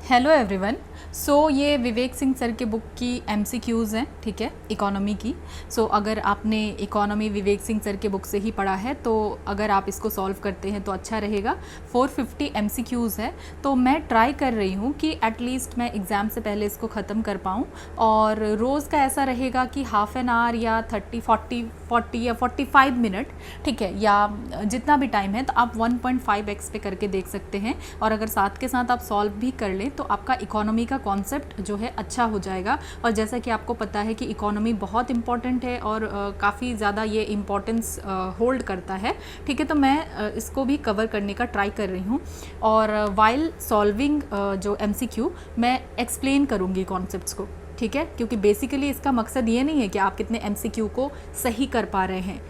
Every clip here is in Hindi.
Hello everyone. ये विवेक सिंह सर के बुक की एमसीक्यूज़ हैं, ठीक है, इकोनॉमी की। अगर आपने इकोनॉमी विवेक सिंह सर के बुक से ही पढ़ा है तो अगर आप इसको सॉल्व करते हैं तो अच्छा रहेगा। 450 एमसीक्यूज़ है, तो मैं ट्राई कर रही हूँ कि एटलीस्ट मैं एग्ज़ाम से पहले इसको ख़त्म कर पाऊँ। और रोज़ का ऐसा रहेगा कि हाफ़ एन आवर या 40 या 45 मिनट, ठीक है, या जितना भी टाइम है, तो आप 1.5x पे करके देख सकते हैं। और अगर साथ के साथ आप सॉल्व भी कर लें तो आपका इकोनॉमी का कॉन्सेप्ट जो है अच्छा हो जाएगा। और जैसा कि आपको पता है कि इकोनॉमी बहुत इंपॉर्टेंट है और काफ़ी ज़्यादा ये इम्पोर्टेंस होल्ड करता है, ठीक है। तो मैं इसको भी कवर करने का ट्राई कर रही हूँ। और वाइल सॉल्विंग जो एमसीक्यू मैं एक्सप्लेन करूँगी कॉन्सेप्ट्स को, ठीक है, क्योंकि बेसिकली इसका मकसद ये नहीं है कि आप कितने एमसीक्यू को सही कर पा रहे हैं।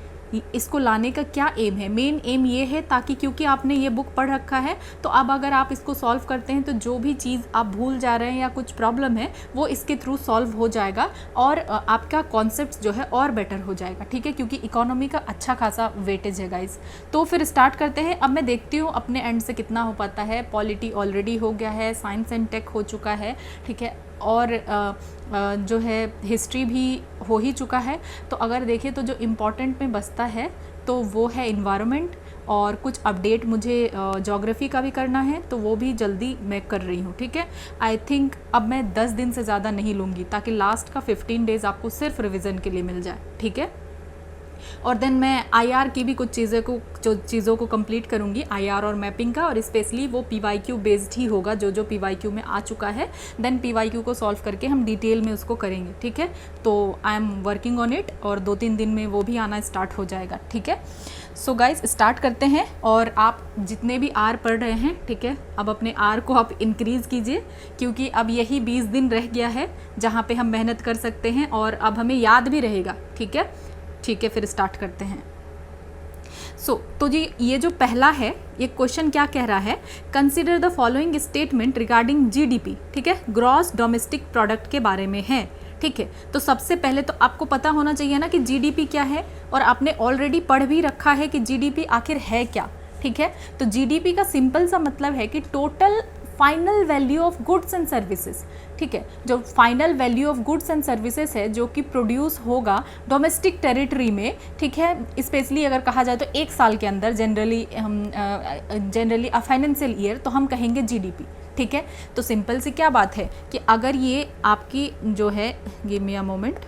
इसको लाने का क्या एम है, मेन एम ये है ताकि क्योंकि आपने ये बुक पढ़ रखा है तो अब अगर आप इसको सॉल्व करते हैं तो जो भी चीज़ आप भूल जा रहे हैं या कुछ प्रॉब्लम है वो इसके थ्रू सॉल्व हो जाएगा और आपका कॉन्सेप्ट जो है और बेटर हो जाएगा, ठीक है, क्योंकि इकोनॉमी का अच्छा खासा वेटेज है गाइज। तो फिर स्टार्ट करते हैं। अब मैं देखती हूँ अपने एंड से कितना हो पाता है। पॉलिटी ऑलरेडी हो गया है, साइंस एंड टेक हो चुका है, ठीक है, और जो है हिस्ट्री भी हो ही चुका है। तो अगर देखें तो जो इम्पॉर्टेंट में बचता है तो वो है इन्वायरमेंट, और कुछ अपडेट मुझे ज्योग्राफी का भी करना है, तो वो भी जल्दी मैं कर रही हूँ, ठीक है। आई थिंक अब मैं 10 दिन से ज़्यादा नहीं लूँगी ताकि लास्ट का 15 डेज़ आपको सिर्फ रिविज़न के लिए मिल जाए, ठीक है। और देन मैं आईआर की भी कुछ चीज़ों को कंप्लीट करूँगी, आईआर और मैपिंग का, और स्पेशली वो पीवाईक्यू बेस्ड ही होगा जो पीवाईक्यू में आ चुका है। देन पीवाईक्यू को सॉल्व करके हम डिटेल में उसको करेंगे, ठीक है। तो I am working on it और 2-3 दिन में वो भी आना स्टार्ट हो जाएगा, ठीक है। सो गाइज स्टार्ट करते हैं। और आप जितने भी आर पढ़ रहे हैं, ठीक है, अब अपने आर को आप इंक्रीज़ कीजिए क्योंकि अब यही 20 दिन रह गया है जहाँ पे हम मेहनत कर सकते हैं और अब हमें याद भी रहेगा, ठीक है। ठीक है, फिर स्टार्ट करते हैं। तो जी ये जो पहला है, ये क्वेश्चन क्या कह रहा है, consider the following statement regarding GDP, ठीक है, ग्रॉस डोमेस्टिक प्रोडक्ट के बारे में है, ठीक है। तो सबसे पहले तो आपको पता होना चाहिए ना कि जीडीपी क्या है, और आपने ऑलरेडी पढ़ भी रखा है कि जीडीपी आखिर है क्या, ठीक है। तो जीडीपी का सिंपल सा मतलब है कि total final value of goods and services, ठीक है, जो final value of goods and services है जो कि प्रोड्यूस होगा डोमेस्टिक टेरिटरी में, ठीक है। स्पेशली अगर कहा जाए तो एक साल के अंदर जनरली फाइनेंशियल ईयर तो हम कहेंगे जीडीपी, ठीक है। तो सिंपल सी क्या बात है कि अगर ये आपकी जो है, गिव मी अ मोमेंट,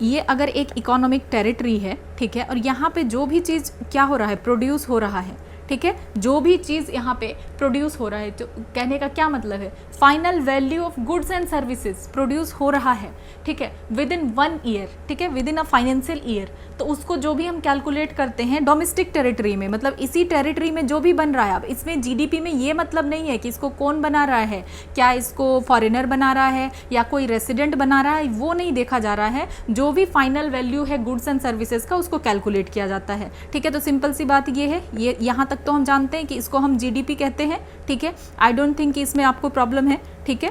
ये अगर एक इकोनॉमिक टेरिटरी है, ठीक है, और यहाँ पे जो भी चीज़ क्या हो रहा है, प्रोड्यूस हो रहा है, ठीक है, जो भी चीज़ यहाँ पे प्रोड्यूस हो रहा है, तो कहने का क्या मतलब है, final value of goods and services produce हो रहा है, ठीक है, विद इन 1 ईयर, ठीक है, with in a financial year. तो उसको जो भी हम कैलकुलेट करते हैं डोमेस्टिक टेरिटरी में, मतलब इसी टेरिटरी में जो भी बन रहा है। अब इसमें जीडीपी में ये मतलब नहीं है कि इसको कौन बना रहा है, क्या इसको फॉरेनर बना रहा है या कोई रेसिडेंट बना रहा है, वो नहीं देखा जा रहा है। जो भी फाइनल वैल्यू है गुड्स एंड सर्विसेज का उसको कैलकुलेट किया जाता है, ठीक है। तो सिंपल सी बात ये है, ये यहाँ तक तो हम जानते हैं कि इसको हम जीडीपी कहते हैं, ठीक है। आई डोंट थिंक कि इसमें आपको प्रॉब्लम है, ठीक है।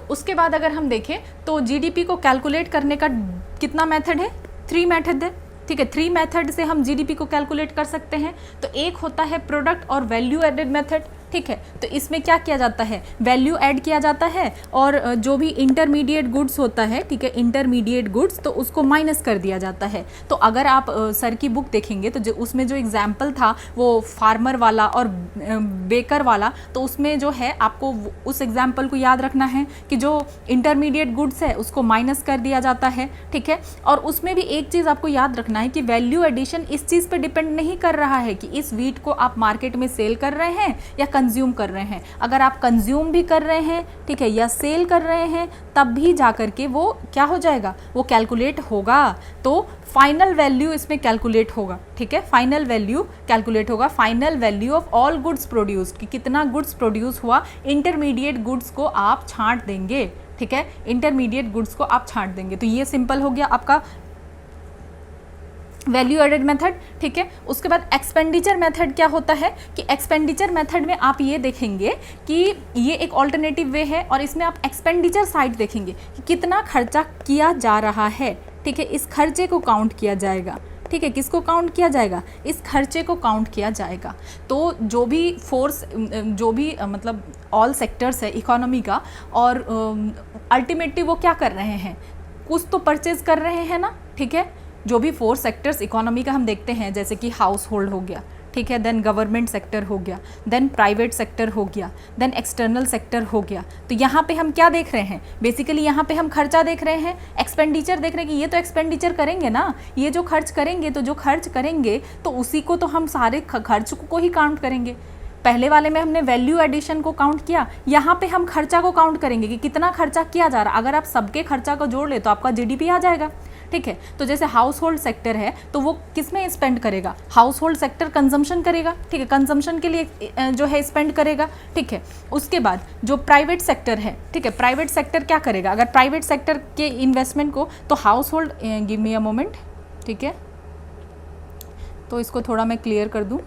उसके बाद अगर हम देखें तो जीडीपी को कैलकुलेट करने का कितना मेथड है, 3 मेथड है, ठीक है। 3 मेथड से हम जीडीपी को कैलकुलेट कर सकते हैं। तो एक होता है प्रोडक्ट और वैल्यू एडेड मेथड, ठीक है। तो इसमें क्या किया जाता है, वैल्यू ऐड किया जाता है और जो भी इंटरमीडिएट गुड्स होता है, ठीक है, इंटरमीडिएट गुड्स, तो उसको माइनस कर दिया जाता है। तो अगर आप सर की बुक देखेंगे तो उसमें जो एग्जाम्पल था वो फार्मर वाला और बेकर वाला, तो उसमें जो है आपको उस एग्जाम्पल को याद रखना है कि जो इंटरमीडिएट गुड्स है उसको माइनस कर दिया जाता है, ठीक है। और उसमें भी एक चीज़ आपको याद रखना है कि वैल्यू एडिशन इस चीज़ पर डिपेंड नहीं कर रहा है कि इस वीट को आप मार्केट में सेल कर रहे हैं या कंज्यूम कर रहे हैं। अगर आप कंज्यूम भी कर रहे हैं, ठीक है, या सेल कर रहे हैं, तब भी जा करके वो क्या हो जाएगा, वो कैलकुलेट होगा। तो फाइनल वैल्यू इसमें कैलकुलेट होगा, ठीक है, फाइनल वैल्यू कैलकुलेट होगा, final value of all goods produced, कि कितना गुड्स प्रोड्यूस हुआ। इंटरमीडिएट गुड्स को आप छांट देंगे, ठीक है, इंटरमीडिएट गुड्स को आप छांट देंगे। तो ये सिंपल हो गया आपका वैल्यू एडेड मेथड, ठीक है। उसके बाद एक्सपेंडिचर मेथड क्या होता है कि एक्सपेंडिचर मेथड में आप ये देखेंगे कि ये एक ऑल्टरनेटिव वे है और इसमें आप एक्सपेंडिचर साइड देखेंगे कि कितना खर्चा किया जा रहा है, ठीक है, इस खर्चे को काउंट किया जाएगा, ठीक है, किसको काउंट किया जाएगा, इस खर्चे को काउंट किया जाएगा। तो जो भी फोर्स, जो भी मतलब ऑल सेक्टर्स है इकोनॉमी का, और अल्टीमेटली वो क्या कर रहे हैं, कुछ तो परचेज कर रहे हैं ना, ठीक है। जो भी 4 सेक्टर्स इकोनॉमी का हम देखते हैं, जैसे कि हाउस होल्ड हो गया, ठीक है, देन गवर्नमेंट सेक्टर हो गया, देन प्राइवेट सेक्टर हो गया, देन एक्सटर्नल सेक्टर हो गया। तो यहाँ पे हम क्या देख रहे हैं, बेसिकली यहाँ पे हम खर्चा देख रहे हैं, एक्सपेंडिचर देख रहे हैं कि ये तो एक्सपेंडिचर करेंगे ना, ये जो खर्च करेंगे, तो जो खर्च करेंगे तो उसी को तो हम सारे खर्च को ही काउंट करेंगे। पहले वाले में हमने वैल्यू एडिशन को काउंट किया, यहाँ पे हम खर्चा को काउंट करेंगे कि कितना खर्चा किया जा रहा है। अगर आप सबके खर्चा को जोड़ ले तो आपका जीडीपी आ जाएगा, ठीक है। तो जैसे हाउस होल्ड सेक्टर है तो वो किस में स्पेंड करेगा, हाउस होल्ड सेक्टर कंजम्पशन करेगा, ठीक है, कंजम्पशन के लिए जो है स्पेंड करेगा, ठीक है। उसके बाद जो प्राइवेट सेक्टर है, ठीक है, प्राइवेट सेक्टर क्या करेगा, अगर प्राइवेट सेक्टर के इन्वेस्टमेंट को, तो house hold, give me a moment, ठीक है, तो इसको थोड़ा मैं क्लियर कर दूं।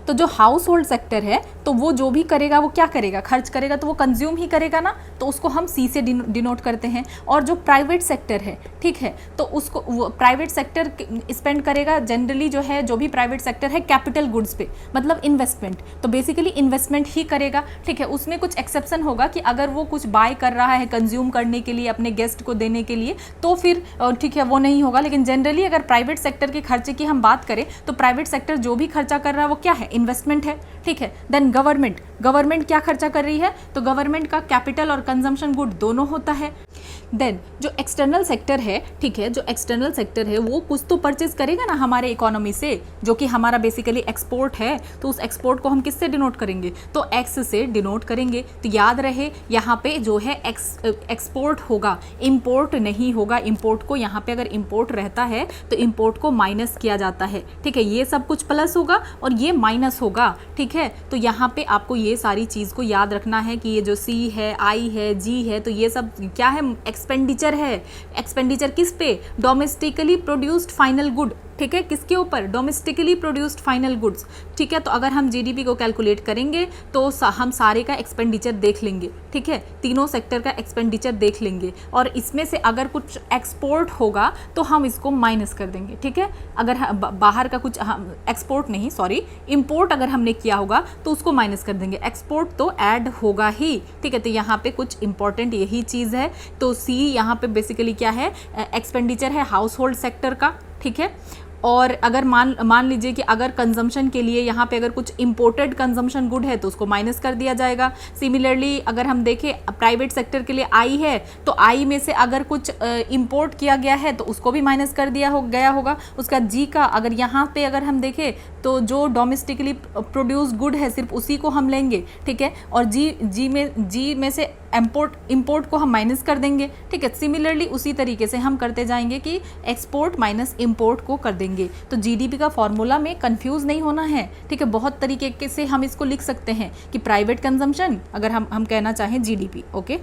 तो जो हाउस होल्ड सेक्टर है तो वो जो भी करेगा वो क्या करेगा, खर्च करेगा, तो वो कंज्यूम ही करेगा ना, तो उसको हम सी से डिनोट करते हैं। और जो प्राइवेट सेक्टर है, ठीक है, तो उसको वो प्राइवेट सेक्टर स्पेंड करेगा जनरली, जो है जो भी प्राइवेट सेक्टर है कैपिटल गुड्स पे, मतलब इन्वेस्टमेंट, तो बेसिकली इन्वेस्टमेंट ही करेगा, ठीक है। उसमें कुछ एक्सेप्शन होगा कि अगर वो कुछ बाय कर रहा है कंज्यूम करने के लिए, अपने गेस्ट को देने के लिए, तो फिर ठीक है वो नहीं होगा। लेकिन जनरली अगर प्राइवेट सेक्टर के खर्चे की हम बात करें तो प्राइवेट सेक्टर जो भी खर्चा कर रहा है वो क्या है, इन्वेस्टमेंट है, ठीक है। देन गवर्नमेंट क्या खर्चा कर रही है, तो गवर्नमेंट का कैपिटल और कंजम्पशन गुड दोनों होता है। देन जो एक्सटर्नल सेक्टर है, ठीक है, जो एक्सटर्नल सेक्टर है वो कुछ तो परचेज करेगा ना हमारे इकोनॉमी से, जो कि हमारा बेसिकली एक्सपोर्ट है। तो उस एक्सपोर्ट को हम किससे डिनोट करेंगे, तो एक्स से डिनोट करेंगे। तो याद रहे यहाँ पे जो है एक्सपोर्ट होगा, इंपोर्ट नहीं होगा। इंपोर्ट को यहाँ पे अगर इंपोर्ट रहता है तो इंपोर्ट को माइनस किया जाता है, ठीक है। ये सब कुछ प्लस होगा और ये माइनस होगा, ठीक है। तो यहाँ पे आपको ये सारी चीज़ को याद रखना है कि ये जो सी है, आई है, जी है, तो ये सब क्या है, एक्सपेंडिचर है। एक्सपेंडिचर किस पे, डोमेस्टिकली प्रोड्यूस्ड फाइनल गुड, ठीक है, किसके ऊपर, डोमेस्टिकली प्रोड्यूस्ड फाइनल गुड्स, ठीक है। तो अगर हम जीडीपी को कैलकुलेट करेंगे तो हम सारे का एक्सपेंडिचर देख लेंगे, ठीक है, तीनों सेक्टर का एक्सपेंडिचर देख लेंगे, और इसमें से अगर कुछ एक्सपोर्ट होगा तो हम इसको माइनस कर देंगे, ठीक है। अगर बाहर का कुछ एक्सपोर्ट नहीं, सॉरी, इंपोर्ट अगर हमने किया होगा तो उसको माइनस कर देंगे, एक्सपोर्ट तो ऐड होगा ही, ठीक है। तो यहाँ पे कुछ इंपॉर्टेंट यही चीज़ है। तो सी यहाँ पे बेसिकली क्या है, एक्सपेंडिचर है हाउस होल्ड सेक्टर का, ठीक है। और अगर मान लीजिए कि अगर कंजम्पशन के लिए यहाँ पे अगर कुछ इंपोर्टेड कंजम्पशन गुड है तो उसको माइनस कर दिया जाएगा। सिमिलरली अगर हम देखें प्राइवेट सेक्टर के लिए आई है तो आई में से अगर कुछ इंपोर्ट किया गया है तो उसको भी माइनस कर दिया गया होगा। उसका जी का अगर यहाँ पे अगर हम देखें तो जो डोमेस्टिकली प्रोड्यूस्ड गुड है सिर्फ उसी को हम लेंगे, ठीक है। और जी में से इंपोर्ट को हम माइनस कर देंगे, ठीक है। सिमिलरली उसी तरीके से हम करते जाएंगे कि एक्सपोर्ट माइनस इंपोर्ट को कर देंगे। तो जीडीपी का फॉर्मूला में कंफ्यूज नहीं होना है, ठीक है। बहुत तरीके से हम इसको लिख सकते हैं कि प्राइवेट कंजम्पशन अगर हम कहना चाहें GDP, okay.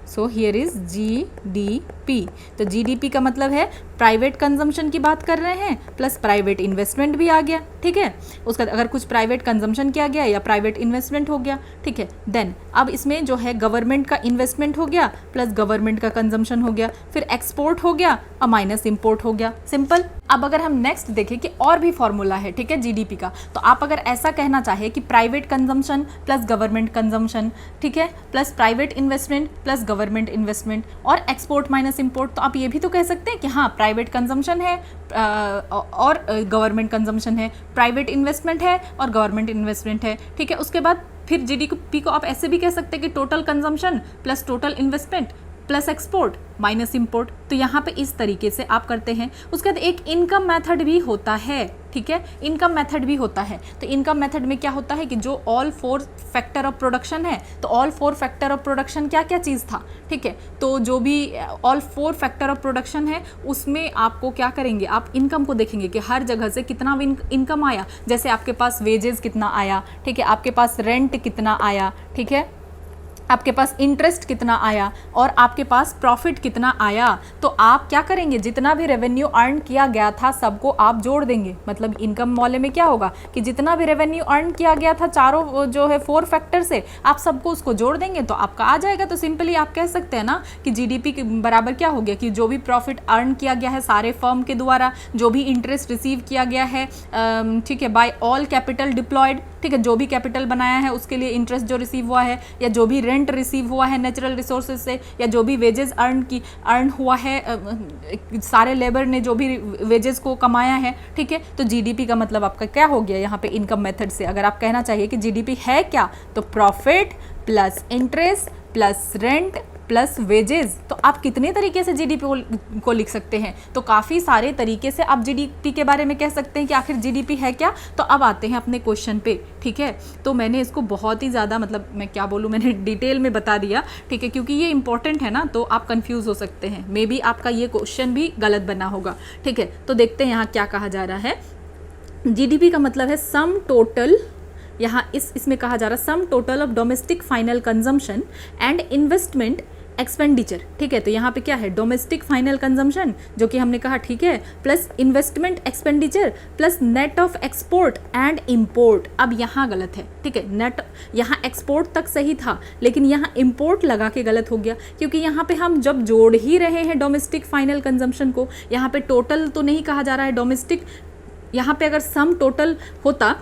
So here is GDP. तो जीडीपी का मतलब है प्राइवेट कंजम्पशन की बात कर रहे हैं प्लस प्राइवेट इन्वेस्टमेंट भी आ गया, ठीक है। उसका अगर कुछ प्राइवेट कंजम्पशन किया गया या प्राइवेट इन्वेस्टमेंट हो गया, ठीक है। देन अब इसमें जो है गवर्नमेंट का इन्वेस्टमेंट हो गया प्लस गवर्नमेंट का कंजम्पशन हो गया, फिर एक्सपोर्ट हो गया और माइनस इंपोर्ट हो गया, सिंपल। अब अगर हम नेक्स्ट देखें कि और भी फॉर्मूला है, ठीक है, जीडीपी का, तो आप अगर ऐसा कहना चाहे कि private consumption plus government consumption, ठीक है, plus private investment plus government investment और एक्सपोर्ट माइनस इंपोर्ट, तो आप ये भी तो कह सकते हैं कि हाँ प्राइवेट कंजम्पशन है और गवर्नमेंट कंजम्पशन है, प्राइवेट इन्वेस्टमेंट है और गवर्नमेंट इन्वेस्टमेंट है, ठीक है। उसके बाद फिर जीडीपी को आप ऐसे भी कह सकते हैं कि total consumption plus total investment plus export minus import. तो यहाँ पे इस तरीके से आप करते हैं। उसके बाद एक इनकम मेथड भी होता है, ठीक है, इनकम मेथड भी होता है। तो इनकम मेथड में क्या होता है कि जो ऑल 4 फैक्टर ऑफ प्रोडक्शन है, तो ऑल 4 फैक्टर ऑफ प्रोडक्शन क्या क्या चीज़ था, ठीक है। तो जो भी ऑल 4 फैक्टर ऑफ प्रोडक्शन है उसमें आपको क्या करेंगे, आप इनकम को देखेंगे कि हर जगह से कितना इनकम आया। जैसे आपके पास वेजेस कितना आया, ठीक है, आपके पास रेंट कितना आया, ठीक है, आपके पास इंटरेस्ट कितना आया और आपके पास प्रॉफिट कितना आया, तो आप क्या करेंगे, जितना भी रेवेन्यू अर्न किया गया था सबको आप जोड़ देंगे। मतलब इनकम वाले में क्या होगा कि जितना भी रेवेन्यू अर्न किया गया था चारों जो है 4 फैक्टर से, आप सबको उसको जोड़ देंगे तो आपका आ जाएगा। तो सिंपली आप कह सकते हैं ना कि जीडीपी के बराबर क्या हो गया कि जो भी प्रॉफिट अर्न किया गया है सारे फर्म के द्वारा, जो भी इंटरेस्ट रिसीव किया गया है, ठीक है, बाय ऑल कैपिटल डिप्लॉयड, ठीक है, जो भी कैपिटल बनाया है उसके लिए इंटरेस्ट जो रिसीव हुआ है, या जो भी रेंट रिसीव हुआ है नेचुरल रिसोर्सेज से, या जो भी वेजेस अर्न हुआ है, सारे लेबर ने जो भी वेजेस को कमाया है, ठीक है। तो जीडीपी का मतलब आपका क्या हो गया यहाँ पे इनकम मेथड से। अगर आप कहना चाहिए कि जीडीपी है क्या, तो profit plus interest plus rent plus wages. तो आप कितने तरीके से जीडीपी को लिख सकते हैं, तो काफ़ी सारे तरीके से आप जीडीपी के बारे में कह सकते हैं कि आखिर जीडीपी है क्या। तो अब आते हैं अपने क्वेश्चन पे, ठीक है। तो मैंने इसको बहुत ही ज़्यादा, मतलब मैं क्या बोलूँ, मैंने डिटेल में बता दिया, ठीक है, क्योंकि ये इंपॉर्टेंट है ना, तो आप कंफ्यूज हो सकते हैं, मे बी आपका ये क्वेश्चन भी गलत बना होगा, ठीक है। तो देखते हैं यहाँ क्या कहा जा रहा है। जीडीपी का मतलब है सम टोटल, यहाँ इसमें कहा जा रहा है sum total of domestic final consumption and investment expenditure, ठीक है। तो यहाँ पे क्या है, डोमेस्टिक फाइनल कंजम्पशन जो कि हमने कहा, ठीक है, plus investment expenditure plus net of export and import. अब यहाँ गलत है, ठीक है, नेट यहाँ एक्सपोर्ट तक सही था लेकिन यहाँ इंपोर्ट लगा के गलत हो गया, क्योंकि यहाँ पे हम जब जोड़ ही रहे हैं डोमेस्टिक फाइनल कंजम्पशन को, यहाँ पे टोटल तो नहीं कहा जा रहा है डोमेस्टिक। यहाँ पे अगर सम टोटल होता,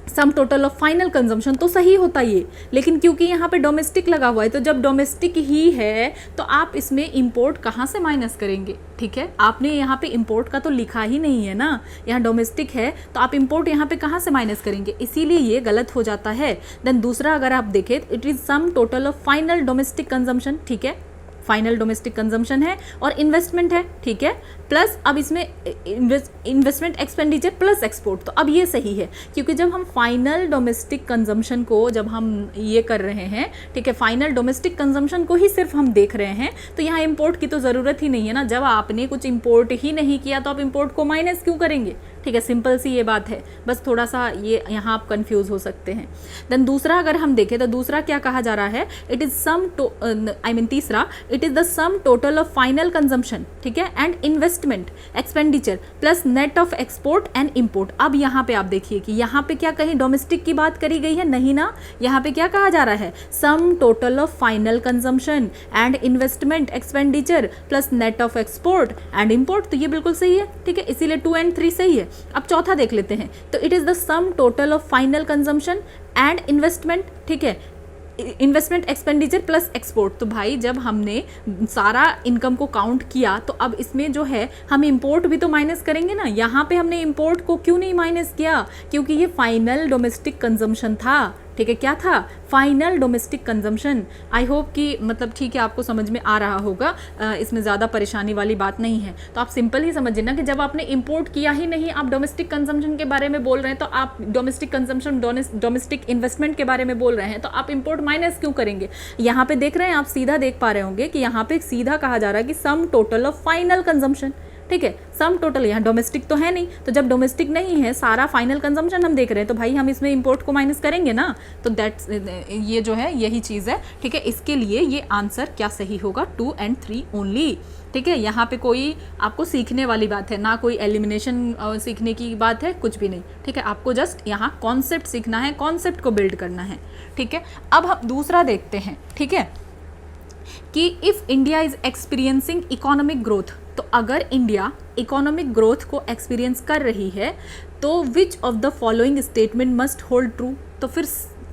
sum total of final consumption, तो सही होता ये, लेकिन क्योंकि यहाँ पे डोमेस्टिक लगा हुआ है, तो जब डोमेस्टिक ही है तो आप इसमें इंपोर्ट कहाँ से माइनस करेंगे, ठीक है। आपने यहाँ पे इंपोर्ट का तो लिखा ही नहीं है ना, यहाँ डोमेस्टिक है तो आप इंपोर्ट यहाँ पे कहाँ से माइनस करेंगे, इसीलिए ये गलत हो जाता है। देन दूसरा अगर आप देखें, it is sum total of final domestic consumption, ठीक है, फाइनल डोमेस्टिक कंजम्पशन है और इन्वेस्टमेंट है, ठीक है, प्लस अब इसमें इन्वेस्टमेंट एक्सपेंडिचर प्लस एक्सपोर्ट। तो अब ये सही है, क्योंकि जब हम फाइनल डोमेस्टिक कंजम्पशन को जब हम ये कर रहे हैं, ठीक है, फाइनल डोमेस्टिक कंजम्पशन को ही सिर्फ हम देख रहे हैं, तो यहाँ इंपोर्ट की तो ज़रूरत ही नहीं है ना। जब आपने कुछ इंपोर्ट ही नहीं किया तो आप इंपोर्ट को माइनस क्यों करेंगे, ठीक है, सिंपल सी ये बात है। बस थोड़ा सा ये यहाँ आप कंफ्यूज हो सकते हैं। देन दूसरा अगर हम देखें तो दूसरा क्या कहा जा रहा है, इट इज़ सम तीसरा, it is the sum total of final consumption, ठीक है, and investment expenditure plus net of export and import. अब यहाँ पे आप देखिए कि यहाँ पे क्या कहीं डोमेस्टिक की बात करी गई है, नहीं ना। यहाँ पे क्या कहा जा रहा है, sum total of final consumption and investment expenditure plus net of export and import. तो ये बिल्कुल सही है, ठीक है, इसीलिए 2 और 3 सही है। अब चौथा देख लेते हैं, तो it is the sum total of final consumption and investment, ठीक है, इन्वेस्टमेंट एक्सपेंडिचर प्लस एक्सपोर्ट। तो भाई जब हमने सारा इनकम को काउंट किया तो अब इसमें जो है हम इंपोर्ट भी तो माइनस करेंगे ना। यहाँ पे हमने इंपोर्ट को क्यों नहीं माइनस किया, क्योंकि ये फाइनल डोमेस्टिक कंजम्पशन था, ठीक है, क्या था, final domestic consumption. I hope कि मतलब ठीक है आपको समझ में आ रहा होगा, इसमें ज़्यादा परेशानी वाली बात नहीं है। तो आप सिंपल ही समझिए ना कि जब आपने इंपोर्ट किया ही नहीं, आप डोमेस्टिक कंजम्पशन के बारे में बोल रहे हैं, तो आप डोमेस्टिक कंजम्पशन डोमेस्टिक इन्वेस्टमेंट के बारे में बोल रहे हैं, तो आप इंपोर्ट माइनस क्यों करेंगे। यहाँ पे देख रहे हैं आप, सीधा देख पा रहे होंगे कि यहाँ पे सीधा कहा जा रहा है कि sum total of final consumption, ठीक है, सम टोटल। यहाँ डोमेस्टिक तो है नहीं, तो जब डोमेस्टिक नहीं है, सारा फाइनल कंजम्पशन हम देख रहे हैं, तो भाई हम इसमें इंपोर्ट को माइनस करेंगे ना। तो दैट्स ये जो है यही चीज़ है, ठीक है। इसके लिए ये आंसर क्या सही होगा, 2 और 3 ओनली, ठीक है। यहाँ पे कोई आपको सीखने वाली बात है ना, कोई एलिमिनेशन सीखने की बात है, कुछ भी नहीं, ठीक है। आपको जस्ट यहाँ कॉन्सेप्ट सीखना है, कॉन्सेप्ट को बिल्ड करना है, ठीक है। अब हम दूसरा देखते हैं, ठीक है, कि if India is experiencing economic growth, तो अगर इंडिया इकोनॉमिक ग्रोथ को एक्सपीरियंस कर रही है तो विच of the following statement must hold true. तो फिर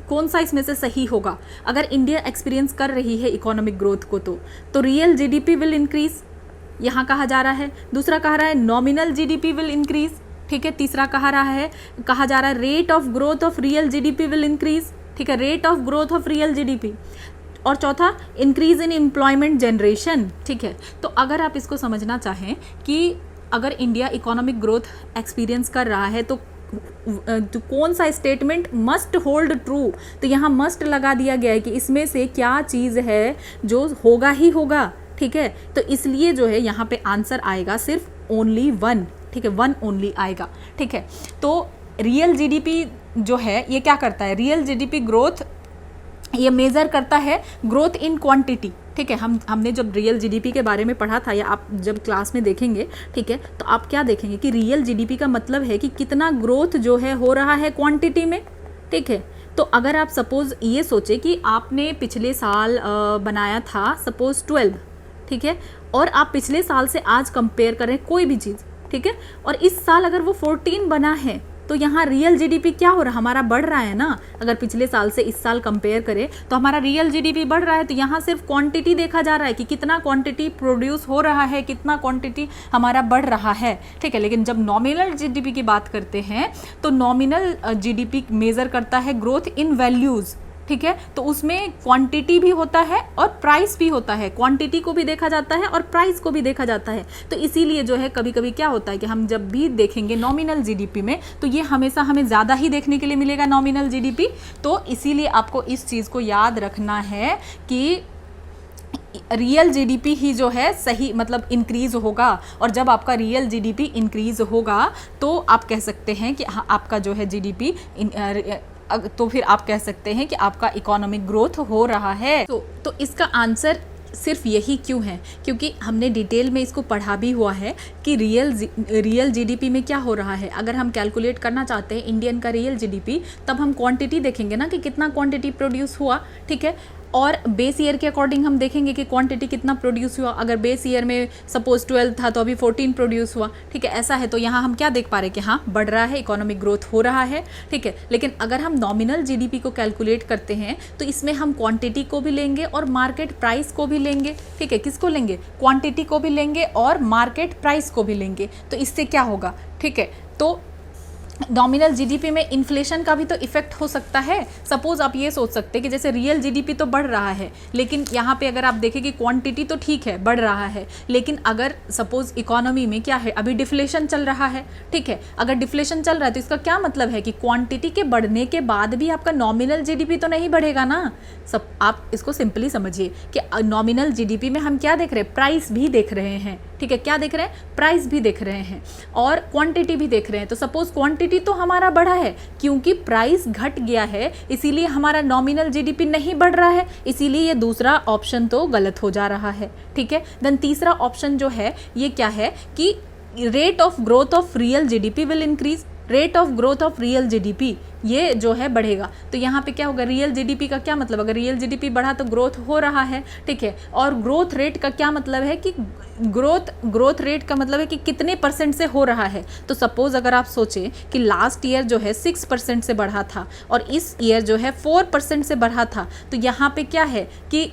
कौन सा इसमें से सही होगा। अगर इंडिया एक्सपीरियंस कर रही है इकोनॉमिक ग्रोथ को, तो रियल जीडीपी विल इंक्रीज, यहाँ कहा जा रहा है। दूसरा कहा रहा है नॉमिनल जीडीपी विल इंक्रीज, ठीक है। तीसरा कहा जा रहा है rate of growth of real GDP will increase, ठीक है, rate of growth of real GDP. और चौथा इंक्रीज इन एम्प्लॉयमेंट जनरेशन, ठीक है। तो अगर आप इसको समझना चाहें कि अगर इंडिया इकोनॉमिक ग्रोथ एक्सपीरियंस कर रहा है तो कौन सा स्टेटमेंट मस्ट होल्ड ट्रू, तो यहाँ मस्ट लगा दिया गया है कि इसमें से क्या चीज़ है जो होगा ही होगा, ठीक है। तो इसलिए जो है यहाँ पे आंसर आएगा सिर्फ ओनली 1, ठीक है, 1 ओनली आएगा, ठीक है। तो रियल जीडीपी जो है ये क्या करता है, रियल जीडीपी ग्रोथ ये मेज़र करता है ग्रोथ इन क्वांटिटी, ठीक है। हमने जब रियल जीडीपी के बारे में पढ़ा था, या आप जब क्लास में देखेंगे, ठीक है, तो आप क्या देखेंगे कि रियल जीडीपी का मतलब है कि कितना ग्रोथ जो है हो रहा है क्वांटिटी में, ठीक है। तो अगर आप सपोज़ ये सोचे कि आपने पिछले साल बनाया था सपोज़ 12, ठीक है, और आप पिछले साल से आज कंपेयर करें कोई भी चीज़, ठीक है, और इस साल अगर वो 14 बना है, तो यहाँ रियल जीडीपी क्या हो रहा है, हमारा बढ़ रहा है ना। अगर पिछले साल से इस साल कंपेयर करें तो हमारा रियल जीडीपी बढ़ रहा है। तो यहाँ सिर्फ क्वांटिटी देखा जा रहा है कि कितना क्वांटिटी प्रोड्यूस हो रहा है, कितना क्वांटिटी हमारा बढ़ रहा है, ठीक है। लेकिन जब नॉमिनल जीडीपी की बात करते हैं तो नॉमिनल जीडीपी मेज़र करता है ग्रोथ इन वैल्यूज़, ठीक है। तो उसमें क्वांटिटी भी होता है और प्राइस भी होता है, क्वांटिटी को भी देखा जाता है और प्राइस को भी देखा जाता है। तो इसीलिए जो है कभी कभी क्या होता है कि हम जब भी देखेंगे नॉमिनल जीडीपी में, तो ये हमेशा हमें ज़्यादा ही देखने के लिए मिलेगा नॉमिनल जीडीपी। तो इसीलिए आपको इस चीज़ को याद रखना है कि रियल जीडीपी ही जो है सही मतलब इंक्रीज होगा, और जब आपका रियल जीडीपी इंक्रीज होगा तो आप कह सकते हैं कि हाँ आपका जो है जीडीपी तो फिर आप कह सकते हैं कि आपका इकोनॉमिक ग्रोथ हो रहा है। तो इसका आंसर सिर्फ यही क्यों है, क्योंकि हमने डिटेल में इसको पढ़ा भी हुआ है कि रियल जीडीपी में क्या हो रहा है। अगर हम कैलकुलेट करना चाहते हैं इंडियन का रियल जीडीपी, तब हम क्वांटिटी देखेंगे ना कि कितना क्वांटिटी प्रोड्यूस हुआ, ठीक है, और बेस ईयर के अकॉर्डिंग हम देखेंगे कि क्वांटिटी कितना प्रोड्यूस हुआ। अगर बेस ईयर में सपोज 12 था तो अभी 14 प्रोड्यूस हुआ, ठीक है, ऐसा है। तो यहाँ हम क्या देख पा रहे हैं कि हाँ बढ़ रहा है, इकोनॉमिक ग्रोथ हो रहा है, ठीक है। लेकिन अगर हम नॉमिनल जीडीपी को कैलकुलेट करते हैं तो इसमें हम क्वांटिटी को भी लेंगे और मार्केट प्राइस को भी लेंगे, ठीक है। किसको लेंगे, क्वांटिटी को भी लेंगे और मार्केट प्राइस को भी लेंगे। तो इससे क्या होगा, ठीक है, तो नॉमिनल जीडीपी में इन्फ्लेशन का भी तो इफेक्ट हो सकता है। सपोज आप ये सोच सकते हैं कि जैसे रियल जीडीपी तो बढ़ रहा है, लेकिन यहाँ पे अगर आप देखें कि क्वांटिटी तो ठीक है बढ़ रहा है, लेकिन अगर सपोज इकोनॉमी में क्या है, अभी डिफ्लेशन चल रहा है, ठीक है। अगर डिफ्लेशन चल रहा है तो इसका क्या मतलब है कि क्वांटिटी के बढ़ने के बाद भी आपका नॉमिनल जीडीपी तो नहीं बढ़ेगा ना। सब आप इसको सिंपली समझिए कि नॉमिनल जीडीपी में हम क्या देख रहे हैं, प्राइस भी देख रहे हैं, ठीक है। क्या देख रहे हैं, प्राइस भी देख रहे हैं और क्वांटिटी भी देख रहे हैं। तो सपोज क्वांटिटी तो हमारा बढ़ा है, क्योंकि प्राइस घट गया है इसीलिए हमारा नॉमिनल जीडीपी नहीं बढ़ रहा है, इसीलिए ये दूसरा ऑप्शन तो गलत हो जा रहा है, ठीक है। देन तीसरा ऑप्शन जो है ये क्या है कि rate of growth of real GDP will increase, rate of growth of real GDP ये जो है बढ़ेगा। तो यहाँ पे क्या होगा, रियल जीडीपी का क्या मतलब, अगर रियल जीडीपी बढ़ा तो ग्रोथ हो रहा है, ठीक है। और ग्रोथ रेट का क्या मतलब है कि ग्रोथ रेट का मतलब है कि कितने परसेंट से हो रहा है। तो सपोज अगर आप सोचें कि लास्ट ईयर जो है 6% से बढ़ा था और इस ईयर जो है 4% से बढ़ा था, तो यहाँ पे क्या है कि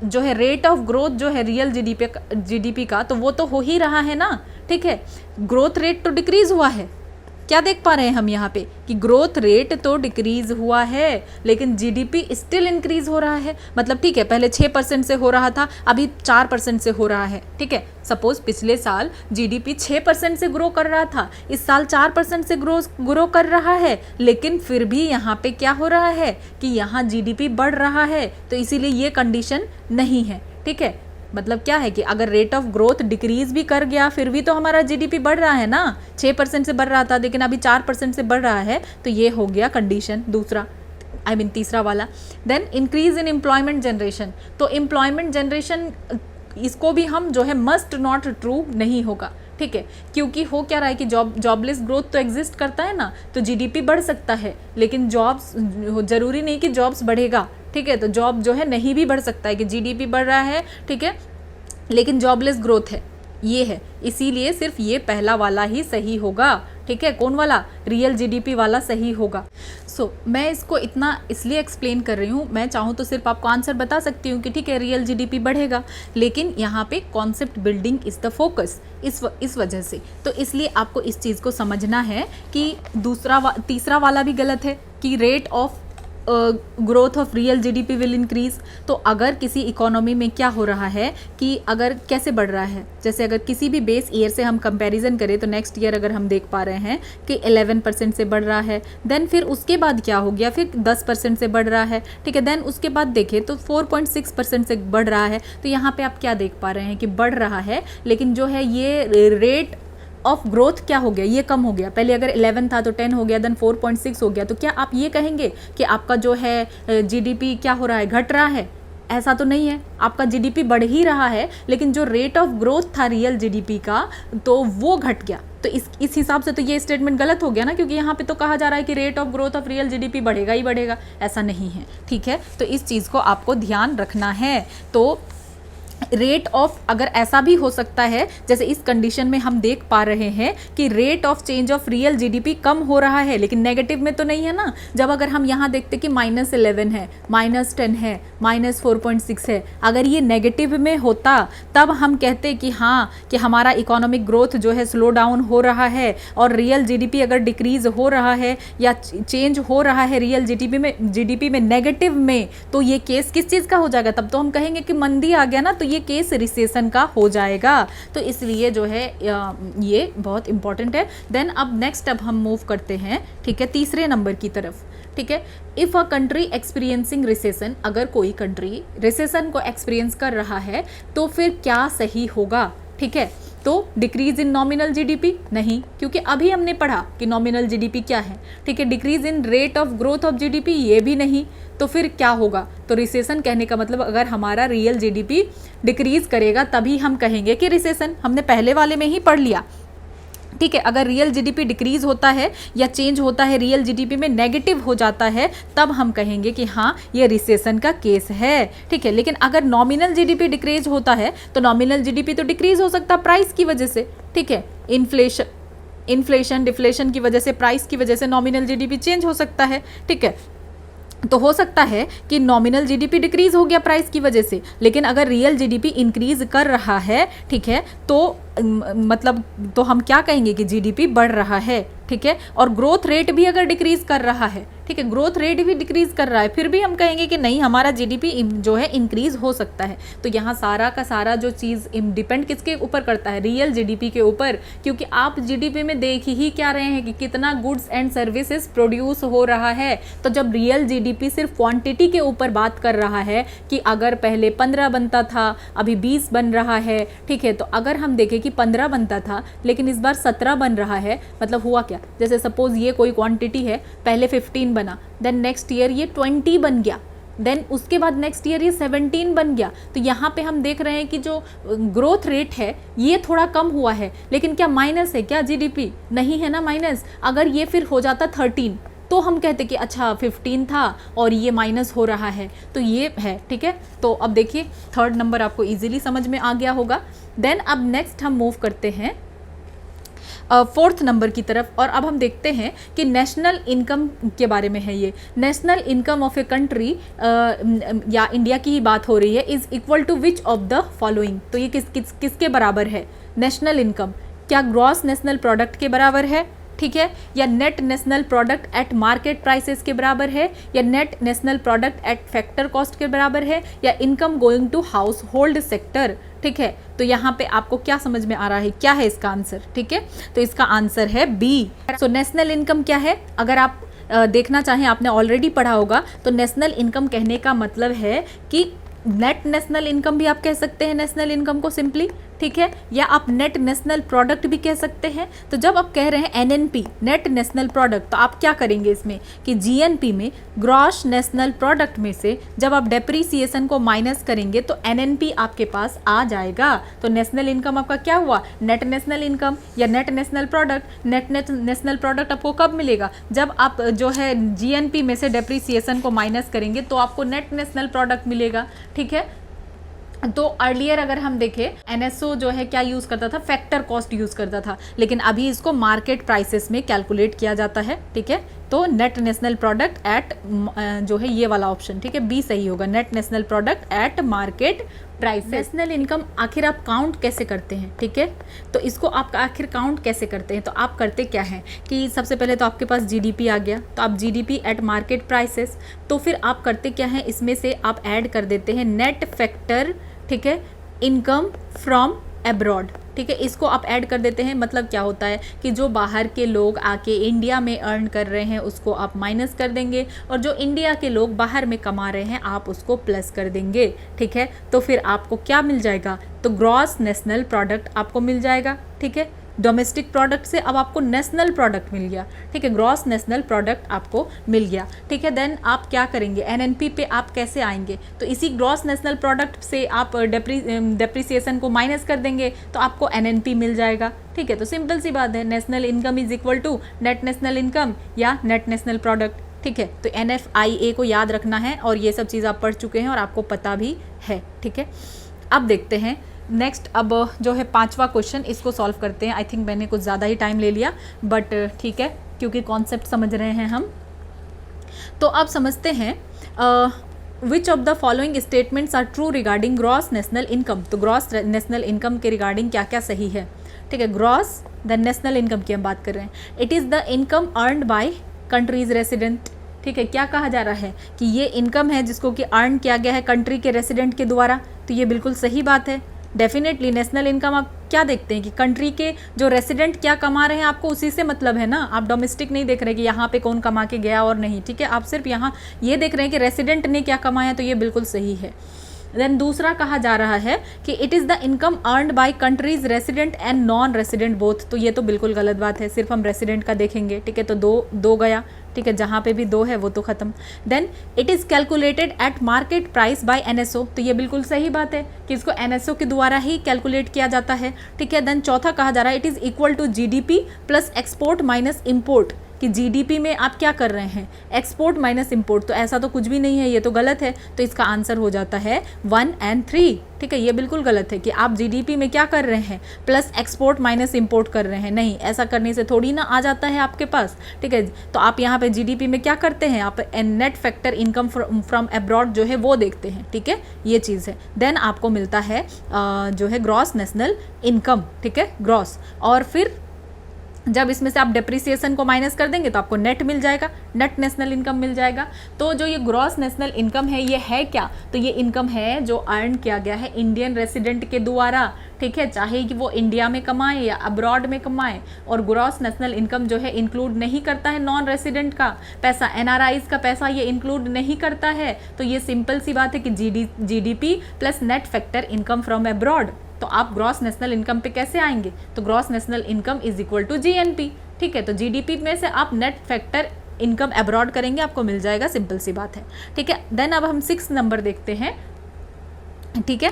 जो है रेट ऑफ ग्रोथ जो है रियल जीडीपी का तो वो तो हो ही रहा है ना, ठीक है। ग्रोथ रेट तो डिक्रीज हुआ है, क्या देख पा रहे हैं हम यहाँ पे कि ग्रोथ रेट तो डिक्रीज हुआ है लेकिन जीडीपी स्टिल इंक्रीज हो रहा है। मतलब ठीक है, पहले 6% से हो रहा था, अभी 4% से हो रहा है, ठीक है। सपोज पिछले साल जीडीपी 6% से ग्रो कर रहा था, इस साल 4% से ग्रो कर रहा है, लेकिन फिर भी यहाँ पे क्या हो रहा है कि यहाँ जीडीपी बढ़ रहा है। तो इसीलिए ये कंडीशन नहीं है, ठीक है। मतलब क्या है कि अगर रेट ऑफ ग्रोथ डिक्रीज भी कर गया फिर भी तो हमारा जीडीपी बढ़ रहा है ना। 6% से बढ़ रहा था लेकिन अभी 4% से बढ़ रहा है, तो ये हो गया कंडीशन दूसरा, तीसरा वाला। Then increase in employment generation, तो एम्प्लॉयमेंट जनरेशन इसको भी हम जो है मस्ट नॉट ट्रू नहीं होगा, ठीक है। क्योंकि हो क्या रहा है कि जॉबलेस ग्रोथ तो एग्जिस्ट करता है ना, तो जीडीपी बढ़ सकता है लेकिन जॉब्स जरूरी नहीं कि जॉब्स बढ़ेगा, ठीक है। तो जॉब जो है नहीं भी बढ़ सकता है कि जीडीपी बढ़ रहा है, ठीक है, लेकिन जॉबलेस ग्रोथ है, ये है। इसीलिए सिर्फ ये पहला वाला ही सही होगा, ठीक है। कौन वाला, रियल जीडीपी वाला सही होगा। मैं इसको इतना इसलिए एक्सप्लेन कर रही हूँ, मैं चाहूँ तो सिर्फ आपको आंसर बता सकती हूँ कि ठीक है रियल जीडीपी बढ़ेगा, लेकिन यहाँ पे concept building is the focus, इस वजह से। तो इसलिए आपको इस चीज़ को समझना है कि तीसरा वाला भी गलत है कि rate of growth of real GDP will increase. तो अगर किसी इकोनॉमी में क्या हो रहा है कि अगर कैसे बढ़ रहा है, जैसे अगर किसी भी बेस ईयर से हम कंपैरिजन करें तो नेक्स्ट ईयर अगर हम देख पा रहे हैं कि 11% से बढ़ रहा है, देन फिर उसके बाद क्या हो गया, फिर 10% से बढ़ रहा है, ठीक है। देन उसके बाद देखें तो 4.6% से बढ़ रहा है। तो यहाँ पे आप क्या देख पा रहे हैं कि बढ़ रहा है, लेकिन जो है ये रेट ऑफ ग्रोथ क्या हो गया, ये कम हो गया। पहले अगर 11 था तो 10 हो गया, देन 4.6 हो गया। तो क्या आप ये कहेंगे कि आपका जो है जीडीपी क्या हो रहा है, घट रहा है? ऐसा तो नहीं है, आपका जीडीपी बढ़ ही रहा है, लेकिन जो रेट ऑफ ग्रोथ था रियल जीडीपी का तो वो घट गया। तो इस हिसाब से तो ये स्टेटमेंट गलत हो गया ना, क्योंकि यहाँ पे तो कहा जा रहा है कि rate of growth of real GDP बढ़ेगा ही बढ़ेगा, ऐसा नहीं है, ठीक है। तो इस चीज़ को आपको ध्यान रखना है। तो रेट ऑफ, अगर ऐसा भी हो सकता है जैसे इस कंडीशन में हम देख पा रहे हैं कि rate of change of real GDP कम हो रहा है, लेकिन नेगेटिव में तो नहीं है ना। जब अगर हम यहाँ देखते कि -11 है, -10 है, -4.6 है, अगर ये नेगेटिव में होता तब हम कहते कि हाँ, कि हमारा इकोनॉमिक ग्रोथ जो है स्लो डाउन हो रहा है, और रियल जीडीपी अगर डिक्रीज हो रहा है या चेंज हो रहा है रियल जीडीपी में नेगेटिव में, तो ये केस किस चीज़ का हो जाएगा? तब तो हम कहेंगे कि मंदी आ गया ना, तो ये केस रिसेशन का हो जाएगा। तो इसलिए जो है ये बहुत इंपॉर्टेंट है। देन अब नेक्स्ट अब हम मूव करते हैं, ठीक है, तीसरे नंबर की तरफ, ठीक है। If a country experiencing recession, अगर कोई कंट्री रिसेशन को एक्सपीरियंस कर रहा है तो फिर क्या सही होगा, ठीक है। तो डिक्रीज इन नॉमिनल जीडीपी नहीं, क्योंकि अभी हमने पढ़ा कि नॉमिनल जीडीपी क्या है, ठीक है। Decrease in rate of growth of GDP, ये भी नहीं। तो फिर क्या होगा? तो रिसेशन कहने का मतलब अगर हमारा रियल जीडीपी डिक्रीज करेगा तभी हम कहेंगे कि रिसेशन। हमने पहले वाले में ही पढ़ लिया, ठीक है। अगर रियल जीडीपी डिक्रीज होता है या चेंज होता है, रियल जीडीपी में नेगेटिव हो जाता है, तब हम कहेंगे कि हाँ, ये रिसेशन का केस है, ठीक है। लेकिन अगर नॉमिनल जीडीपी डिक्रीज होता है तो नॉमिनल जीडीपी तो डिक्रीज हो सकता है प्राइस की वजह से, ठीक है। इन्फ्लेशन डिफ्लेशन की वजह से, प्राइस की वजह से नॉमिनल जीडीपी चेंज हो सकता है, ठीक है। तो हो सकता है कि नॉमिनल जीडीपी डिक्रीज हो गया प्राइस की वजह से, लेकिन अगर रियल जीडीपी इंक्रीज कर रहा है, ठीक है, तो मतलब तो हम क्या कहेंगे कि जीडीपी बढ़ रहा है, ठीक है। और ग्रोथ रेट भी अगर डिक्रीज कर रहा है, ठीक है, ग्रोथ रेट भी डिक्रीज कर रहा है, फिर भी हम कहेंगे कि नहीं, हमारा जीडीपी जो है इंक्रीज हो सकता है। तो यहाँ सारा का सारा जो चीज़ डिपेंड किसके ऊपर करता है? रियल जीडीपी के ऊपर, क्योंकि आप जीडीपी में देख ही क्या रहे हैं कि कितना गुड्स एंड सर्विसेज प्रोड्यूस हो रहा है। तो जब रियल जीडीपी सिर्फ क्वांटिटी के ऊपर बात कर रहा है कि अगर पहले 15 बनता था, अभी 20 बन रहा है, ठीक है, तो अगर हम देखें कि 15 बनता था लेकिन इस बार 17 बन रहा है, मतलब हुआ क्या? जैसे सपोज ये कोई क्वांटिटी है, पहले 15 बना, देन नेक्स्ट ईयर ये 20 बन गया, देन उसके बाद नेक्स्ट ईयर ये 17 बन गया। तो यहाँ पे हम देख रहे हैं कि जो ग्रोथ रेट है ये थोड़ा कम हुआ है, लेकिन क्या माइनस है क्या जीडीपी? नहीं है ना माइनस। अगर ये फिर हो जाता 13 तो हम कहते कि अच्छा 15 था और ये माइनस हो रहा है, तो ये है, ठीक है। तो अब देखिए थर्ड नंबर आपको इजीली समझ में आ गया होगा। देन अब नेक्स्ट हम मूव करते हैं फोर्थ नंबर की तरफ, और अब हम देखते हैं कि नेशनल इनकम के बारे में है। ये national income of a country या इंडिया की ही बात हो रही है, is equal to which of the following. तो ये किसके बराबर है? नेशनल इनकम क्या ग्रॉस नेशनल प्रोडक्ट के बराबर है, ठीक है, या net national product at market prices के बराबर है, या net national product at factor cost के बराबर है, या income going to household sector, ठीक है। तो यहाँ पे आपको क्या समझ में आ रहा है, क्या है इसका आंसर, ठीक है। तो इसका आंसर है बी। सो नेशनल इनकम क्या है? अगर आप देखना चाहें, आपने ऑलरेडी पढ़ा होगा, तो नेशनल इनकम कहने का मतलब है कि नेट नेशनल इनकम भी आप कह सकते हैं नेशनल इनकम को सिंपली, ठीक है, या आप नेट नेशनल प्रोडक्ट भी कह सकते हैं। तो जब आप कह रहे हैं एनएनपी, नेट नेशनल प्रोडक्ट, तो आप क्या करेंगे इसमें कि जीएनपी में ग्रॉस नेशनल प्रोडक्ट में से जब आप डेप्रीसिएशन को माइनस करेंगे तो एनएनपी आपके पास आ जाएगा। तो नेशनल इनकम आपका क्या हुआ? नेट नेशनल इनकम या net national product. Net national product आपको कब मिलेगा? जब आप जो है जीएनपी में से डेप्रीसिएशन को माइनस करेंगे तो आपको नेट नेशनल प्रोडक्ट मिलेगा, ठीक है। तो अर्लियर अगर हम देखें, एनएसओ जो है क्या यूज़ करता था? फैक्टर कॉस्ट यूज़ करता था, लेकिन अभी इसको मार्केट प्राइसेस में कैलकुलेट किया जाता है, ठीक है। तो नेट नेशनल प्रोडक्ट एट जो है ये वाला ऑप्शन, ठीक है, बी सही होगा, net national product at market price. National income आखिर आप काउंट कैसे करते हैं, ठीक है। तो इसको आप आखिर काउंट कैसे करते हैं? तो आप करते क्या हैं कि सबसे पहले तो आपके पास जीडीपी आ गया, तो आप जीडीपी एट मार्केट प्राइसेस, तो फिर आप करते क्या हैं, इसमें से आप ऐड कर देते हैं नेट फैक्टर, ठीक है, इनकम फ्रॉम एब्रॉड, ठीक है, इसको आप ऐड कर देते हैं। मतलब क्या होता है कि जो बाहर के लोग आके इंडिया में अर्न कर रहे हैं उसको आप माइनस कर देंगे, और जो इंडिया के लोग बाहर में कमा रहे हैं आप उसको प्लस कर देंगे, ठीक है। तो फिर आपको क्या मिल जाएगा? तो ग्रॉस नेशनल प्रोडक्ट आपको मिल जाएगा, ठीक है। डोमेस्टिक प्रोडक्ट से अब आपको नेशनल प्रोडक्ट मिल गया, ठीक है, ग्रॉस नेशनल प्रोडक्ट आपको मिल गया, ठीक है। देन आप क्या करेंगे, एनएनपी पे आप कैसे आएंगे, तो इसी ग्रॉस नेशनल प्रोडक्ट से आप डेप्रिसिएशन को माइनस कर देंगे तो आपको एनएनपी मिल जाएगा, ठीक है। तो सिंपल सी बात है, national income is equal to net national income या नेट नेशनल प्रोडक्ट, ठीक है। तो NFIA को याद रखना है और ये सब चीज़ आप पढ़ चुके हैं और आपको पता भी है, ठीक है। अब देखते हैं नेक्स्ट, अब जो है 5वां क्वेश्चन, इसको सॉल्व करते हैं। आई थिंक मैंने कुछ ज़्यादा ही टाइम ले लिया, बट ठीक है, क्योंकि कॉन्सेप्ट समझ रहे हैं हम। तो अब समझते हैं which of the following statements are true regarding gross national income. तो ग्रॉस नेशनल इनकम के रिगार्डिंग क्या क्या सही है, ठीक है। ग्रॉस द नेशनल इनकम की हम बात कर रहे हैं। It is the income earned bye countries resident, ठीक है। क्या कहा जा रहा है कि ये इनकम है जिसको कि अर्न किया गया है कंट्री के रेसिडेंट के द्वारा, तो ये बिल्कुल सही बात है। डेफिनेटली नेशनल इनकम आप क्या देखते हैं कि कंट्री के जो रेसिडेंट क्या कमा रहे हैं, आपको उसी से मतलब है ना, आप डोमेस्टिक नहीं देख रहे कि यहाँ पे कौन कमा के गया और नहीं, ठीक है। आप सिर्फ यहाँ ये देख रहे हैं कि रेसिडेंट ने क्या कमाया, तो ये बिल्कुल सही है। देन दूसरा कहा जा रहा है कि it is the income earned bye countries resident and non resident both, तो ये तो बिल्कुल गलत बात है, सिर्फ हम रेसिडेंट का देखेंगे, ठीक है। तो दो गया, ठीक है, जहाँ पे भी 2 है वो तो ख़त्म। Then it is calculated at market price by NSO, तो ये बिल्कुल सही बात है कि इसको NSO के द्वारा ही कैलकुलेट किया जाता है, ठीक है। देन चौथा कहा जा रहा है it is equal to GDP plus export minus import, कि GDP में आप क्या कर रहे हैं, एक्सपोर्ट माइनस इंपोर्ट, तो ऐसा तो कुछ भी नहीं है, ये तो गलत है। तो इसका आंसर हो जाता है 1 और 3, ठीक है। ये बिल्कुल गलत है कि आप GDP में क्या कर रहे हैं, प्लस एक्सपोर्ट माइनस इंपोर्ट कर रहे हैं, नहीं, ऐसा करने से थोड़ी ना आ जाता है आपके पास, ठीक है। तो आप यहाँ पे GDP में क्या करते हैं, आप net factor income from abroad जो है वो देखते हैं, ठीक है, ये चीज़ है। देन आपको मिलता है जो है ग्रॉस नेशनल इनकम, ठीक है, ग्रॉस। और फिर जब इसमें से आप डेप्रिसिएशन को माइनस कर देंगे तो आपको नेट मिल जाएगा, नेट नेशनल इनकम मिल जाएगा। तो जो ये ग्रॉस नेशनल इनकम है, ये है क्या, तो ये इनकम है जो अर्न किया गया है इंडियन रेसिडेंट के द्वारा, ठीक है, चाहे कि वो इंडिया में कमाए या अब्रॉड में कमाए। और ग्रॉस नेशनल इनकम जो है इंक्लूड नहीं करता है नॉन रेसिडेंट का पैसा, NRIs का पैसा ये इंक्लूड नहीं करता है। तो ये सिंपल सी बात है कि GDP plus net factor income from abroad. तो आप ग्रॉस नेशनल इनकम पे कैसे आएंगे, तो gross national income is equal to GNP, ठीक है। तो GDP में से आप नेट फैक्टर इनकम अब्रॉड करेंगे, आपको मिल जाएगा, सिंपल सी बात है, ठीक है। देन अब हम 6 नंबर देखते हैं, ठीक है।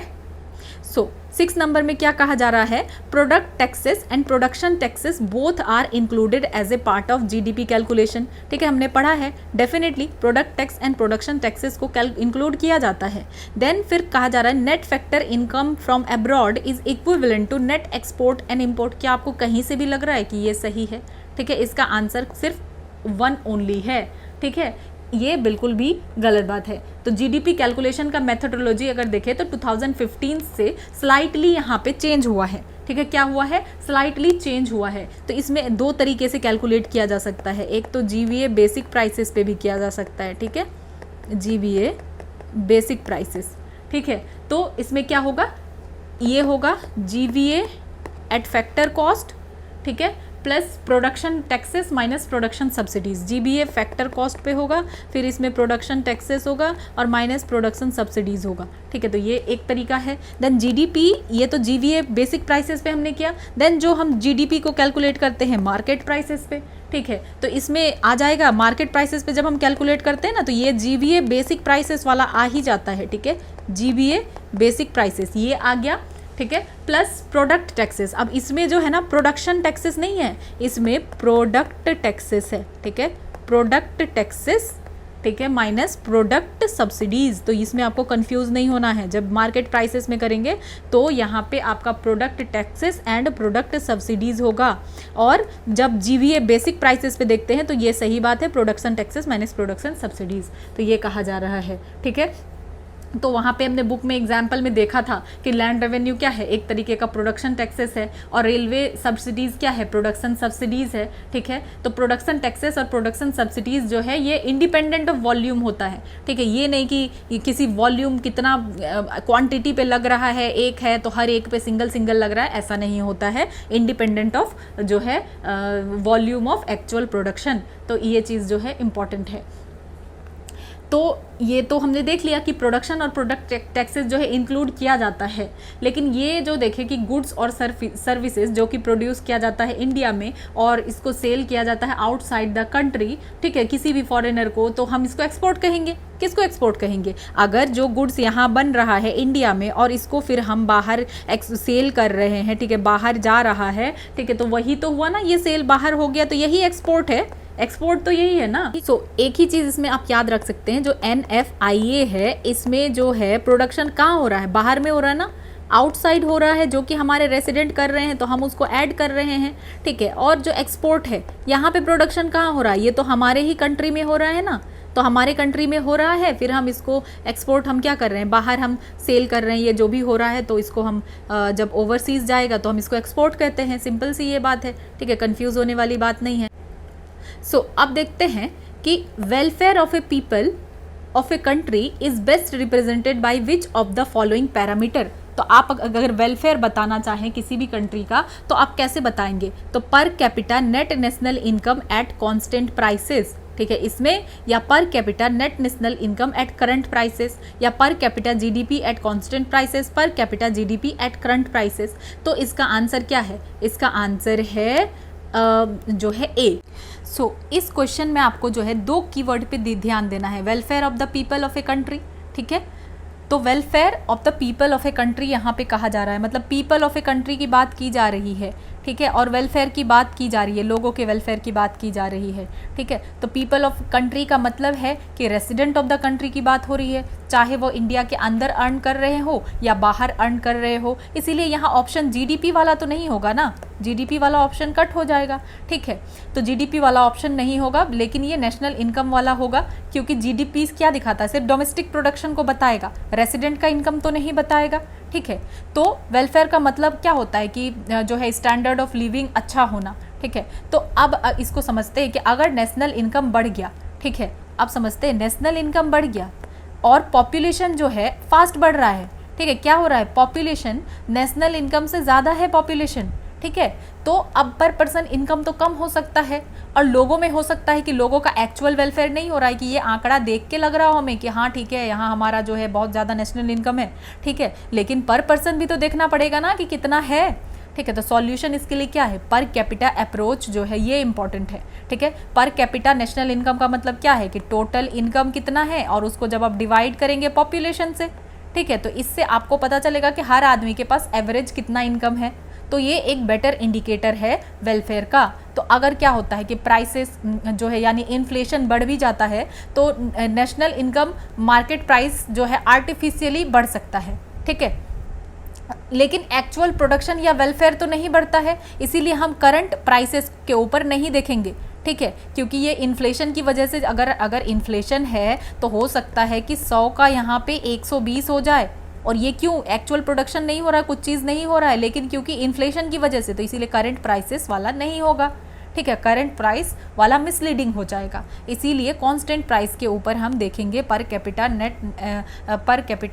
सो 6 नंबर में क्या कहा जा रहा है, product taxes and production taxes both are included as a part of GDP calculation, ठीक है, हमने पढ़ा है। Definitely product tax and production taxes को इंक्लूड किया जाता है। देन फिर कहा जा रहा है net factor income from abroad is equivalent to net export and import. क्या आपको कहीं से भी लग रहा है कि ये सही है, ठीक है, इसका आंसर सिर्फ 1 ओनली है, ठीक है, ये बिल्कुल भी गलत बात है। तो GDP कैलकुलेशन का मेथोडोलॉजी अगर देखें तो 2015 से स्लाइटली यहाँ पे चेंज हुआ है, ठीक है, क्या हुआ है, स्लाइटली चेंज हुआ है। तो इसमें 2 तरीके से कैलकुलेट किया जा सकता है, एक तो GVA बेसिक प्राइसेस पे भी किया जा सकता है, ठीक है, GVA बेसिक प्राइसेस, ठीक है। तो इसमें क्या होगा, ये होगा GVA एट फैक्टर कॉस्ट, ठीक है, plus production taxes minus production subsidies. GBA factor cost पे होगा, फिर इसमें प्रोडक्शन टैक्सेस होगा और माइनस प्रोडक्शन सब्सिडीज़ होगा, ठीक है। तो ये एक तरीका है। देन GDP, ये तो GVA बेसिक प्राइसेस पे हमने किया। देन जो हम GDP को कैलकुलेट करते हैं मार्केट प्राइसेस पे, ठीक है, तो इसमें आ जाएगा मार्केट प्राइसेस पे जब हम कैलकुलेट करते हैं ना, तो ये GVA बेसिक प्राइसेस वाला आ ही जाता है, ठीक है, GVA बेसिक प्राइसेस ये आ गया, ठीक है, प्लस प्रोडक्ट टैक्सेस। अब इसमें जो है ना प्रोडक्शन टैक्सेस नहीं है, इसमें प्रोडक्ट टैक्सेस है, ठीक है, प्रोडक्ट टैक्सेस, ठीक है, माइनस प्रोडक्ट सब्सिडीज़। तो इसमें आपको कंफ्यूज नहीं होना है, जब मार्केट प्राइसेस में करेंगे तो यहाँ पे आपका product taxes and product subsidies होगा। और जब GVA बेसिक प्राइसेस पे देखते हैं तो ये सही बात है, production taxes minus production subsidies, तो ये कहा जा रहा है, ठीक है। तो वहाँ पे हमने बुक में एग्जाम्पल में देखा था कि लैंड रेवेन्यू क्या है, एक तरीके का प्रोडक्शन टैक्सेस है, और रेलवे सब्सिडीज़ क्या है, प्रोडक्शन सब्सिडीज़ है, ठीक है। तो प्रोडक्शन टैक्सेस और प्रोडक्शन सब्सिडीज़ जो है ये इंडिपेंडेंट ऑफ वॉल्यूम होता है, ठीक है। ये नहीं कि किसी वॉल्यूम कितना क्वांटिटी पे लग रहा है, एक है तो हर एक पे सिंगल सिंगल लग रहा है, ऐसा नहीं होता है, इंडिपेंडेंट ऑफ जो है वॉल्यूम ऑफ एक्चुअल प्रोडक्शन। तो ये चीज़ जो है इम्पॉर्टेंट है। तो ये तो हमने देख लिया कि प्रोडक्शन और प्रोडक्ट टैक्सेस जो है इंक्लूड किया जाता है, लेकिन ये जो देखें कि गुड्स और सर्विसेज जो कि प्रोड्यूस किया जाता है इंडिया में और इसको सेल किया जाता है आउटसाइड द कंट्री, ठीक है, किसी भी फॉरेनर को, तो हम इसको एक्सपोर्ट कहेंगे। किसको एक्सपोर्ट कहेंगे? अगर जो गुड्स यहाँ बन रहा है इंडिया में और इसको फिर हम बाहर सेल कर रहे हैं, ठीक है, बाहर जा रहा है, ठीक है, तो वही तो हुआ ना, ये सेल बाहर हो गया, तो यही एक्सपोर्ट है। एक्सपोर्ट तो यही है ना। एक ही चीज़ इसमें आप याद रख सकते हैं, जो NFIA है इसमें जो है प्रोडक्शन कहाँ हो रहा है? बाहर में हो रहा है ना, आउटसाइड हो रहा है, जो कि हमारे रेसिडेंट कर रहे हैं तो हम उसको ऐड कर रहे हैं, ठीक है। और जो एक्सपोर्ट है, यहाँ पे प्रोडक्शन कहाँ हो रहा है? ये तो हमारे ही कंट्री में हो रहा है ना, तो हमारे कंट्री में हो रहा है, फिर हम इसको एक्सपोर्ट हम क्या कर रहे हैं? बाहर हम सेल कर रहे हैं, ये जो भी हो रहा है, तो इसको हम जब ओवरसीज़ जाएगा तो हम इसको एक्सपोर्ट कहते हैं। सिंपल सी ये बात है, ठीक है, कन्फ्यूज़ होने वाली बात नहीं है। अब देखते हैं कि welfare of A people of a country is best represented by which of the following parameter. तो आप अगर वेलफेयर बताना चाहें किसी भी कंट्री का तो आप कैसे बताएंगे? तो per capita net national income at constant prices, ठीक है, इसमें, या per capita net national income at current prices, या per capita GDP at constant prices, per capita GDP at current prices. तो इसका आंसर क्या है? इसका आंसर है जो है ए। इस क्वेश्चन में आपको जो है 2 कीवर्ड पे ध्यान देना है, welfare of the people of a country, ठीक है। तो welfare of the people of a country यहाँ पे कहा जा रहा है, मतलब पीपल ऑफ ए कंट्री की बात की जा रही है, ठीक है, और वेलफेयर की बात की जा रही है, लोगों के वेलफेयर की बात की जा रही है, ठीक है। तो पीपल ऑफ कंट्री का मतलब है कि रेसिडेंट ऑफ द कंट्री की बात हो रही है, चाहे वो इंडिया के अंदर अर्न कर रहे हो या बाहर अर्न कर रहे हो। इसीलिए यहाँ ऑप्शन जीडीपी वाला तो नहीं होगा ना, जीडीपी वाला ऑप्शन कट हो जाएगा, ठीक है। तो जीडीपी वाला ऑप्शन नहीं होगा, लेकिन ये नेशनल इनकम वाला होगा, क्योंकि जीडीपी क्या दिखाता है? सिर्फ डोमेस्टिक प्रोडक्शन को बताएगा, रेसिडेंट का इनकम तो नहीं बताएगा, ठीक है। तो वेलफेयर का मतलब क्या होता है कि जो है स्टैंडर्ड ऑफ लिविंग अच्छा होना, ठीक है। तो अब इसको समझते हैं कि अगर नेशनल इनकम बढ़ गया, ठीक है, अब समझते हैं नेशनल इनकम बढ़ गया और पॉपुलेशन जो है फास्ट बढ़ रहा है, ठीक है, क्या हो रहा है? पॉपुलेशन नेशनल इनकम से ज़्यादा है पॉपुलेशन, ठीक है। तो अब पर पर्सन इनकम तो कम हो सकता है, और लोगों में हो सकता है कि लोगों का एक्चुअल वेलफेयर नहीं हो रहा है, कि ये आंकड़ा देख के लग रहा हो हमें कि हाँ ठीक है, यहाँ हमारा जो है बहुत ज़्यादा नेशनल इनकम है, ठीक है, लेकिन पर पर्सन भी तो देखना पड़ेगा ना कि कितना है, ठीक है। तो सॉल्यूशन इसके लिए क्या है? पर कैपिटा अप्रोच जो है ये इंपॉर्टेंट है, ठीक है। पर कैपिटा नेशनल इनकम का मतलब क्या है? कि टोटल इनकम कितना है और उसको जब आप डिवाइड करेंगे पॉपुलेशन से, ठीक है, तो इससे आपको पता चलेगा कि हर आदमी के पास एवरेज कितना इनकम है। तो ये एक बेटर इंडिकेटर है वेलफेयर का। तो अगर क्या होता है कि प्राइसेस जो है यानी इन्फ्लेशन बढ़ भी जाता है तो नेशनल इनकम मार्केट प्राइस जो है आर्टिफिशियली बढ़ सकता है, ठीक है, लेकिन एक्चुअल प्रोडक्शन या वेलफेयर तो नहीं बढ़ता है। इसीलिए हम करंट प्राइसेस के ऊपर नहीं देखेंगे, ठीक है, क्योंकि ये इन्फ्लेशन की वजह से अगर इन्फ्लेशन है तो हो सकता है कि 100 का यहाँ पे 120 हो जाए, और ये क्यों? एक्चुअल प्रोडक्शन नहीं हो रहा है, कुछ चीज़ नहीं हो रहा है, लेकिन क्योंकि इन्फ्लेशन की वजह से, तो इसीलिए करंट प्राइसेस वाला नहीं होगा, ठीक है, करंट प्राइस वाला मिसलीडिंग हो जाएगा। इसीलिए कांस्टेंट प्राइस के ऊपर हम देखेंगे पर capita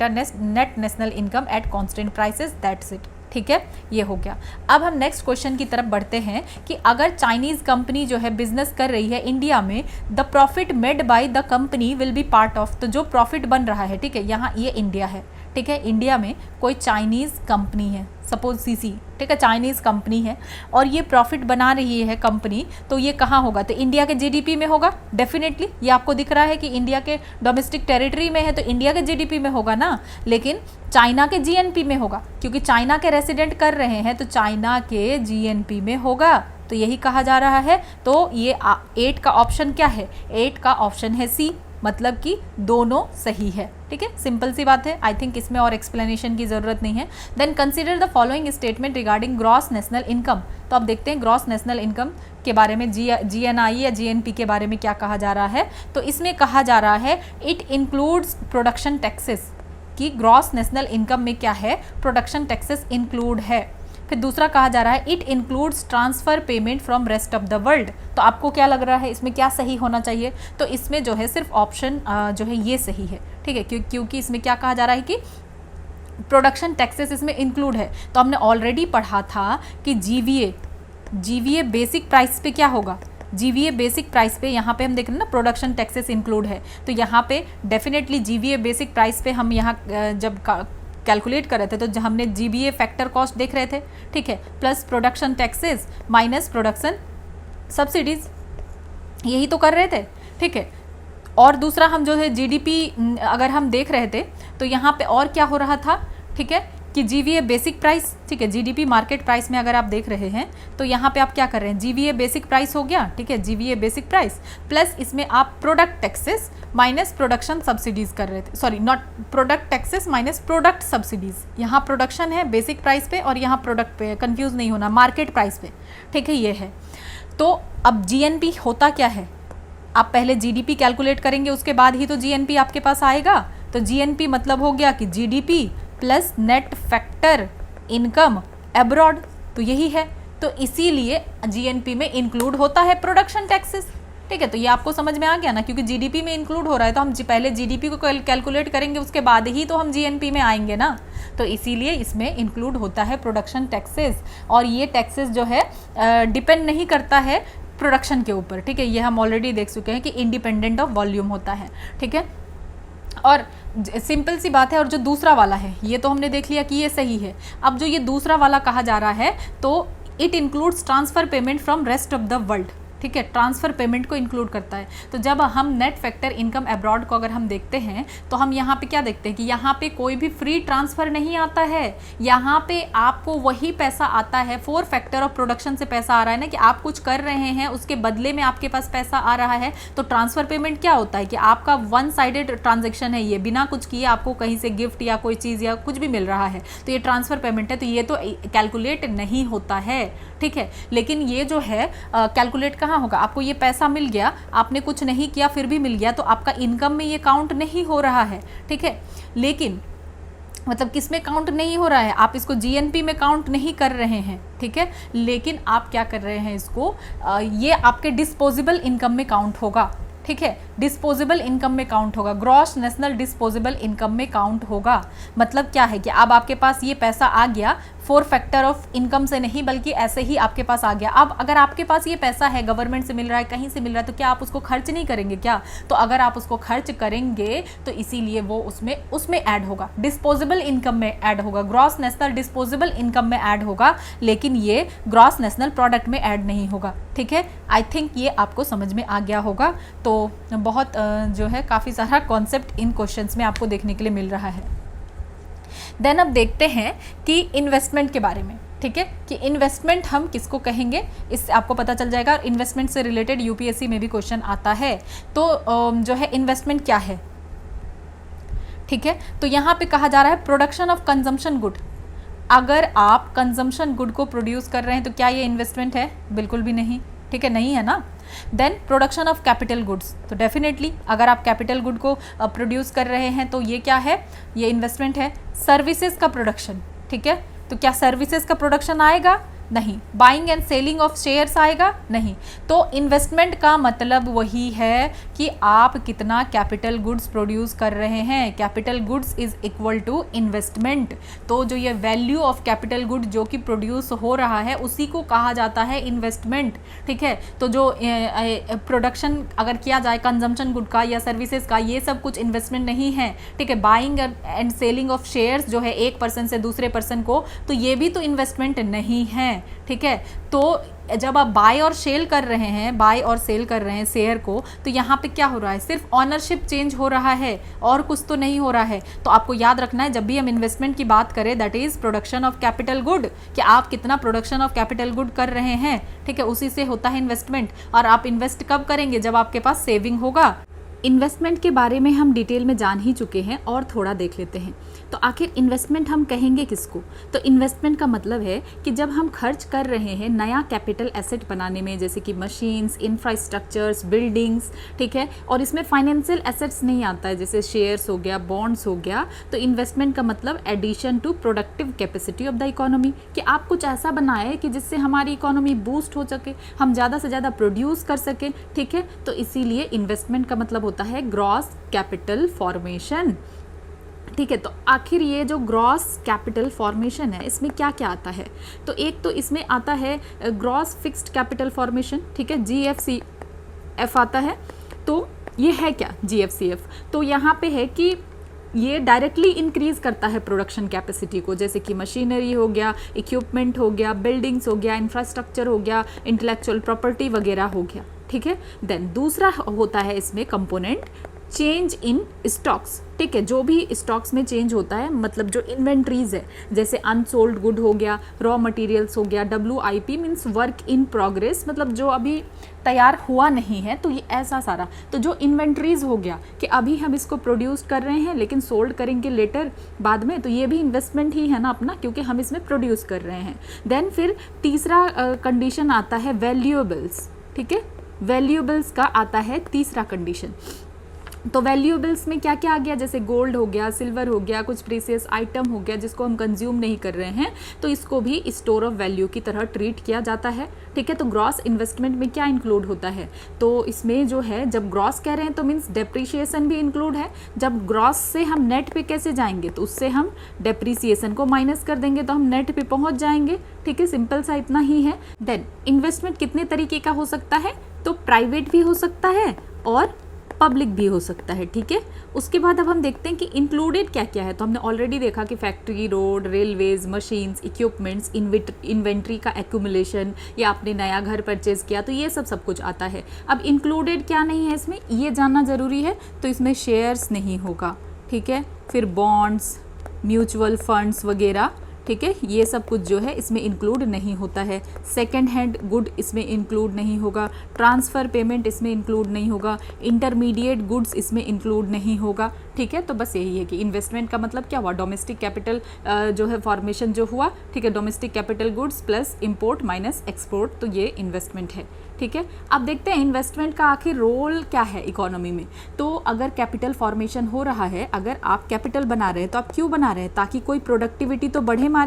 net national income at constant prices, that's it, ठीक है, ये हो गया। अब हम नेक्स्ट क्वेश्चन की तरफ बढ़ते हैं कि अगर चाइनीज़ कंपनी जो है बिजनेस कर रही है इंडिया में, the profit made by the company will be part of, तो जो प्रॉफिट बन रहा है, ठीक है, यहाँ ये इंडिया है, ठीक है, इंडिया में कोई चाइनीज़ कंपनी है, सपोज सीसी, ठीक है, चाइनीज़ कंपनी है और ये प्रॉफिट बना रही है कंपनी, तो ये कहाँ होगा? तो इंडिया के जीडीपी में होगा डेफिनेटली। ये आपको दिख रहा है कि इंडिया के डोमेस्टिक टेरिटरी में है तो इंडिया के जीडीपी में होगा ना, लेकिन चाइना के जीएनपी में होगा, क्योंकि चाइना के रेसिडेंट कर रहे हैं तो चाइना के जीएनपी में होगा, तो यही कहा जा रहा है। तो ये 8 का ऑप्शन क्या है? 8 का ऑप्शन है सी, मतलब कि दोनों सही है, ठीक है, सिंपल सी बात है। आई थिंक इसमें और एक्सप्लेनेशन की ज़रूरत नहीं है। Then consider the following statement regarding gross national income. तो अब देखते हैं ग्रॉस नेशनल इनकम के बारे में, जीएनआई या जीएनपी के बारे में क्या कहा जा रहा है। तो इसमें कहा जा रहा है इट इंक्लूड्स प्रोडक्शन टैक्सेस, कि ग्रॉस नेशनल इनकम में क्या है? प्रोडक्शन टैक्सेस इंक्लूड है। फिर दूसरा कहा जा रहा है it includes transfer payment from rest of the world. तो आपको क्या लग रहा है इसमें क्या सही होना चाहिए? तो इसमें जो है सिर्फ ऑप्शन जो है ये सही है, ठीक है, क्योंकि इसमें क्या कहा जा रहा है कि प्रोडक्शन टैक्सेस इसमें इंक्लूड है। तो हमने ऑलरेडी पढ़ा था कि जीवीए बेसिक प्राइस पे क्या होगा? जीवीए बेसिक प्राइस पे, यहाँ पे हम देख रहे हैं ना प्रोडक्शन टैक्सेस इंक्लूड है, तो यहाँ पे डेफिनेटली जीवीए बेसिक प्राइस पे हम यहाँ जब कैलकुलेट कर रहे थे तो हमने जीबीए फैक्टर कॉस्ट देख रहे थे, ठीक है, plus production taxes minus production subsidies, यही तो कर रहे थे, ठीक है। और दूसरा हम जो है जीडीपी अगर हम देख रहे थे तो यहाँ पे और क्या हो रहा था, ठीक है, कि जीवीए बेसिक प्राइस, ठीक है, जीडीपी मार्केट प्राइस में अगर आप देख रहे हैं तो यहाँ पे आप क्या कर रहे हैं, जीवीए बेसिक प्राइस हो गया, ठीक है, जीवीए बेसिक प्राइस प्लस इसमें आप product taxes minus production subsidies कर रहे थे, sorry not product taxes minus product subsidies, यहाँ प्रोडक्शन है बेसिक प्राइस पे और यहाँ प्रोडक्ट पे, कंफ्यूज नहीं होना, मार्केट प्राइस पे, ठीक है, ये है। तो अब जीएनपी होता क्या है, आप पहले जीडीपी कैलकुलेट करेंगे उसके बाद ही तो जीएनपी आपके पास आएगा, तो जीएनपी मतलब हो गया कि GDP plus net factor income abroad, तो यही है, तो इसीलिए जीएनपी में इंक्लूड होता है प्रोडक्शन टैक्सेस, ठीक है। तो ये आपको समझ में आ गया ना, क्योंकि जीडीपी में इंक्लूड हो रहा है तो हम पहले जीडीपी को कैलकुलेट करेंगे उसके बाद ही तो हम जीएनपी में आएंगे ना, तो इसीलिए इसमें इंक्लूड होता है प्रोडक्शन टैक्सेस। और ये टैक्सेस जो है डिपेंड नहीं करता है प्रोडक्शन के ऊपर, ठीक है, ये हम ऑलरेडी देख चुके हैं कि इंडिपेंडेंट ऑफ वॉल्यूम होता है, ठीक है। और सिंपल सी बात है, और जो दूसरा वाला है ये तो हमने देख लिया कि ये सही है। अब जो ये दूसरा वाला कहा जा रहा है तो it includes transfer payment from rest of the world, ठीक है, ट्रांसफर पेमेंट को इंक्लूड करता है। तो जब हम नेट फैक्टर इनकम अब्रॉड को अगर हम देखते हैं तो हम यहाँ पे क्या देखते हैं कि यहाँ पे कोई भी फ्री ट्रांसफर नहीं आता है, यहाँ पे आपको वही पैसा आता है, 4 फैक्टर ऑफ प्रोडक्शन से पैसा आ रहा है ना, कि आप कुछ कर रहे हैं उसके बदले में आपके पास पैसा आ रहा है। तो ट्रांसफर पेमेंट क्या होता है कि आपका वन साइडेड ट्रांजेक्शन है, ये बिना कुछ किए आपको कहीं से गिफ्ट या कोई चीज़ या कुछ भी मिल रहा है, तो ये ट्रांसफर पेमेंट है, तो ये तो कैलकुलेट नहीं होता है, ठीक है। लेकिन ये जो है कैलकुलेट कहाँ होगा, आपको ये पैसा मिल गया, आपने कुछ नहीं किया फिर भी मिल गया, तो आपका इनकम में ये काउंट नहीं हो रहा है, ठीक है। लेकिन मतलब किस में काउंट नहीं हो रहा है, आप इसको जीएनपी में काउंट नहीं कर रहे हैं, ठीक है, लेकिन आप क्या कर रहे हैं इसको, ये आपके डिस्पोजेबल इनकम में काउंट होगा, ठीक है, डिस्पोजेबल इनकम में काउंट होगा, ग्रॉस नेशनल डिस्पोजेबल इनकम में काउंट होगा। मतलब क्या है कि अब आपके पास ये पैसा आ गया 4 फैक्टर ऑफ इनकम से नहीं, बल्कि ऐसे ही आपके पास आ गया। अब अगर आपके पास ये पैसा है, गवर्नमेंट से मिल रहा है, कहीं से मिल रहा है, तो क्या आप उसको खर्च नहीं करेंगे क्या? तो अगर आप उसको खर्च करेंगे तो इसीलिए वो उसमें ऐड होगा, डिस्पोजेबल इनकम में ऐड होगा, ग्रॉस नेशनल डिस्पोजेबल इनकम में ऐड होगा, लेकिन ये ग्रॉस नेशनल प्रोडक्ट में ऐड नहीं होगा, ठीक है। आई थिंक ये आपको समझ में आ गया होगा। तो बहुत जो है काफ़ी सारा कॉन्सेप्ट इन क्वेश्चंस में आपको देखने के लिए मिल रहा है। देन अब देखते हैं कि इन्वेस्टमेंट के बारे में, ठीक है, कि इन्वेस्टमेंट हम किसको कहेंगे, इससे आपको पता चल जाएगा। और इन्वेस्टमेंट से रिलेटेड यूपीएससी में भी क्वेश्चन आता है। तो जो है इन्वेस्टमेंट क्या है, ठीक है, तो यहाँ पे कहा जा रहा है प्रोडक्शन ऑफ कंजम्पशन गुड। अगर आप कंजम्पशन गुड को प्रोड्यूस कर रहे हैं तो क्या ये इन्वेस्टमेंट है? बिल्कुल भी नहीं, ठीक है, नहीं है ना। Then production of capital goods, तो डेफिनेटली अगर आप कैपिटल गुड को प्रोड्यूस कर रहे हैं तो ये क्या है, ये इन्वेस्टमेंट है। सर्विसेज का प्रोडक्शन, ठीक है, तो क्या सर्विसेज का प्रोडक्शन आएगा? नहीं। Buying and selling of shares आएगा? नहीं। तो इन्वेस्टमेंट का मतलब वही है कि आप कितना कैपिटल गुड्स प्रोड्यूस कर रहे हैं। Capital goods is equal to investment. तो जो ये वैल्यू ऑफ कैपिटल गुड जो कि प्रोड्यूस हो रहा है उसी को कहा जाता है इन्वेस्टमेंट, ठीक है। तो जो प्रोडक्शन अगर किया जाए कंजम्पशन गुड का या सर्विसेज का, ये सब कुछ इन्वेस्टमेंट नहीं है, ठीक है। Buying and selling of shares जो है एक पर्सन से दूसरे पर्सन को, तो ये भी तो इन्वेस्टमेंट नहीं है, ठीक है। तो जब आप बाय और सेल कर रहे हैं शेयर को, तो यहाँ पे क्या हो रहा है, सिर्फ ऑनरशिप चेंज हो रहा है और कुछ तो नहीं हो रहा है। तो आपको याद रखना है जब भी हम इन्वेस्टमेंट की बात करें, that is production of capital good, कि आप कितना प्रोडक्शन ऑफ कैपिटल गुड कर रहे हैं, ठीक है, उसी से होता है इन्वेस्टमेंट। और आप इन्वेस्ट कब करेंगे? जब आपके पास सेविंग होगा। इन्वेस्टमेंट के बारे में हम डिटेल में जान ही चुके हैं और थोड़ा देख लेते हैं। तो आखिर इन्वेस्टमेंट हम कहेंगे किसको? तो इन्वेस्टमेंट का मतलब है कि जब हम खर्च कर रहे हैं नया कैपिटल एसेट बनाने में, जैसे कि मशीन्स, इंफ्रास्ट्रक्चर्स, बिल्डिंग्स, ठीक है, और इसमें फाइनेंशियल एसेट्स नहीं आता है, जैसे शेयर्स हो गया, बॉन्ड्स हो गया। तो इन्वेस्टमेंट का मतलब addition to productive capacity of the economy, कि आप कुछ ऐसा बनाए कि जिससे हमारी इकोनॉमी बूस्ट हो सके, हम ज़्यादा से ज़्यादा प्रोड्यूस कर सकें, ठीक है। तो इसीलिए इन्वेस्टमेंट का मतलब होता है ग्रॉस कैपिटल फॉर्मेशन, ठीक है। तो आखिर ये जो ग्रॉस कैपिटल फॉर्मेशन है इसमें क्या क्या आता है, तो एक तो इसमें आता है ग्रॉस फिक्स्ड कैपिटल फॉर्मेशन, ठीक है, GFCF आता है। तो ये है क्या GFCF, तो यहाँ पे है कि ये डायरेक्टली इंक्रीज करता है प्रोडक्शन कैपेसिटी को, जैसे कि मशीनरी हो गया, इक्विपमेंट हो गया, बिल्डिंग्स हो गया, इंफ्रास्ट्रक्चर हो गया, इंटेलेक्चुअल प्रॉपर्टी वगैरह हो गया, ठीक है। देन दूसरा होता है इसमें कंपोनेंट चेंज इन स्टॉक्स, ठीक है, जो भी स्टॉक्स में चेंज होता है, मतलब जो इन्वेंट्रीज है, जैसे अनसोल्ड गुड हो गया, रॉ मटेरियल्स हो गया, WIP means work in progress, मतलब जो अभी तैयार हुआ नहीं है, तो ये ऐसा सारा, तो जो इन्वेंट्रीज हो गया कि अभी हम इसको प्रोड्यूस कर रहे हैं लेकिन सोल्ड करेंगे लेटर बाद में, तो ये भी इन्वेस्टमेंट ही है ना अपना, क्योंकि हम इसमें प्रोड्यूस कर रहे हैं। देन फिर तीसरा कंडीशन आता है वैल्यूएबल्स, ठीक है, वैल्यूएबल्स का आता है तीसरा कंडीशन। तो वैल्यूएबल्स में क्या क्या आ गया, जैसे गोल्ड हो गया, सिल्वर हो गया, कुछ प्रीसियस आइटम हो गया जिसको हम कंज्यूम नहीं कर रहे हैं, तो इसको भी स्टोर ऑफ वैल्यू की तरह ट्रीट किया जाता है, ठीक है। तो ग्रॉस इन्वेस्टमेंट में क्या इंक्लूड होता है, तो इसमें जो है जब ग्रॉस कह रहे हैं तो मीन्स डेप्रिसिएशन भी इंक्लूड है। जब ग्रॉस से हम नेट पे कैसे जाएंगे, तो उससे हम डेप्रिसिएशन को माइनस कर देंगे तो हम नेट पे पहुंच जाएंगे, ठीक है, सिंपल सा इतना ही है। देन इन्वेस्टमेंट कितने तरीके का हो सकता है, तो प्राइवेट भी हो सकता है और पब्लिक भी हो सकता है, ठीक है। उसके बाद अब हम देखते हैं कि इंक्लूडेड क्या क्या है, तो हमने ऑलरेडी देखा कि factory, road, railways, machines, equipments, inventory का एक्यूमुलेशन, या आपने नया घर परचेज किया, तो ये सब कुछ आता है। अब इंक्लूडेड क्या नहीं है इसमें, ये जानना ज़रूरी है, तो इसमें शेयर्स नहीं होगा, ठीक है, फिर बॉन्ड्स, म्यूचुअल फंड्स वगैरह, ठीक है, ये सब कुछ जो है इसमें इंक्लूड नहीं होता है। सेकंड हैंड गुड इसमें इंक्लूड नहीं होगा, ट्रांसफ़र पेमेंट इसमें इंक्लूड नहीं होगा, इंटरमीडिएट गुड्स इसमें इंक्लूड नहीं होगा, ठीक है। तो बस यही है कि इन्वेस्टमेंट का मतलब क्या हुआ, डोमेस्टिक कैपिटल जो है फॉर्मेशन जो हुआ, ठीक है, domestic capital goods plus import minus export, तो ये इन्वेस्टमेंट है, ठीक है। अब देखते हैं इन्वेस्टमेंट का आखिर रोल क्या है इकोनॉमी में। तो अगर कैपिटल फॉर्मेशन हो रहा है, अगर आप कैपिटल बना रहे हैं, तो आप क्यों बना रहे हैं, ताकि कोई प्रोडक्टिविटी तो बढ़े,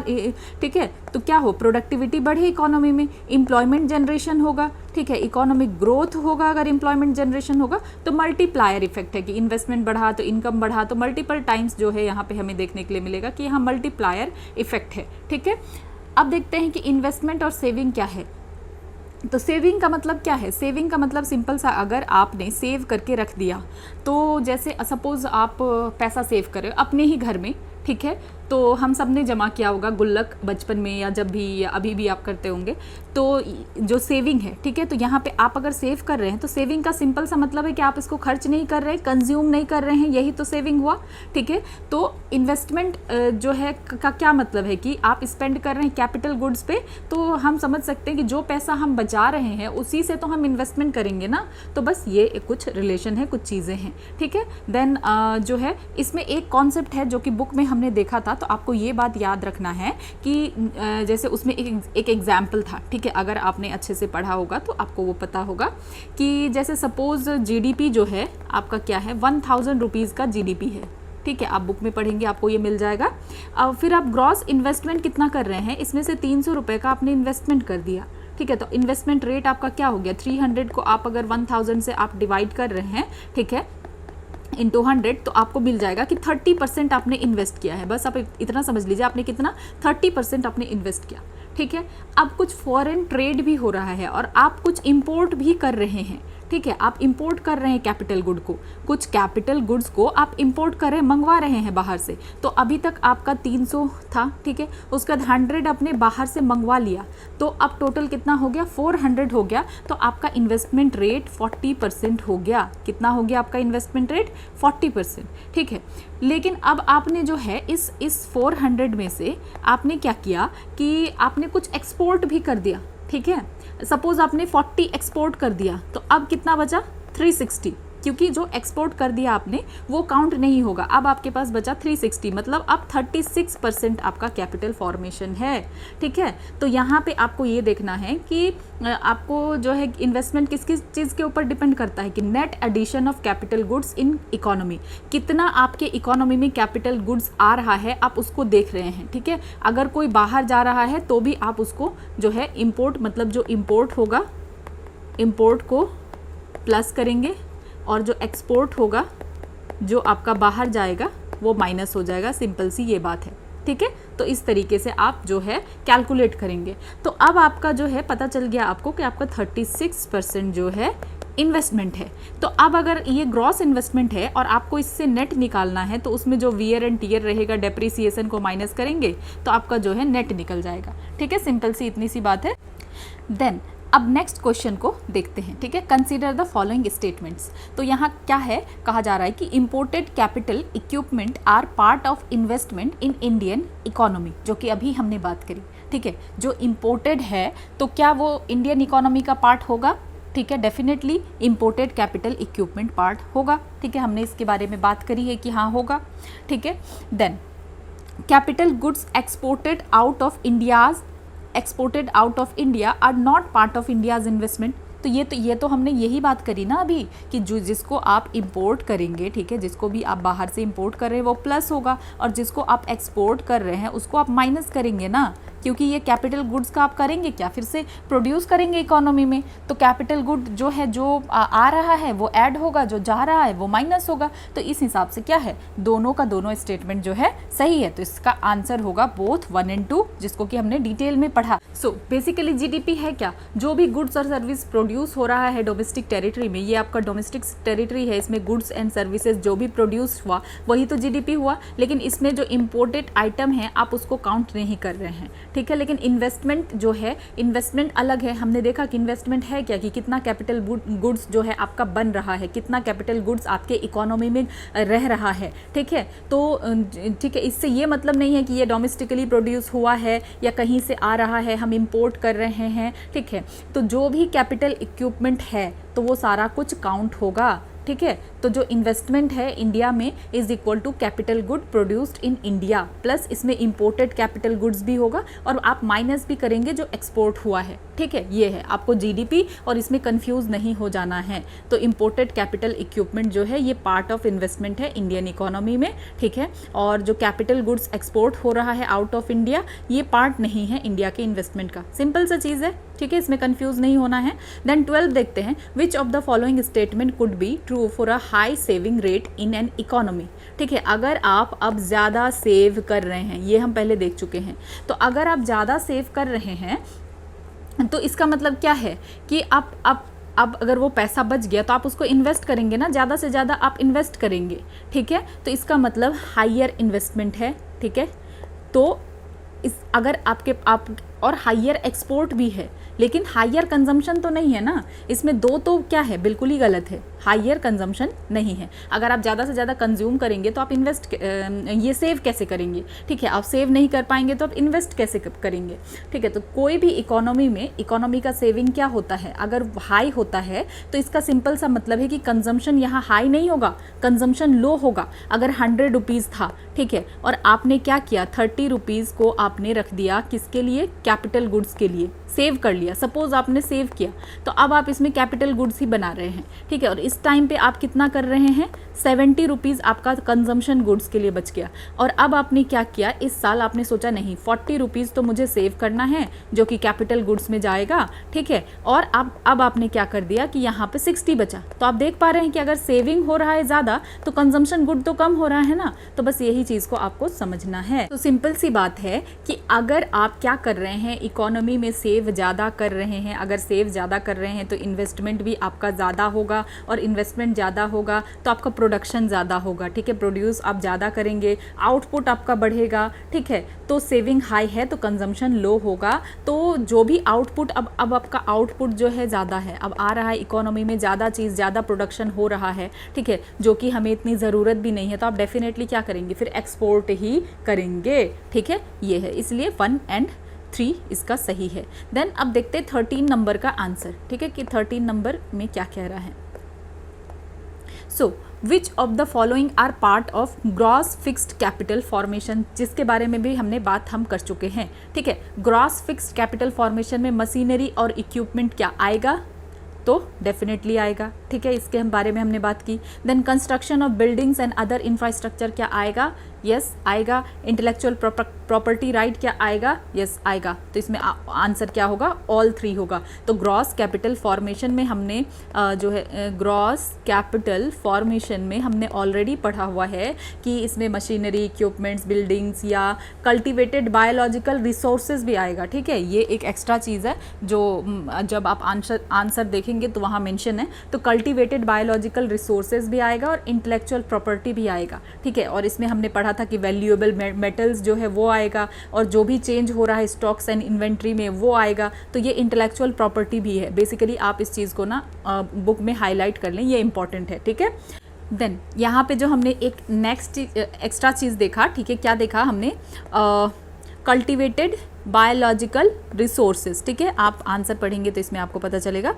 ठीक है, तो क्या हो, प्रोडक्टिविटी बढ़े इकोनॉमी में, एम्प्लॉयमेंट जनरेशन होगा, ठीक है, इकोनॉमिक ग्रोथ होगा। अगर एम्प्लॉयमेंट जनरेशन होगा तो मल्टीप्लायर इफेक्ट है कि इन्वेस्टमेंट बढ़ा तो इनकम बढ़ा, तो मल्टीपल टाइम्स जो है यहाँ पे हमें देखने के लिए मिलेगा कि यहाँ मल्टीप्लायर इफेक्ट है, ठीक है। अब देखते हैं कि इन्वेस्टमेंट और सेविंग क्या है। तो सेविंग का मतलब क्या है, सेविंग का मतलब सिंपल सा, अगर आपने सेव करके रख दिया, तो जैसे सपोज आप पैसा सेव कर रहे हो अपने ही घर में, ठीक है, तो हम सब ने जमा किया होगा गुल्लक बचपन में, या जब भी, या अभी भी आप करते होंगे, तो जो सेविंग है, ठीक है, तो यहाँ पे आप अगर सेव कर रहे हैं, तो सेविंग का सिंपल सा मतलब है कि आप इसको खर्च नहीं कर रहे, कंज्यूम नहीं कर रहे हैं, यही तो सेविंग हुआ, ठीक है। तो इन्वेस्टमेंट जो है का क्या मतलब है कि आप स्पेंड कर रहे हैं कैपिटल गुड्स पे, तो हम समझ सकते हैं कि जो पैसा हम बचा रहे हैं उसी से तो हम इन्वेस्टमेंट करेंगे ना, तो बस ये कुछ रिलेशन है, कुछ चीज़ें हैं, ठीक है। देन जो है इसमें एक कॉन्सेप्ट है जो कि बुक में हमने देखा था, तो आपको ये बात याद रखना है कि जैसे उसमें एक एग्जाम्पल था, ठीक है, अगर आपने अच्छे से पढ़ा होगा तो आपको वो पता होगा कि जैसे सपोज GDP जो है आपका क्या है, 1000 रुपीज़ का GDP है, ठीक है, आप बुक में पढ़ेंगे आपको ये मिल जाएगा। अब फिर आप ग्रॉस इन्वेस्टमेंट कितना कर रहे हैं, इसमें से 300 रुपये का आपने इन्वेस्टमेंट कर दिया, ठीक है, तो इन्वेस्टमेंट रेट आपका क्या हो गया, 300 को आप अगर 1000 से आप डिवाइड कर रहे हैं, ठीक है, इंटू 100, तो आपको मिल जाएगा कि 30% आपने इन्वेस्ट किया है। बस आप इतना समझ लीजिए, आपने कितना, 30% आपने इन्वेस्ट किया, ठीक है। अब कुछ फॉरेन ट्रेड भी हो रहा है और आप कुछ इंपोर्ट भी कर रहे हैं, ठीक है, आप इंपोर्ट कर रहे हैं कैपिटल गुड को, कुछ कैपिटल गुड्स को आप इंपोर्ट कर रहे हैं, मंगवा रहे हैं बाहर से। तो अभी तक आपका 300 था, ठीक है, उसके बाद 100 आपने बाहर से मंगवा लिया, तो अब टोटल कितना हो गया, 400 हो गया। तो आपका इन्वेस्टमेंट रेट 40% हो गया। कितना हो गया आपका इन्वेस्टमेंट रेट, 40%, ठीक है। लेकिन अब आपने जो है इस 400 में से आपने क्या किया कि आपने कुछ एक्सपोर्ट भी कर दिया, ठीक है। सपोज आपने 40 एक्सपोर्ट कर दिया, तो अब कितना बचा, 360, क्योंकि जो एक्सपोर्ट कर दिया आपने वो काउंट नहीं होगा। अब आपके पास बचा 360, मतलब अब 36% आपका कैपिटल फॉर्मेशन है, ठीक है। तो यहाँ पे आपको ये देखना है कि आपको जो है इन्वेस्टमेंट किस किस चीज़ के ऊपर डिपेंड करता है कि net addition of capital goods in economy, कितना आपके इकोनॉमी में कैपिटल गुड्स आ रहा है आप उसको देख रहे हैं, ठीक है। अगर कोई बाहर जा रहा है तो भी आप उसको जो है इम्पोर्ट, मतलब जो इम्पोर्ट होगा, इम्पोर्ट को प्लस करेंगे, और जो एक्सपोर्ट होगा, जो आपका बाहर जाएगा, वो माइनस हो जाएगा, सिंपल सी ये बात है, ठीक है। तो इस तरीके से आप जो है कैलकुलेट करेंगे। तो अब आपका जो है पता चल गया आपको कि आपका 36% जो है इन्वेस्टमेंट है। तो अब अगर ये ग्रॉस इन्वेस्टमेंट है और आपको इससे नेट निकालना है, तो उसमें जो वियर एंड टीयर रहेगा, डेप्रिसिएशन को माइनस करेंगे तो आपका जो है नेट निकल जाएगा, ठीक है। सिंपल सी इतनी सी बात है। देन अब नेक्स्ट क्वेश्चन को देखते हैं, ठीक है। Consider the following statements. तो यहाँ क्या है, कहा जा रहा है कि imported capital equipment are part of investment in Indian economy, जो कि अभी हमने बात करी, ठीक है। जो इंपोर्टेड है तो क्या वो इंडियन इकोनॉमी का पार्ट होगा, ठीक है। Definitely imported capital equipment part होगा, ठीक है। हमने इसके बारे में बात करी है कि हाँ होगा, ठीक है। Then capital goods exported out of India are not part of India's investment. तो ये तो हमने यही बात करी ना अभी कि जिसको आप इंपोर्ट करेंगे, ठीक है, जिसको भी आप बाहर से इंपोर्ट कर रहे हैं वो प्लस होगा, और जिसको आप एक्सपोर्ट कर रहे हैं उसको आप माइनस करेंगे ना, क्योंकि ये कैपिटल गुड्स का आप करेंगे क्या, फिर से प्रोड्यूस करेंगे इकोनॉमी में। तो कैपिटल गुड जो है, जो आ रहा है वो ऐड होगा, जो जा रहा है वो माइनस होगा। तो इस हिसाब से क्या है, दोनों का दोनों स्टेटमेंट जो है सही है। तो इसका आंसर होगा बोथ 1 and 2, जिसको कि हमने डिटेल में पढ़ा। सो बेसिकली जीडीपी है क्या, जो भी गुड्स और सर्विस प्रोड्यूस हो रहा है डोमेस्टिक टेरिटरी में, ये आपका डोमेस्टिक टेरिटरी है, इसमें गुड्स एंड सर्विसेज जो भी प्रोड्यूस हुआ वही तो जीडीपी हुआ। लेकिन इसमें जो इम्पोर्टेड आइटम है आप उसको काउंट नहीं कर रहे हैं, ठीक है। लेकिन इन्वेस्टमेंट जो है, इन्वेस्टमेंट अलग है। हमने देखा कि इन्वेस्टमेंट है क्या, कि कितना कैपिटल गुड्स जो है आपका बन रहा है, कितना कैपिटल गुड्स आपके इकोनॉमी में रह रहा है, ठीक है। तो ठीक है, इससे ये मतलब नहीं है कि ये डोमेस्टिकली प्रोड्यूस हुआ है या कहीं से आ रहा है, हम इंपोर्ट कर रहे हैं, ठीक है। तो जो भी कैपिटल इक्विपमेंट है तो वो सारा कुछ काउंट होगा, ठीक है। तो जो इन्वेस्टमेंट है इंडिया में is equal to capital good produced in India, plus इसमें इंपोर्टेड कैपिटल गुड्स भी होगा, और आप माइनस भी करेंगे जो एक्सपोर्ट हुआ है, ठीक है। ये है, आपको जीडीपी और इसमें कंफ्यूज नहीं हो जाना है। तो इंपोर्टेड कैपिटल इक्विपमेंट जो है ये पार्ट ऑफ इन्वेस्टमेंट है इंडियन इकोनॉमी में, ठीक है। और जो कैपिटल गुड्स एक्सपोर्ट हो रहा है आउट ऑफ इंडिया, ये पार्ट नहीं है इंडिया के इन्वेस्टमेंट का। सिंपल सा चीज़ है, ठीक है, इसमें कंफ्यूज नहीं होना है। देन 12 देखते हैं, which of the following statement could be true for a high saving rate in an economy, ठीक है। अगर आप अब ज़्यादा सेव कर रहे हैं, ये हम पहले देख चुके हैं, तो अगर आप ज़्यादा सेव कर रहे हैं तो इसका मतलब क्या है कि अब अगर वो पैसा बच गया तो आप उसको इन्वेस्ट करेंगे ना, ज़्यादा से ज़्यादा आप इन्वेस्ट करेंगे, ठीक है। तो इसका मतलब हायर इन्वेस्टमेंट है, ठीक है। तो अगर आप और हायर एक्सपोर्ट भी है, लेकिन हायर कंजम्पशन तो नहीं है ना, इसमें दो तो क्या है, बिल्कुल ही गलत है, हायर कंजम्पशन नहीं है। अगर आप ज़्यादा से ज़्यादा कंज्यूम करेंगे तो आप ये सेव कैसे करेंगे, ठीक है। आप सेव नहीं कर पाएंगे तो आप इन्वेस्ट कैसे करेंगे, ठीक है। तो कोई भी इकोनॉमी में, इकोनॉमी का सेविंग क्या होता है, अगर हाई होता है तो इसका सिंपल सा मतलब है कि कंजम्पशन यहाँ हाई नहीं होगा, कंजम्पशन लो होगा। अगर 100 रुपीज़ था, ठीक है, और आपने क्या किया, 30 रुपीज़ को आपने रख दिया किसके लिए, कैपिटल गुड्स के लिए, सेव कर लिया। सपोज आपने सेव किया तो अब आप इसमें कैपिटल गुड्स ही बना रहे हैं, ठीक है। और इस टाइम पे आप कितना कर रहे हैं, 70 रुपीज़ आपका कंजम्पशन गुड्स के लिए बच गया। और अब आपने क्या किया, इस साल आपने सोचा नहीं 40 रुपीज़ तो मुझे सेव करना है जो कि कैपिटल गुड्स में जाएगा, ठीक है। और अब आपने क्या कर दिया कि यहाँ पे 60 बचा। तो आप देख पा रहे हैं कि अगर सेविंग हो रहा है ज़्यादा तो कंजम्पशन गुड तो कम हो रहा है ना। तो बस यही चीज़ को आपको समझना है। तो सिंपल सी बात है कि अगर आप क्या कर रहे हैं, इकोनॉमी में सेव ज़्यादा कर रहे हैं, अगर सेव ज़्यादा कर रहे हैं तो इन्वेस्टमेंट भी आपका ज़्यादा होगा, और इन्वेस्टमेंट ज़्यादा होगा तो आपका प्रोडक्शन ज़्यादा होगा, ठीक है। प्रोड्यूस आप ज़्यादा करेंगे, आउटपुट आपका बढ़ेगा, ठीक है। तो सेविंग हाई है तो कंजम्पशन लो होगा। तो जो भी आउटपुट, अब आपका आउटपुट जो है ज़्यादा है, अब आ रहा है इकोनॉमी में, ज़्यादा चीज़, ज़्यादा प्रोडक्शन हो रहा है, ठीक है, जो कि हमें इतनी ज़रूरत भी नहीं है। तो आप डेफिनेटली क्या करेंगे, फिर एक्सपोर्ट ही करेंगे, ठीक है। ये है, इसलिए 1 and 3 इसका सही है। देन अब देखते हैं 13 नंबर का आंसर, ठीक है, कि 13 नंबर में क्या कह रहा है। So which of the following are part of gross fixed capital formation, जिसके बारे में भी हमने बात हम कर चुके हैं, ठीक है। ग्रॉस फिक्स्ड कैपिटल फॉर्मेशन में मशीनरी और इक्विपमेंट क्या आएगा, तो डेफिनेटली आएगा, ठीक है, इसके बारे में हमने बात की। Then construction of buildings and other infrastructure क्या आएगा, यस आएगा। इंटेलेक्चुअल प्रॉपर्टी राइट क्या आएगा? यस आएगा। तो इसमें आंसर क्या होगा? ऑल 3 होगा। तो ग्रॉस कैपिटल फॉर्मेशन में हमने जो है ग्रॉस कैपिटल फॉर्मेशन में हमने ऑलरेडी पढ़ा हुआ है कि इसमें मशीनरी, इक्विपमेंट्स, बिल्डिंग्स या कल्टिवेटेड बायोलॉजिकल रिसोर्सेज भी आएगा। ठीक है, ये एक एक्स्ट्रा चीज़ है जो जब आप आंसर देखेंगे तो वहाँ मेंशन है। तो कल्टिवेटेड बायोलॉजिकल रिसोर्सेज भी आएगा और इंटेलेक्चुअल प्रॉपर्टी भी आएगा। ठीक है, और इसमें हमने पढ़ा था कि वैल्यूएबल मेटल्स जो है वो आएगा, और जो भी चेंज हो रहा है स्टॉक्स एंड इन्वेंट्री में वो आएगा। तो ये इंटेलेक्चुअल प्रॉपर्टी भी है। बेसिकली आप इस चीज़ को ना बुक में हाईलाइट कर लें, ये इंपॉर्टेंट है। ठीक है, देन यहाँ पे जो हमने एक नेक्स्ट एक्स्ट्रा चीज़ देखा, ठीक है, क्या देखा हमने? Cultivated biological resources. ठीक है, आप आंसर पढ़ेंगे तो इसमें आपको पता चलेगा।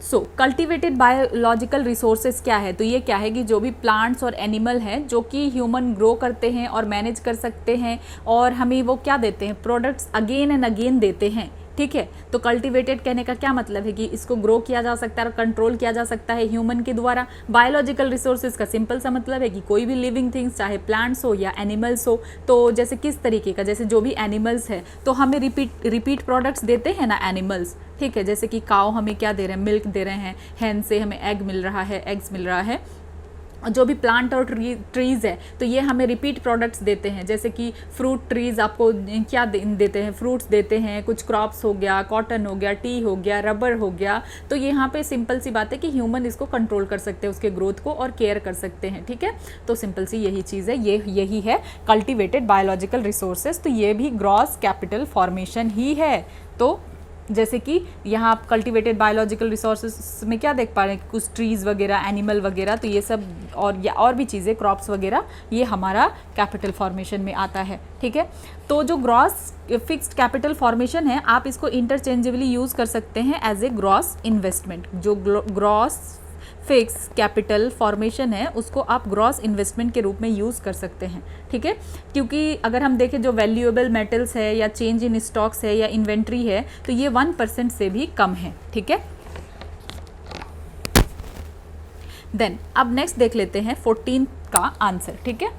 सो कल्टिवेटेड बायोलॉजिकल रिसोर्सेज क्या है? तो ये क्या है कि जो भी प्लांट्स और एनिमल हैं जो कि ह्यूमन ग्रो करते हैं और मैनेज कर सकते हैं, और हमें वो क्या देते हैं? प्रोडक्ट्स अगेन एंड अगेन देते हैं। ठीक है, तो कल्टिवेटेड कहने का क्या मतलब है कि इसको ग्रो किया जा सकता है और कंट्रोल किया जा सकता है ह्यूमन के द्वारा। बायोलॉजिकल रिसोर्सेज का सिंपल सा मतलब है कि कोई भी लिविंग थिंग्स, चाहे प्लांट्स हो या एनिमल्स हो। तो जैसे किस तरीके का? जैसे जो भी एनिमल्स है तो हमें रिपीट प्रोडक्ट्स देते हैं ना एनिमल्स। ठीक है, जैसे कि काऊ हमें क्या दे रहे हैं? मिल्क दे रहे हैं। हैन से हमें एग मिल रहा है, एग्स मिल रहा है। जो भी प्लांट और ट्रीज़ है तो ये हमें रिपीट प्रोडक्ट्स देते हैं। जैसे कि फ्रूट ट्रीज़ आपको क्या देते हैं? फ्रूट्स देते हैं। कुछ क्रॉप्स हो गया, कॉटन हो गया, टी हो गया, रबर हो गया। तो यहाँ पे सिंपल सी बात है कि ह्यूमन इसको कंट्रोल कर सकते हैं, उसके ग्रोथ को, और केयर कर सकते हैं। ठीक है, तो सिंपल सी यही चीज़ है, यही है कल्टिवेटेड बायोलॉजिकल रिसोर्सेज। तो ये भी ग्रॉस कैपिटल फॉर्मेशन ही है। तो जैसे कि यहाँ आप कल्टिवेटेड बायोलॉजिकल रिसोर्सेज में क्या देख पा रहे हैं? कुछ ट्रीज़ वगैरह, एनिमल वगैरह, तो ये सब और भी चीज़ें, क्रॉप्स वगैरह, ये हमारा कैपिटल फॉर्मेशन में आता है। ठीक है, तो जो ग्रॉस फिक्स्ड कैपिटल फॉर्मेशन है आप इसको इंटरचेंजेबली यूज़ कर सकते हैं एज ए ग्रॉस इन्वेस्टमेंट। जो ग्रॉस फिक्स कैपिटल फॉर्मेशन है उसको आप ग्रॉस इन्वेस्टमेंट के रूप में यूज़ कर सकते हैं। ठीक है, क्योंकि अगर हम देखें जो वैल्यूएबल मेटल्स है या चेंज इन स्टॉक्स है या इन्वेंट्री है तो ये 1% से भी कम है। ठीक है, देन अब नेक्स्ट देख लेते हैं 14 का आंसर। ठीक है,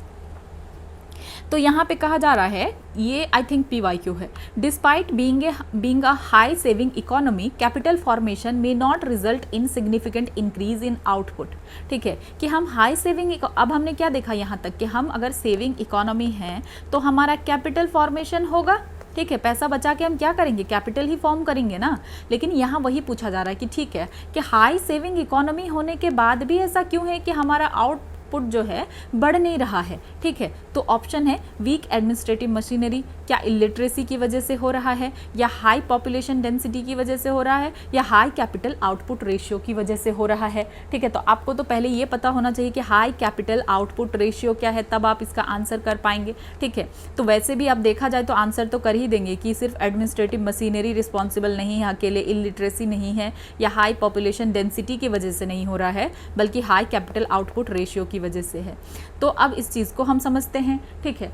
तो यहाँ पे कहा जा रहा है, ये आई थिंक PYQ है। Despite being a high saving economy, capital formation may not result in significant increase in output. ठीक है, कि हम हाई सेविंग, अब हमने क्या देखा यहाँ तक कि हम अगर सेविंग इकोनॉमी हैं तो हमारा कैपिटल फॉर्मेशन होगा। ठीक है, पैसा बचा के हम क्या करेंगे? कैपिटल ही फॉर्म करेंगे ना। लेकिन यहाँ वही पूछा जा रहा है कि ठीक है कि हाई सेविंग इकोनॉमी होने के बाद भी ऐसा क्यों है कि हमारा आउटपुट जो है बढ़ नहीं रहा है। ठीक है, तो ऑप्शन है वीक एडमिनिस्ट्रेटिव मशीनरी, क्या इलिटरेसी की वजह से हो रहा है, या हाई पॉपुलेशन डेंसिटी की वजह से हो रहा है, या हाई कैपिटल आउटपुट रेशियो की वजह से हो रहा है। ठीक है, तो आपको तो पहले ये पता होना चाहिए कि हाई कैपिटल आउटपुट रेशियो क्या है, तब आप इसका आंसर कर पाएंगे। ठीक है, तो वैसे भी आप देखा जाए तो आंसर तो कर ही देंगे कि सिर्फ एडमिनिस्ट्रेटिव मशीनरी रिस्पॉन्सिबल नहीं है, अकेले इलिटरेसी नहीं है या हाई पॉपुलेशन डेंसिटी की वजह से नहीं हो रहा है, बल्कि हाई कैपिटल आउटपुट रेशियो की वजह से है। तो अब इस चीज़ को हम समझते हैं। ठीक है,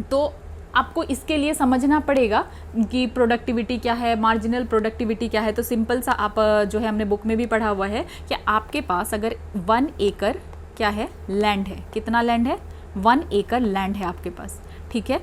तो आपको इसके लिए समझना पड़ेगा कि प्रोडक्टिविटी क्या है, मार्जिनल प्रोडक्टिविटी क्या है। तो सिंपल सा आप जो है हमने बुक में भी पढ़ा हुआ है कि आपके पास अगर 1 एकड़ क्या है? लैंड है। कितना लैंड है? 1 एकड़ लैंड है आपके पास। ठीक है,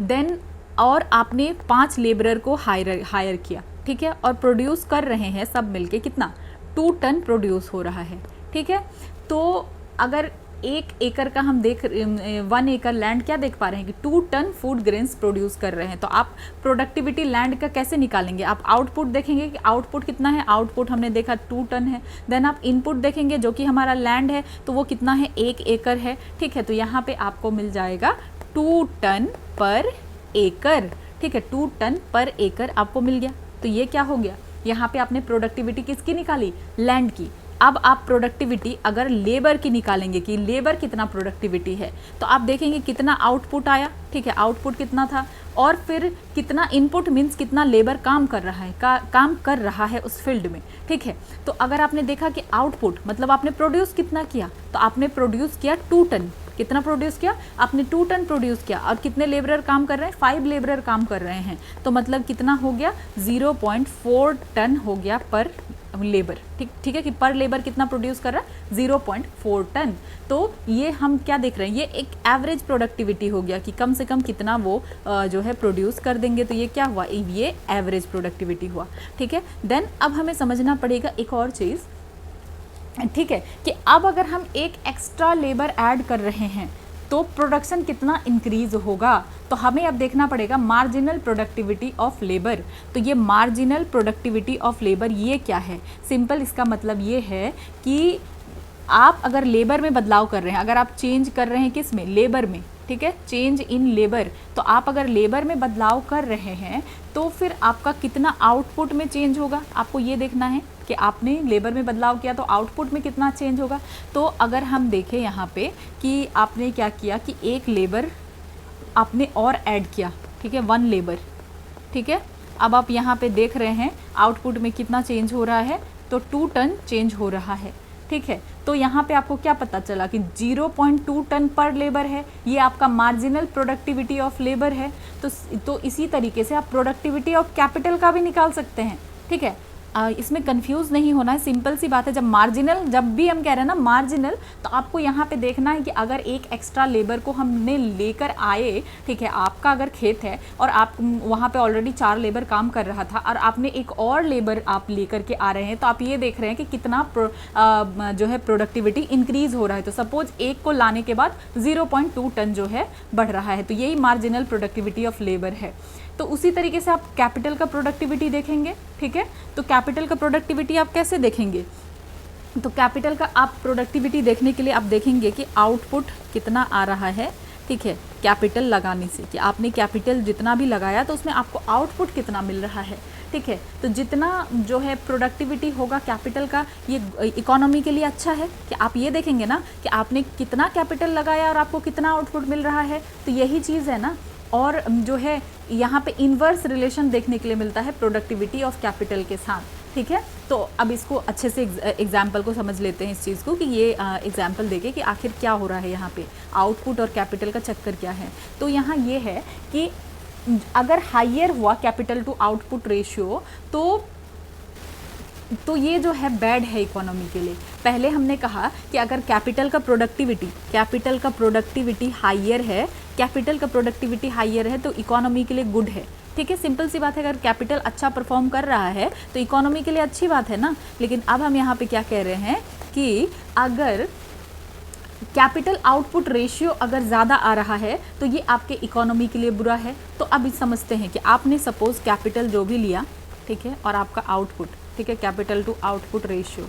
देन और आपने 5 लेबरर को हायर किया। ठीक है, और प्रोड्यूस कर रहे हैं सब मिलके कितना? 2 टन प्रोड्यूस हो रहा है। ठीक है, तो अगर 1 एकड़ का हम 1 एकड़ लैंड क्या देख पा रहे हैं कि 2 टन फूड ग्रेन्स प्रोड्यूस कर रहे हैं। तो आप प्रोडक्टिविटी लैंड का कैसे निकालेंगे? आप आउटपुट देखेंगे कि आउटपुट कितना है। आउटपुट हमने देखा 2 टन है। देन आप इनपुट देखेंगे जो कि हमारा लैंड है, तो वो कितना है? 1 एकड़ है। ठीक है, तो यहाँ पे आपको मिल जाएगा 2 टन पर एकड़। ठीक है, 2 टन पर एकड़ आपको मिल गया। तो ये क्या हो गया? यहाँ पे आपने प्रोडक्टिविटी किसकी निकाली? लैंड की। अब आप प्रोडक्टिविटी अगर लेबर की निकालेंगे कि लेबर कितना प्रोडक्टिविटी है, तो आप देखेंगे कितना आउटपुट आया। ठीक है, आउटपुट कितना था, और फिर कितना इनपुट मीन्स कितना लेबर काम कर रहा है, काम कर रहा है उस फील्ड में। ठीक है, तो अगर आपने देखा कि आउटपुट मतलब आपने प्रोड्यूस कितना किया, तो आपने प्रोड्यूस किया 2 टन। कितना प्रोड्यूस किया? आपने 2 टन प्रोड्यूस किया। और कितने लेबरर काम कर रहे हैं? 5 लेबरर काम कर रहे हैं। तो मतलब कितना हो गया? 0.4 टन हो गया पर लेबर, ठीक है, कि पर लेबर कितना प्रोड्यूस कर रहा है 0.4 टन। तो ये हम क्या देख रहे हैं, ये एक एवरेज प्रोडक्टिविटी हो गया कि कम से कम कितना वो जो है प्रोड्यूस कर देंगे। तो ये क्या हुआ, ये एवरेज प्रोडक्टिविटी हुआ, ठीक है। देन अब हमें समझना पड़ेगा एक और चीज़, ठीक है, कि अब अगर हम एक एक्स्ट्रा लेबर ऐड कर रहे हैं तो प्रोडक्शन कितना इंक्रीज होगा। तो हमें अब देखना पड़ेगा मार्जिनल प्रोडक्टिविटी ऑफ लेबर। तो ये मार्जिनल प्रोडक्टिविटी ऑफ लेबर ये क्या है, सिंपल इसका मतलब ये है कि आप अगर लेबर में बदलाव कर रहे हैं, अगर आप चेंज कर रहे हैं किस में, लेबर में, ठीक है, चेंज इन लेबर। तो आप अगर लेबर में बदलाव कर रहे हैं तो फिर आपका कितना आउटपुट में चेंज होगा, आपको ये देखना है कि आपने लेबर में बदलाव किया तो आउटपुट में कितना चेंज होगा। तो अगर हम देखें यहाँ पे कि आपने क्या किया कि एक लेबर आपने और ऐड किया, ठीक है, 1 लेबर, ठीक है। अब आप यहाँ पे देख रहे हैं आउटपुट में कितना चेंज हो रहा है, तो 2 टन चेंज हो रहा है, ठीक है। तो यहाँ पे आपको क्या पता चला कि 0.2 टन पर लेबर है, ये आपका मार्जिनल प्रोडक्टिविटी ऑफ लेबर है। तो इसी तरीके से आप प्रोडक्टिविटी ऑफ कैपिटल का भी निकाल सकते हैं, ठीक है। इसमें कंफ्यूज नहीं होना है, सिंपल सी बात है। जब भी हम कह रहे हैं ना मार्जिनल, तो आपको यहाँ पे देखना है कि अगर एक एक्स्ट्रा लेबर को हमने लेकर आए, ठीक है, आपका अगर खेत है और आप वहाँ पे ऑलरेडी 4 लेबर काम कर रहा था और आपने एक और लेबर आप लेकर के आ रहे हैं, तो आप ये देख रहे हैं कि कितना जो है प्रोडक्टिविटी इंक्रीज हो रहा है। तो सपोज एक को लाने के बाद 0.2 टन जो है बढ़ रहा है, तो यही मार्जिनल प्रोडक्टिविटी ऑफ लेबर है। तो उसी तरीके से आप कैपिटल का प्रोडक्टिविटी देखेंगे, ठीक है। तो कैपिटल का प्रोडक्टिविटी आप कैसे देखेंगे, तो कैपिटल का आप प्रोडक्टिविटी देखने के लिए आप देखेंगे कि आउटपुट कितना आ रहा है, ठीक है, कैपिटल लगाने से, कि आपने कैपिटल जितना भी लगाया तो उसमें आपको आउटपुट कितना मिल रहा है, ठीक है। तो जितना जो है प्रोडक्टिविटी होगा कैपिटल का, ये इकोनॉमी के लिए अच्छा है कि आप ये देखेंगे ना कि आपने कितना कैपिटल लगाया और आपको कितना आउटपुट मिल रहा है। तो यही चीज़ है ना। और जो है यहाँ पे इन्वर्स रिलेशन देखने के लिए मिलता है प्रोडक्टिविटी ऑफ कैपिटल के साथ, ठीक है। तो अब इसको अच्छे से एग्जाम्पल को समझ लेते हैं इस चीज़ को, कि ये एग्जाम्पल देके कि आखिर क्या हो रहा है यहाँ पे, आउटपुट और कैपिटल का चक्कर क्या है। तो यहाँ ये है कि अगर हाइयर हुआ कैपिटल टू आउटपुट रेशियो तो ये जो है बैड है इकोनॉमी के लिए। पहले हमने कहा कि अगर कैपिटल का प्रोडक्टिविटी हाइयर है तो इकोनॉमी के लिए गुड है, ठीक है, सिंपल सी बात है। अगर कैपिटल अच्छा परफॉर्म कर रहा है तो इकोनॉमी के लिए अच्छी बात है ना। लेकिन अब हम यहाँ पे क्या कह रहे हैं कि अगर कैपिटल आउटपुट रेशियो अगर ज़्यादा आ रहा है तो ये आपके इकोनॉमी के लिए बुरा है। तो अब समझते हैं कि आपने सपोज कैपिटल जो भी लिया, ठीक है, और आपका आउटपुट, ठीक है, कैपिटल टू आउटपुट रेशियो,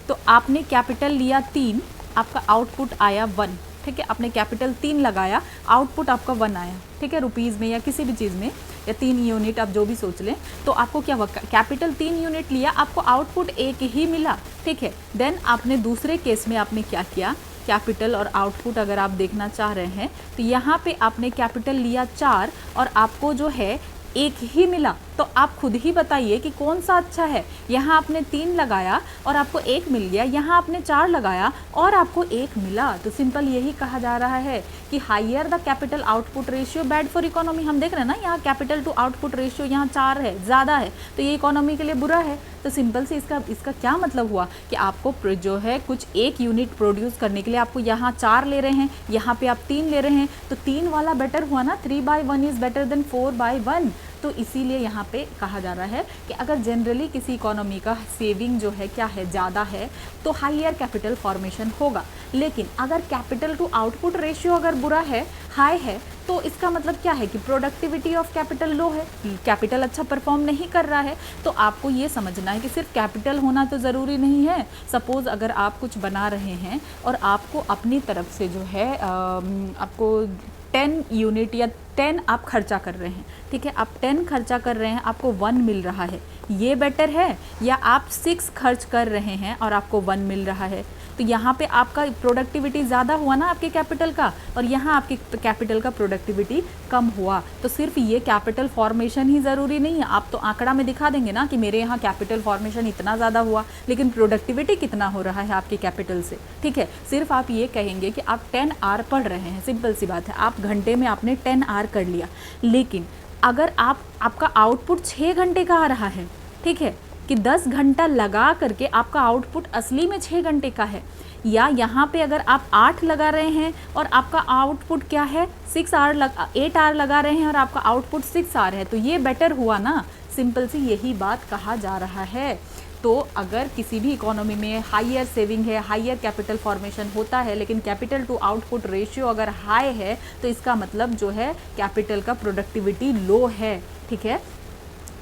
तो आपने कैपिटल लिया 3, आपका आउटपुट आया 1, ठीक है। आपने कैपिटल 3 लगाया, आउटपुट आपका 1 आया, ठीक है, रुपीज़ में या किसी भी चीज़ में, या 3 यूनिट आप जो भी सोच लें। तो आपको क्या हुआ, कैपिटल 3 यूनिट लिया, आपको आउटपुट 1 ही मिला, ठीक है। देन आपने दूसरे केस में आपने क्या किया, कैपिटल और आउटपुट अगर आप देखना चाह रहे हैं तो यहाँ पे आपने कैपिटल लिया 4 और आपको जो है 1 ही मिला। तो आप खुद ही बताइए कि कौन सा अच्छा है। यहाँ आपने 3 लगाया और आपको 1 मिल गया, यहाँ आपने 4 लगाया और आपको 1 मिला। तो सिंपल यही कहा जा रहा है कि higher the capital output ratio bad for economy. हम देख रहे हैं ना, यहाँ कैपिटल टू आउटपुट रेशियो यहाँ 4 है, ज़्यादा है, तो ये इकोनॉमी के लिए बुरा है। तो सिंपल से इसका क्या मतलब हुआ कि आपको जो है कुछ 1 यूनिट प्रोड्यूस करने के लिए आपको यहाँ 4 ले रहे हैं, यहाँ पे आप 3 ले रहे हैं, तो 3 वाला बेटर हुआ ना, 3/1 इज़ बेटर देन 4/1। तो इसीलिए यहाँ पे कहा जा रहा है कि अगर जनरली किसी इकोनॉमी का सेविंग जो है क्या है, ज़्यादा है, तो हाइयर कैपिटल फॉर्मेशन होगा। लेकिन अगर कैपिटल टू आउटपुट रेशियो अगर बुरा है, हाई है, तो इसका मतलब क्या है कि प्रोडक्टिविटी ऑफ कैपिटल लो है, कैपिटल अच्छा परफॉर्म नहीं कर रहा है। तो आपको ये समझना है कि सिर्फ कैपिटल होना तो ज़रूरी नहीं है। सपोज़ अगर आप कुछ बना रहे हैं और आपको अपनी तरफ से जो है आपको 10 यूनिट या 10 आप खर्चा कर रहे हैं, ठीक है, आप 10 खर्चा कर रहे हैं, आपको 1 मिल रहा है, ये बेटर है, या आप 6 खर्च कर रहे हैं और आपको 1 मिल रहा है। तो यहाँ पे आपका प्रोडक्टिविटी ज़्यादा हुआ ना आपके कैपिटल का, और यहाँ आपके कैपिटल का प्रोडक्टिविटी कम हुआ। तो सिर्फ ये कैपिटल फॉर्मेशन ही ज़रूरी नहीं है। आप तो आंकड़ा में दिखा देंगे ना कि मेरे यहाँ कैपिटल फॉर्मेशन इतना ज़्यादा हुआ, लेकिन प्रोडक्टिविटी कितना हो रहा है आपके कैपिटल से, ठीक है। सिर्फ आप ये कहेंगे कि आप 10 आवर पढ़ रहे हैं, सिंपल सी बात है, आप घंटे में आपने 10 आवर कर लिया, लेकिन अगर आपका आउटपुट 6 घंटे का आ रहा है, ठीक है, कि 10 घंटा लगा करके आपका आउटपुट असली में 6 घंटे का है, या यहाँ पे अगर आप 8 लगा रहे हैं और आपका आउटपुट क्या है 8 आवर लगा रहे हैं और आपका आउटपुट 6 आवर है, तो ये बेटर हुआ ना। सिंपल सी यही बात कहा जा रहा है। तो अगर किसी भी इकोनॉमी में हायर सेविंग है, हायर कैपिटल फॉर्मेशन होता है, लेकिन कैपिटल टू आउटपुट रेशियो अगर हाई है, तो इसका मतलब जो है कैपिटल का प्रोडक्टिविटी लो है, ठीक है।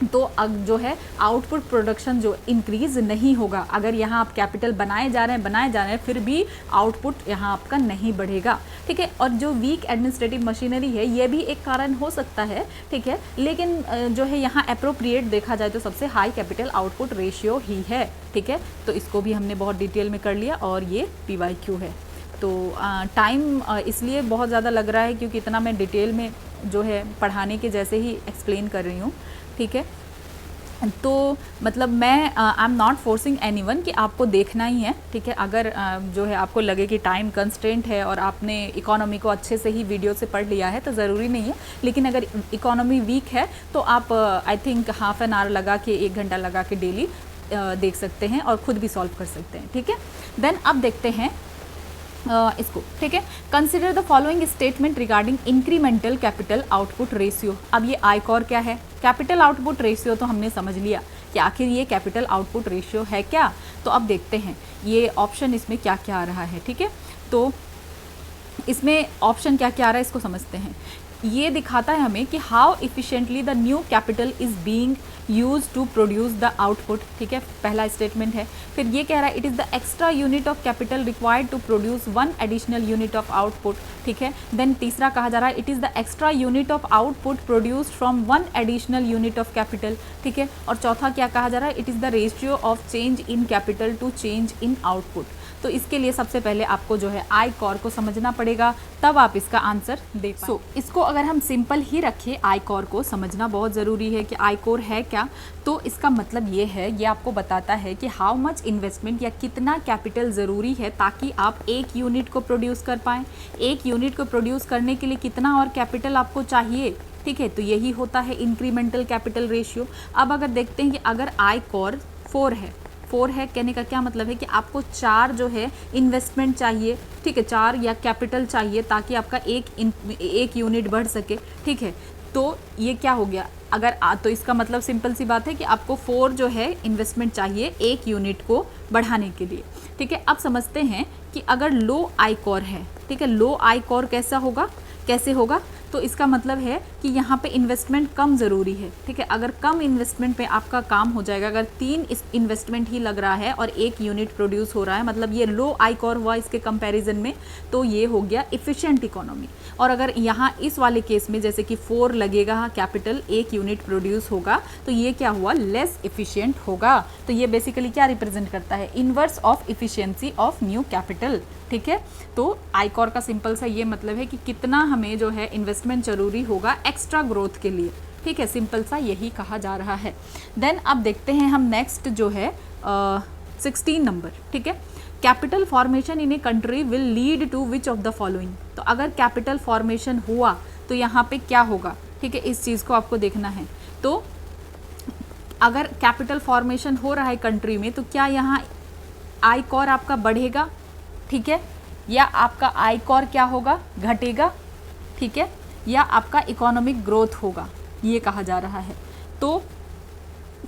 तो अब जो है आउटपुट प्रोडक्शन जो इंक्रीज नहीं होगा। अगर यहाँ आप कैपिटल बनाए जा रहे हैं फिर भी आउटपुट यहाँ आपका नहीं बढ़ेगा, ठीक है। और जो वीक एडमिनिस्ट्रेटिव मशीनरी है ये भी एक कारण हो सकता है, ठीक है। लेकिन जो है यहाँ अप्रोप्रिएट देखा जाए तो सबसे हाई कैपिटल आउटपुट रेशियो ही है, ठीक है। तो इसको भी हमने बहुत डिटेल में कर लिया और ये PYQ है। तो टाइम इसलिए बहुत ज़्यादा लग रहा है क्योंकि इतना मैं डिटेल में जो है पढ़ाने के जैसे ही एक्सप्लेन कर रही हूँ, ठीक है। तो मतलब मैं I am not forcing anyone कि आपको देखना ही है, ठीक है। अगर जो है आपको लगे कि टाइम कंस्ट्रेंट है और आपने इकोनॉमी को अच्छे से ही वीडियो से पढ़ लिया है तो ज़रूरी नहीं है। लेकिन अगर इकोनॉमी वीक है तो आप I think half an hour लगा के 1 घंटा लगा के डेली देख सकते हैं और ख़ुद भी सॉल्व कर सकते हैं, ठीक है। देन अब देखते हैं इसको, ठीक है। Consider the following statement regarding incremental capital output ratio. अब ये आईकॉर क्या है? कैपिटल आउटपुट रेशियो तो हमने समझ लिया कि आखिर ये कैपिटल आउटपुट रेशियो है क्या। तो अब देखते हैं ये ऑप्शन इसमें क्या क्या आ रहा है, ठीक है। तो इसमें ऑप्शन क्या क्या आ रहा है इसको समझते हैं। ये दिखाता है हमें कि how efficiently the new capital is being use to produce the output, ठीक है, पहला स्टेटमेंट है। फिर ये कह रहा है it is the extra unit of capital required to produce 1 additional unit of output, ठीक है। देन तीसरा कहा जा रहा है it is the extra unit of output produced from 1 additional unit of capital, ठीक है। और चौथा क्या कहा जा रहा है it is the ratio of change in capital to change in output. तो इसके लिए सबसे पहले आपको जो है आईकॉर को समझना पड़ेगा, तब आप इसका आंसर दे पाएं। इसको अगर हम सिंपल ही रखें, आईकॉर को समझना बहुत ज़रूरी है कि आईकॉर है क्या। तो इसका मतलब ये है, ये आपको बताता है कि हाउ मच इन्वेस्टमेंट या कितना कैपिटल ज़रूरी है ताकि आप एक यूनिट को प्रोड्यूस कर पाएँ। एक यूनिट को प्रोड्यूस करने के लिए कितना और कैपिटल आपको चाहिए, ठीक है। तो यही होता है इंक्रीमेंटल कैपिटल रेशियो। अब अगर देखते हैं कि अगर आईकॉर 4 है कहने का क्या मतलब है कि आपको 4 जो है इन्वेस्टमेंट चाहिए, ठीक है, 4 या कैपिटल चाहिए ताकि आपका एक यूनिट बढ़ सके, ठीक है। तो ये क्या हो गया, अगर तो इसका मतलब सिंपल सी बात है कि आपको 4 जो है इन्वेस्टमेंट चाहिए एक यूनिट को बढ़ाने के लिए, ठीक है। अब समझते हैं कि अगर लो आईकॉर है, ठीक है, लो आईकॉर कैसे होगा। तो इसका मतलब है कि यहाँ पे इन्वेस्टमेंट कम ज़रूरी है, ठीक है। अगर कम इन्वेस्टमेंट पे आपका काम हो जाएगा, अगर 3 इन्वेस्टमेंट ही लग रहा है और एक यूनिट प्रोड्यूस हो रहा है, मतलब ये लो आईकॉर हुआ इसके कंपैरिजन में, तो ये हो गया इफ़िशिएंट इकोनॉमी। और अगर यहाँ इस वाले केस में जैसे कि 4 लगेगा कैपिटल, एक यूनिट प्रोड्यूस होगा, तो ये क्या हुआ, लेस इफ़िशिएंट होगा। तो ये बेसिकली क्या रिप्रेजेंट करता है, inverse of efficiency of new capital, ठीक है। तो आईकॉर का सिंपल सा ये मतलब है कि कितना हमें जो है इन्वेस्टमेंट जरूरी होगा एक्स्ट्रा ग्रोथ के लिए, ठीक है, सिंपल सा यही कहा जा रहा है। देन अब देखते हैं हम नेक्स्ट जो है 16 नंबर, ठीक है। Capital formation in a country will lead to which of the following. तो अगर कैपिटल फॉर्मेशन हुआ तो यहाँ पे क्या होगा, ठीक है, इस चीज़ को आपको देखना है। तो अगर कैपिटल फॉर्मेशन हो रहा है कंट्री में तो क्या यहाँ आईकॉर आपका बढ़ेगा, ठीक है, या आपका आईकॉर क्या होगा, घटेगा, ठीक है, या आपका इकोनॉमिक ग्रोथ होगा, ये कहा जा रहा है। तो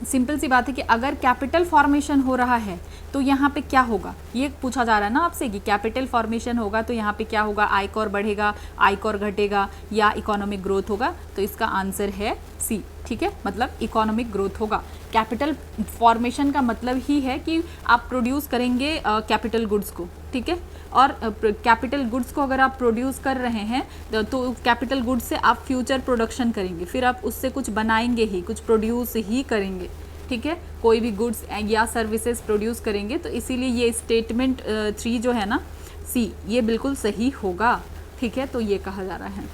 सिंपल सी बात है कि अगर कैपिटल फॉर्मेशन हो रहा है तो यहाँ पे क्या होगा, ये पूछा जा रहा है ना आपसे कि कैपिटल फॉर्मेशन होगा तो यहाँ पे क्या होगा, आईकॉर बढ़ेगा, आईकॉर घटेगा या इकोनॉमिक ग्रोथ होगा। तो इसका आंसर है सी, ठीक है, मतलब इकोनॉमिक ग्रोथ होगा। कैपिटल फॉर्मेशन का मतलब ही है कि आप प्रोड्यूस करेंगे कैपिटल गुड्स को, ठीक है, और कैपिटल गुड्स को अगर आप प्रोड्यूस कर रहे हैं तो कैपिटल गुड्स से आप फ्यूचर प्रोडक्शन करेंगे, फिर आप उससे कुछ बनाएंगे ही, कुछ प्रोड्यूस ही करेंगे, ठीक है, कोई भी गुड्स या सर्विसेज प्रोड्यूस करेंगे। तो इसीलिए ये स्टेटमेंट 3 जो है ना, सी, ये बिल्कुल सही होगा, ठीक है। तो ये कहा जा रहा है।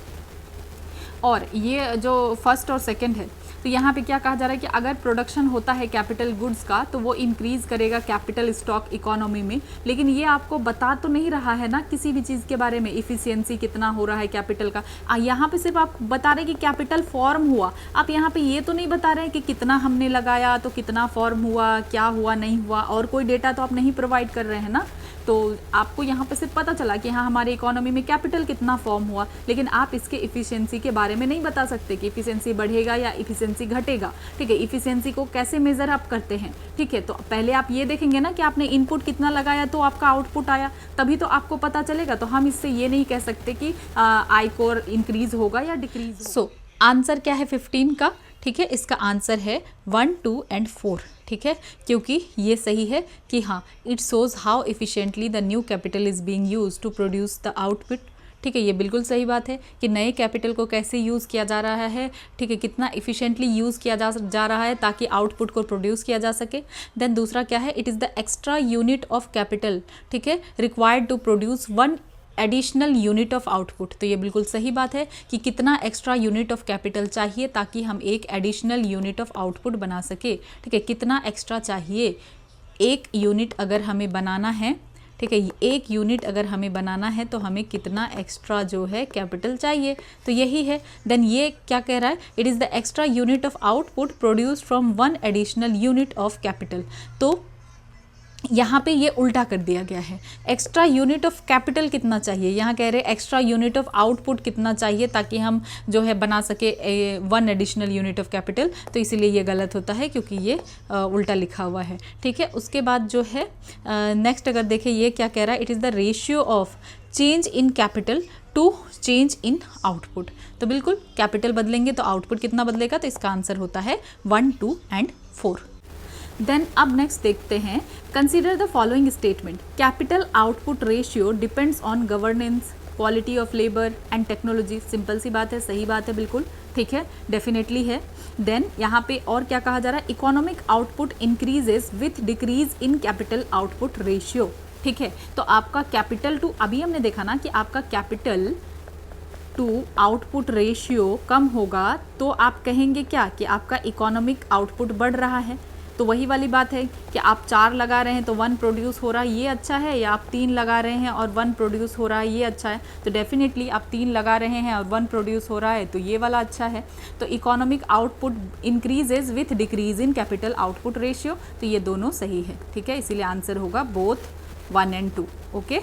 और ये जो फर्स्ट और सेकंड है, तो यहाँ पे क्या कहा जा रहा है कि अगर प्रोडक्शन होता है कैपिटल गुड्स का तो वो इंक्रीज करेगा कैपिटल स्टॉक इकोनॉमी में, लेकिन ये आपको बता तो नहीं रहा है ना किसी भी चीज़ के बारे में, इफिशियंसी कितना हो रहा है कैपिटल का। यहाँ पे सिर्फ आप बता रहे हैं कि कैपिटल फॉर्म हुआ, आप यहाँ पे ये तो नहीं बता रहे हैं कि कितना हमने लगाया तो कितना फॉर्म हुआ, क्या हुआ नहीं हुआ, और कोई डेटा तो आप नहीं प्रोवाइड कर रहे हैं ना। तो आपको यहाँ पे सिर्फ पता चला कि हाँ हमारी इकोनॉमी में कैपिटल कितना फॉर्म हुआ, लेकिन आप इसके इफिशियंसी के बारे में नहीं बता सकते कि इफिशियंसी बढ़ेगा या इफिशियंसी घटेगा। ठीक है, इफिशियंसी को कैसे मेज़र आप करते हैं। ठीक है, तो पहले आप ये देखेंगे ना कि आपने इनपुट कितना लगाया तो आपका आउटपुट आया, तभी तो आपको पता चलेगा। तो हम इससे ये नहीं कह सकते कि आयकर इंक्रीज होगा या डिक्रीज। सो आंसर क्या है 15 का? ठीक है, इसका आंसर है 1, 2 एंड 4। ठीक है, क्योंकि ये सही है कि हाँ it shows how efficiently the new capital is being used to produce the output. ठीक है, ये बिल्कुल सही बात है कि नए कैपिटल को कैसे यूज़ किया जा रहा है। ठीक है, कितना इफिशिएंटली यूज़ किया जा रहा है ताकि आउटपुट को प्रोड्यूस किया जा सके। देन दूसरा क्या है, it is the extra unit of capital, ठीक है, required to produce 1 additional unit of output. तो ये बिल्कुल सही बात है कि कितना एक्स्ट्रा यूनिट ऑफ कैपिटल चाहिए ताकि हम एक एडिशनल यूनिट ऑफ आउटपुट बना सके। ठीक है, कितना एक्स्ट्रा चाहिए, एक यूनिट अगर हमें बनाना है, ठीक है, एक यूनिट अगर हमें बनाना है तो हमें कितना एक्स्ट्रा जो है कैपिटल चाहिए, तो यही है। देन ये क्या कह रहा है, it is the extra unit of output produced from 1 additional unit of capital. तो यहाँ पे ये उल्टा कर दिया गया है, एक्स्ट्रा यूनिट ऑफ कैपिटल कितना चाहिए, यहाँ कह रहे हैं एक्स्ट्रा यूनिट ऑफ आउटपुट कितना चाहिए ताकि हम जो है बना सके 1 एडिशनल यूनिट ऑफ कैपिटल। तो इसीलिए ये गलत होता है क्योंकि ये उल्टा लिखा हुआ है। ठीक है, उसके बाद जो है नेक्स्ट अगर देखें ये क्या कह रहा है, it is the ratio of change in capital to change in output. तो बिल्कुल कैपिटल बदलेंगे तो आउटपुट कितना बदलेगा, तो इसका आंसर होता है 1, 2 एंड 4। देन अब नेक्स्ट देखते हैं, consider the following statement, capital output ratio depends on governance, quality of labour and technology. Simple सी बात है, सही बात है बिल्कुल। ठीक है, डेफिनेटली है। देन यहाँ पे और क्या कहा जा रहा है, economic output increases with decrease in capital output ratio. ठीक है, तो आपका कैपिटल टू, अभी हमने देखा ना कि आपका कैपिटल टू आउटपुट रेशियो कम होगा तो आप कहेंगे क्या कि आपका इकोनॉमिक आउटपुट बढ़ रहा है। तो वही वाली बात है कि आप 4 लगा रहे हैं तो 1 प्रोड्यूस हो रहा है, ये अच्छा है, या आप 3 लगा रहे हैं और 1 प्रोड्यूस हो रहा है, ये अच्छा है। तो डेफिनेटली आप 3 लगा रहे हैं और 1 प्रोड्यूस हो रहा है तो ये वाला अच्छा है। तो economic output increases with decrease in capital output ratio, तो ये दोनों सही है। ठीक है, इसीलिए आंसर होगा बोथ 1 एंड 2। ओके,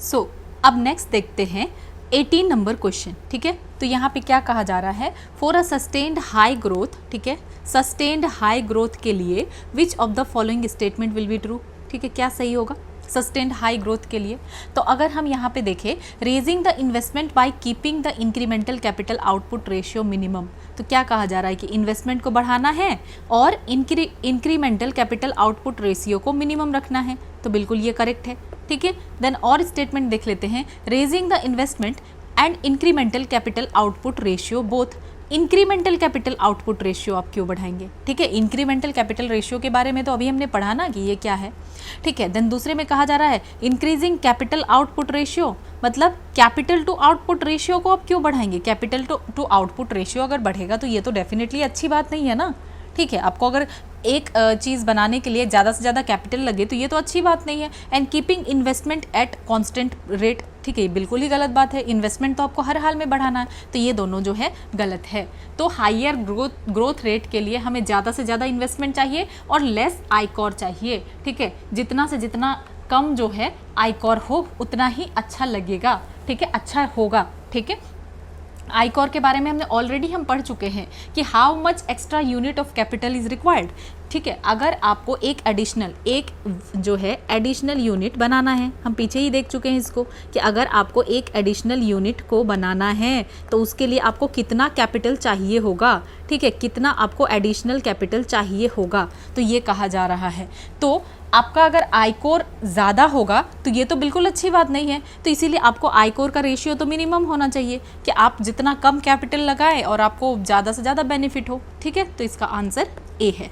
सो अब नेक्स्ट देखते हैं 18 नंबर क्वेश्चन। ठीक है, तो यहाँ पे क्या कहा जा रहा है, for a sustained high growth, ठीक है, सस्टेन्ड हाई ग्रोथ के लिए विच of the following statement will be true. ठीक है, क्या सही होगा सस्टेन्ड हाई ग्रोथ के लिए। तो अगर हम यहाँ पे देखें, raising the investment by keeping the incremental capital output ratio minimum, तो क्या कहा जा रहा है कि इन्वेस्टमेंट को बढ़ाना है और इंक्रीमेंटल कैपिटल आउटपुट रेशियो को मिनिमम रखना है। तो बिल्कुल ये करेक्ट है। ठीक है, देन और स्टेटमेंट देख लेते हैं, raising the investment and incremental capital output ratio both. Incremental capital output ratio आप क्यों बढ़ाएंगे। ठीक है, इंक्रीमेंटल कैपिटल रेशियो के बारे में तो अभी हमने पढ़ा ना कि ये क्या है। ठीक है, देन दूसरे में कहा जा रहा है इंक्रीजिंग कैपिटल आउटपुट रेशियो, मतलब कैपिटल टू आउटपुट रेशियो को आप क्यों बढ़ाएंगे। कैपिटल टू आउटपुट रेशियो अगर बढ़ेगा तो ये तो डेफिनेटली अच्छी बात नहीं है ना। ठीक है, आपको अगर एक चीज़ बनाने के लिए ज़्यादा से ज़्यादा कैपिटल लगे तो ये तो अच्छी बात नहीं है। And keeping investment at constant rate, ठीक है, बिल्कुल ही गलत बात है। इन्वेस्टमेंट तो आपको हर हाल में बढ़ाना है, तो ये दोनों जो है गलत है। तो हायर ग्रोथ रेट के लिए हमें ज़्यादा से ज़्यादा इन्वेस्टमेंट चाहिए और लेस आयकर चाहिए। ठीक है, जितना से जितना कम जो है आयकर हो उतना ही अच्छा लगेगा। ठीक है, अच्छा होगा। ठीक है, आयकर के बारे में हमने ऑलरेडी हम पढ़ चुके हैं कि how much extra unit of capital is required. ठीक है, अगर आपको एक जो है एडिशनल यूनिट बनाना है, हम पीछे ही देख चुके हैं इसको कि अगर आपको एक एडिशनल यूनिट को बनाना है तो उसके लिए आपको कितना कैपिटल चाहिए होगा। ठीक है, कितना आपको एडिशनल कैपिटल चाहिए होगा, तो ये कहा जा रहा है। तो आपका अगर आयकर ज़्यादा होगा तो ये तो बिल्कुल अच्छी बात नहीं है। तो इसीलिए आपको आयकर का रेशियो तो मिनिमम होना चाहिए कि आप जितना कम कैपिटल लगाएं और आपको ज़्यादा से ज़्यादा बेनिफिट हो। ठीक है, तो इसका आंसर ए है।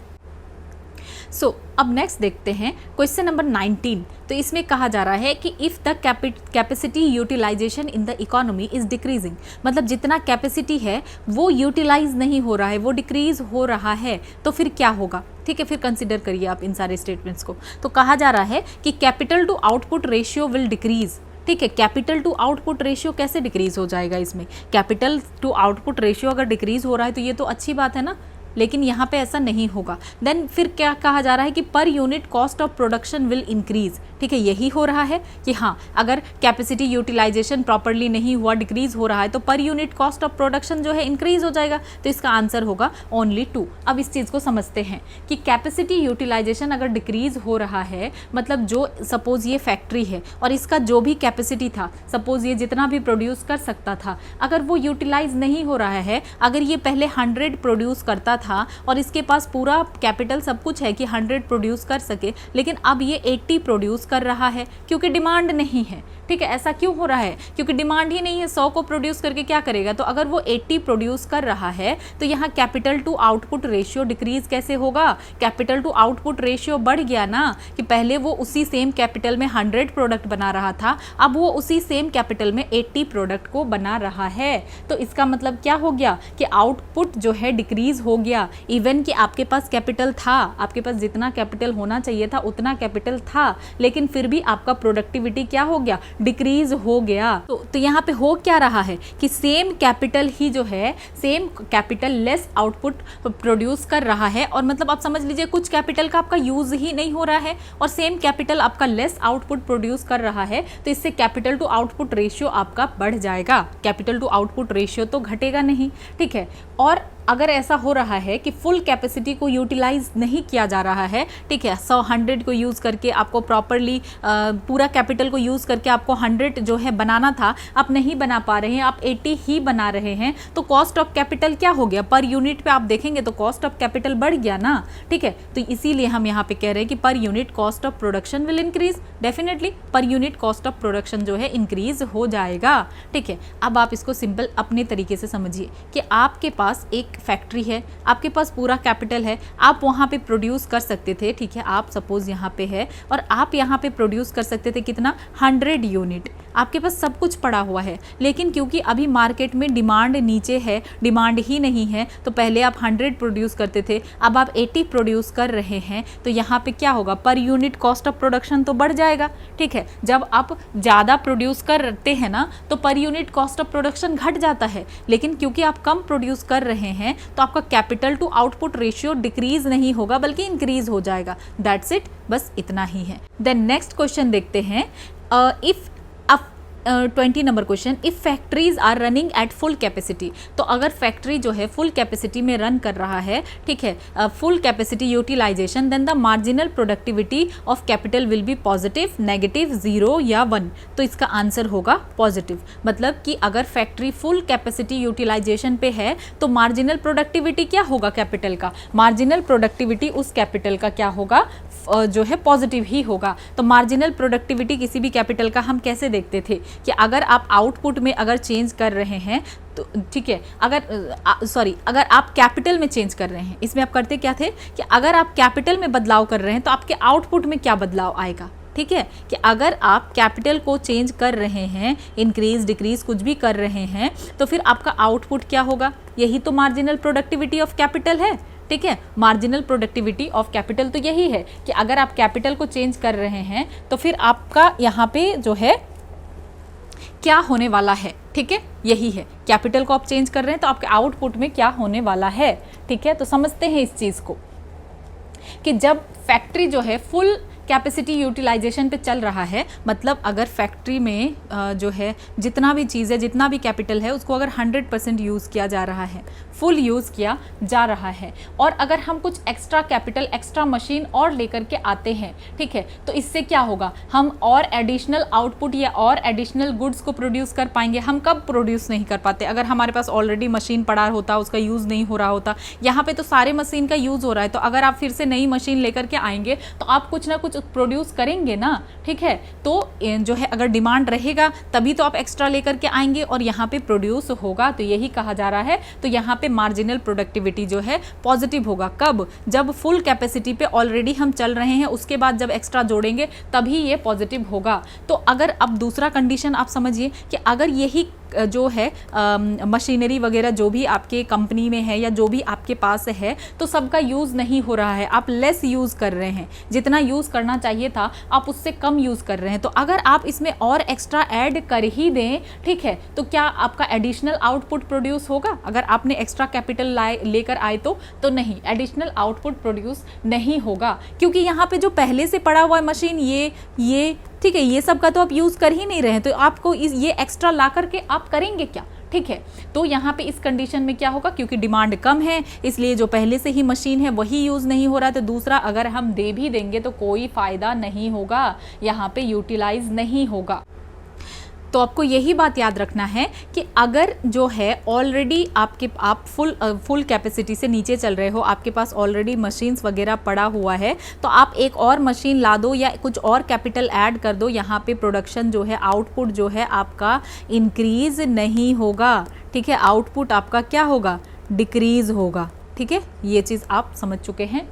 सो अब नेक्स्ट देखते हैं क्वेश्चन नंबर 19। तो इसमें कहा जा रहा है कि if the capacity utilisation in the economy is decreasing, मतलब जितना कैपेसिटी है वो यूटिलाइज नहीं हो रहा है, वो डिक्रीज हो रहा है, तो फिर क्या होगा। ठीक है, फिर कंसिडर करिए आप इन सारे स्टेटमेंट्स को। तो कहा जा रहा है कि capital to output ratio will decrease. ठीक है, कैपिटल टू आउटपुट रेशियो कैसे डिक्रीज हो जाएगा, इसमें कैपिटल टू आउटपुट रेशियो अगर डिक्रीज हो रहा है तो ये तो अच्छी बात है ना, लेकिन यहाँ पे ऐसा नहीं होगा। देन फिर क्या कहा जा रहा है कि per unit cost of production will increase. ठीक है, यही हो रहा है कि हाँ, अगर कैपेसिटी यूटिलाइजेशन प्रॉपरली नहीं हुआ, डिक्रीज हो रहा है, तो per unit cost of production जो है इंक्रीज हो जाएगा। तो इसका आंसर होगा ओनली 2। अब इस चीज़ को समझते हैं कि कैपेसिटी यूटिलाइजेशन अगर डिक्रीज हो रहा है, मतलब जो सपोज ये फैक्ट्री है और इसका जो भी कैपेसिटी था, सपोज ये जितना भी प्रोड्यूस कर सकता था, अगर वो यूटिलाइज नहीं हो रहा है, अगर ये पहले 100 प्रोड्यूस करता था और इसके पास पूरा कैपिटल सब कुछ है कि 100 प्रोड्यूस कर सके, लेकिन अब ये 80 प्रोड्यूस कर रहा है क्योंकि डिमांड नहीं है। ठीक है, ऐसा क्यों हो रहा है, क्योंकि डिमांड ही नहीं है। 100 को प्रोड्यूस करके क्या करेगा, तो अगर वो 80 प्रोड्यूस कर रहा है तो यहाँ capital to output ratio decrease कैसे होगा, कैपिटल टू आउटपुट रेशियो बढ़ गया ना, कि पहले वो उसी सेम कैपिटल में 100 प्रोडक्ट बना रहा था, अब वो उसी सेम कैपिटल में 80 प्रोडक्ट को बना रहा है। तो इसका मतलब क्या हो गया कि आउटपुट जो है डिक्रीज हो गया। इवन कि आपके पास कैपिटल था, आपके पास जितना कैपिटल होना चाहिए था उतना कैपिटल था, लेकिन फिर भी आपका प्रोडक्टिविटी क्या हो गया, डिक्रीज हो गया। तो यहाँ पे हो क्या रहा है कि सेम कैपिटल ही जो है, same capital less output produce कर रहा है, और मतलब आप समझ लीजिए कुछ कैपिटल का आपका यूज ही नहीं हो रहा है और सेम कैपिटल आपका लेस आउटपुट प्रोड्यूस कर रहा है, तो इससे कैपिटल टू आउटपुट रेशियो आपका बढ़ जाएगा, कैपिटल टू आउटपुट रेशियो तो घटेगा नहीं। ठीक है, और अगर ऐसा हो रहा है कि फुल कैपेसिटी को यूटिलाइज नहीं किया जा रहा है, ठीक है, 100 को यूज़ करके आपको प्रॉपरली पूरा कैपिटल को यूज़ करके आपको 100 जो है बनाना था, आप नहीं बना पा रहे हैं, आप 80 ही बना रहे हैं, तो कॉस्ट ऑफ कैपिटल क्या हो गया, पर यूनिट पे आप देखेंगे तो कॉस्ट ऑफ कैपिटल बढ़ गया ना। ठीक है, तो इसीलिए हम यहाँ पे कह रहे हैं कि per unit cost of production will increase, definitely per unit cost of production जो है इंक्रीज हो जाएगा। ठीक है, अब आप इसको सिंपल अपने तरीके से समझिए कि आपके पास एक फैक्ट्री है, आपके पास पूरा कैपिटल है, आप वहाँ पे प्रोड्यूस कर सकते थे। ठीक है, आप सपोज यहाँ पे है और आप यहाँ पे प्रोड्यूस कर सकते थे कितना, 100 यूनिट, आपके पास सब कुछ पड़ा हुआ है, लेकिन क्योंकि अभी मार्केट में डिमांड नीचे है, डिमांड ही नहीं है, तो पहले आप 100 प्रोड्यूस करते थे, अब आप 80 प्रोड्यूस कर रहे हैं, तो यहाँ पे क्या होगा, per unit cost of production तो बढ़ जाएगा। ठीक है, जब आप ज़्यादा प्रोड्यूस करते हैं ना तो per unit cost of production घट जाता है, लेकिन क्योंकि आप कम प्रोड्यूस कर रहे हैं तो आपका capital to output ratio decrease नहीं होगा बल्कि इंक्रीज हो जाएगा। दैट्स इट, बस इतना ही है। देन नेक्स्ट क्वेश्चन देखते हैं। If 20 number question, if factories are running at full capacity, तो अगर फैक्ट्री जो है फुल कैपेसिटी में रन कर रहा है, ठीक है, full capacity utilisation, then the marginal productivity of capital will be positive, negative, 0 या 1। तो इसका आंसर होगा पॉजिटिव। मतलब कि अगर फैक्ट्री फुल कैपेसिटी यूटिलाइजेशन पे है तो मार्जिनल प्रोडक्टिविटी क्या होगा कैपिटल का, मार्जिनल प्रोडक्टिविटी उस कैपिटल का क्या होगा, जो है पॉजिटिव ही होगा। तो मार्जिनल प्रोडक्टिविटी किसी भी कैपिटल का हम कैसे देखते थे कि अगर आप आउटपुट में अगर चेंज कर रहे हैं तो ठीक है, अगर आप कैपिटल में चेंज कर रहे हैं, इसमें आप करते क्या थे कि अगर आप कैपिटल में बदलाव कर रहे हैं तो आपके आउटपुट में क्या बदलाव आएगा। ठीक है, कि अगर आप कैपिटल को चेंज कर रहे हैं, इंक्रीज डिक्रीज कुछ भी कर रहे हैं, तो फिर आपका आउटपुट क्या होगा, यही तो मार्जिनल प्रोडक्टिविटी ऑफ कैपिटल है। ठीक है, मार्जिनल प्रोडक्टिविटी ऑफ कैपिटल तो यही है कि अगर आप कैपिटल को चेंज कर रहे हैं तो फिर आपका यहाँ पे जो है क्या होने वाला है। ठीक है, यही है, कैपिटल को आप चेंज कर रहे हैं तो आपके आउटपुट में क्या होने वाला है। ठीक है, तो समझते हैं इस चीज़ को कि जब फैक्ट्री जो है फुल कैपेसिटी यूटिलाइजेशन पे चल रहा है, मतलब अगर फैक्ट्री में जो है जितना भी चीज़ है, जितना भी कैपिटल है, उसको अगर 100% यूज़ किया जा रहा है, फुल यूज़ किया जा रहा है, और अगर हम कुछ एक्स्ट्रा कैपिटल, एक्स्ट्रा मशीन और लेकर के आते हैं, ठीक है, तो इससे क्या होगा, हम और एडिशनल आउटपुट या और एडिशनल गुड्स को प्रोड्यूस कर पाएंगे। हम कब प्रोड्यूस नहीं कर पाते, अगर हमारे पास ऑलरेडी मशीन पड़ा होता, उसका यूज़ नहीं हो रहा होता। यहाँ पे तो सारे मशीन का यूज़ हो रहा है, तो अगर आप फिर से नई मशीन लेकर के आएंगे तो आप कुछ ना कुछ प्रोड्यूस करेंगे ना, ठीक है, तो जो है अगर डिमांड रहेगा तभी तो आप एक्स्ट्रा लेकर के आएंगे और यहाँ पे प्रोड्यूस होगा, तो यही कहा जा रहा है। तो यहाँ पे मार्जिनल प्रोडक्टिविटी जो है पॉजिटिव होगा। कब? जब फुल कैपेसिटी पे ऑलरेडी हम चल रहे हैं, उसके बाद जब एक्स्ट्रा जोड़ेंगे तभी ये पॉजिटिव होगा। तो अगर अब दूसरा कंडीशन आप समझिए कि अगर यही जो है मशीनरी वगैरह जो भी आपके कंपनी में है या जो भी आपके पास है, तो सबका यूज़ नहीं हो रहा है, आप लेस यूज़ कर रहे हैं, जितना यूज़ करना चाहिए था आप उससे कम यूज़ कर रहे हैं, तो अगर आप इसमें और एक्स्ट्रा ऐड कर ही दें, ठीक है, तो क्या आपका एडिशनल आउटपुट प्रोड्यूस होगा? अगर आपने एक्स्ट्रा कैपिटल लेकर आए तो नहीं, एडिशनल आउटपुट प्रोड्यूस नहीं होगा, क्योंकि यहाँ पे जो पहले से पड़ा हुआ मशीन ये ठीक है, ये सब का तो आप यूज़ कर ही नहीं रहे हैं, तो आपको ये एक्स्ट्रा ला करके आप करेंगे क्या? ठीक है, तो यहाँ पे इस कंडीशन में क्या होगा, क्योंकि डिमांड कम है इसलिए जो पहले से ही मशीन है वही यूज़ नहीं हो रहा है। तो दूसरा, अगर हम दे भी देंगे तो कोई फ़ायदा नहीं होगा, यहाँ पे यूटिलाइज नहीं होगा। तो आपको यही बात याद रखना है कि अगर जो है ऑलरेडी आप फुल कैपेसिटी से नीचे चल रहे हो, आपके पास ऑलरेडी मशीन्स वगैरह पड़ा हुआ है, तो आप एक और मशीन ला दो या कुछ और कैपिटल ऐड कर दो, यहाँ पे प्रोडक्शन जो है, आउटपुट जो है आपका इंक्रीज नहीं होगा, ठीक है, आउटपुट आपका क्या होगा, डिक्रीज होगा, ठीक है, ये चीज़ आप समझ चुके हैं।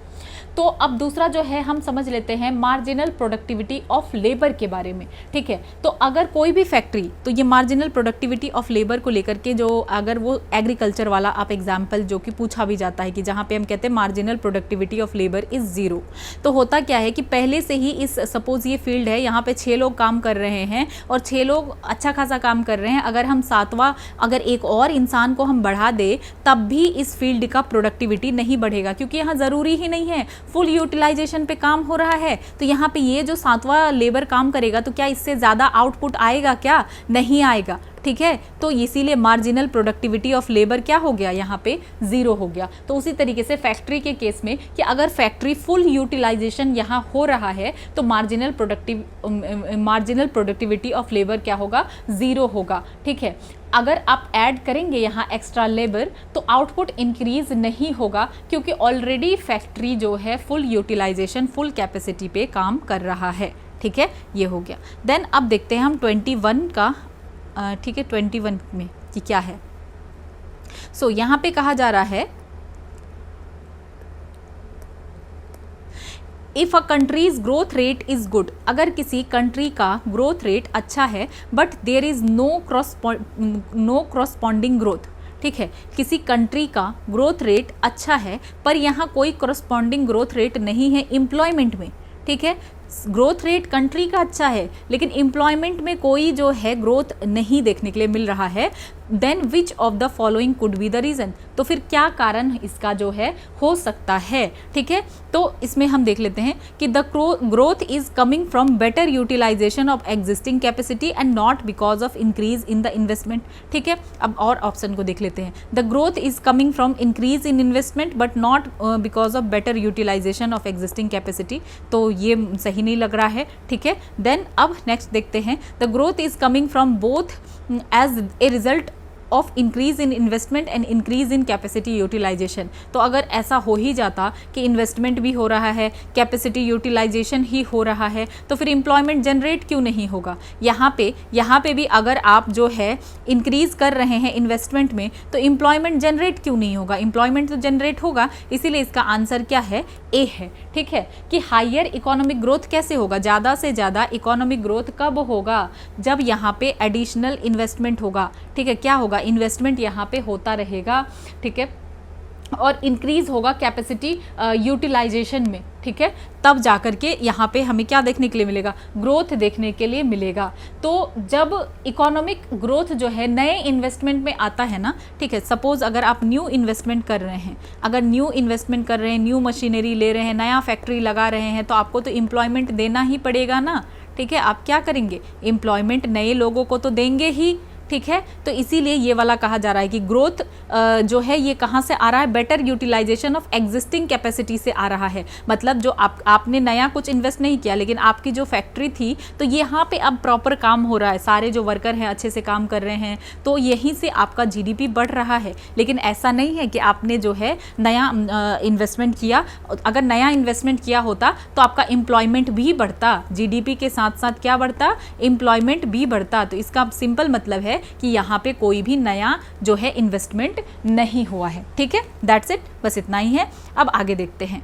तो अब दूसरा जो है हम समझ लेते हैं मार्जिनल प्रोडक्टिविटी ऑफ लेबर के बारे में, ठीक है। तो अगर कोई भी फैक्ट्री, तो ये मार्जिनल प्रोडक्टिविटी ऑफ लेबर को लेकर के जो अगर वो एग्रीकल्चर वाला आप एग्जाम्पल जो कि पूछा भी जाता है कि जहाँ पे हम कहते हैं marginal productivity of labour is zero, तो होता क्या है कि पहले से ही इस सपोज ये फील्ड है, यहाँ पे 6 लोग काम कर रहे हैं और 6 लोग अच्छा खासा काम कर रहे हैं, अगर हम 7वां अगर एक और इंसान को हम बढ़ा दे तब भी इस फील्ड का प्रोडक्टिविटी नहीं बढ़ेगा, क्योंकि यहाँ ज़रूरी ही नहीं है, फुल यूटिलाइजेशन पे काम हो रहा है। तो यहाँ पे ये जो 7वां लेबर काम करेगा तो क्या इससे ज़्यादा आउटपुट आएगा? क्या नहीं आएगा, ठीक है। तो इसीलिए मार्जिनल प्रोडक्टिविटी ऑफ लेबर क्या हो गया, यहाँ पे ज़ीरो हो गया। तो उसी तरीके से फैक्ट्री के केस में कि अगर फैक्ट्री फुल यूटिलाइजेशन यहाँ हो रहा है तो मार्जिनल प्रोडक्टिविटी ऑफ लेबर क्या होगा, ज़ीरो होगा, ठीक है। अगर आप ऐड करेंगे यहाँ एक्स्ट्रा लेबर तो आउटपुट इंक्रीज नहीं होगा, क्योंकि ऑलरेडी फैक्ट्री जो है फुल यूटिलाइजेशन, फुल कैपेसिटी पे काम कर रहा है, ठीक है, ये हो गया। देन अब देखते हैं हम 21 का, ठीक है, 21 में कि क्या है। सो यहाँ पे कहा जा रहा है if a country's growth rate is good, अगर किसी कंट्री का ग्रोथ रेट अच्छा है but there is no corresponding growth, ठीक है, किसी कंट्री का ग्रोथ रेट अच्छा है पर यहाँ कोई करस्पॉन्डिंग ग्रोथ रेट नहीं है एम्प्लॉयमेंट में, ठीक है, ग्रोथ रेट कंट्री का अच्छा है लेकिन एम्प्लॉयमेंट में कोई जो है ग्रोथ नहीं देखने के लिए मिल रहा है, then which of the following could be the reason, तो फिर क्या कारण इसका जो है हो सकता है, ठीक है। तो इसमें हम देख लेते हैं कि the growth is coming from better utilisation of existing capacity and not because of increase in the investment, ठीक है। अब और ऑप्शन को देख लेते हैं, the growth is coming from increase in investment but not because of better utilisation of existing capacity, तो ये सही नहीं लग रहा है, ठीक है। देन अब नेक्स्ट देखते हैं, the growth is coming from both as a result of increase in investment and increase in capacity utilisation, तो अगर ऐसा हो ही जाता कि इन्वेस्टमेंट भी हो रहा है, कैपेसिटी यूटिलाइजेशन ही हो रहा है, तो फिर एम्प्लॉयमेंट जनरेट क्यों नहीं होगा। यहाँ पे भी अगर आप जो है इंक्रीज कर रहे हैं इन्वेस्टमेंट में तो एम्प्लॉयमेंट जनरेट क्यों नहीं होगा, एम्प्लॉयमेंट तो जनरेट होगा, इसीलिए इसका आंसर क्या है, ए है, ठीक है। कि हायर इकोनॉमिक ग्रोथ कैसे होगा, ज़्यादा से ज़्यादा इकोनॉमिक ग्रोथ कब होगा, जब यहाँ पे एडिशनल इन्वेस्टमेंट होगा, ठीक है, क्या होगा, इन्वेस्टमेंट यहाँ पे होता रहेगा, ठीक है, और इंक्रीज होगा कैपेसिटी यूटिलाइजेशन में, ठीक है, तब जाकर के यहाँ पे हमें क्या देखने के लिए मिलेगा, ग्रोथ देखने के लिए मिलेगा। तो जब इकोनॉमिक ग्रोथ जो है नए इन्वेस्टमेंट में आता है ना, ठीक है, सपोज अगर आप न्यू इन्वेस्टमेंट कर रहे हैं, अगर न्यू इन्वेस्टमेंट कर रहे हैं, न्यू मशीनरी ले रहे हैं, नया फैक्ट्री लगा रहे हैं, तो आपको तो एम्प्लॉयमेंट देना ही पड़ेगा ना, ठीक है। आप क्या करेंगे, एम्प्लॉयमेंट नए लोगों को तो देंगे ही, ठीक है। तो इसीलिए ये वाला कहा जा रहा है कि ग्रोथ जो है ये कहाँ से आ रहा है, better utilisation of existing capacity से आ रहा है। मतलब जो आपने नया कुछ इन्वेस्ट नहीं किया, लेकिन आपकी जो फैक्ट्री थी तो यहाँ पे अब प्रॉपर काम हो रहा है, सारे जो वर्कर हैं अच्छे से काम कर रहे हैं, तो यहीं से आपका जीडीपी बढ़ रहा है। लेकिन ऐसा नहीं है कि आपने जो है नया इन्वेस्टमेंट किया, अगर नया इन्वेस्टमेंट किया होता तो आपका एम्प्लॉयमेंट भी बढ़ता, जीडीपी के साथ साथ क्या बढ़ता, एम्प्लॉयमेंट भी बढ़ता। तो इसका सिंपल मतलब है कि यहाँ पे कोई भी नया जो है इन्वेस्टमेंट नहीं हुआ है। ठीक है, दैट्स इट, बस इतना ही है। अब आगे देखते हैं।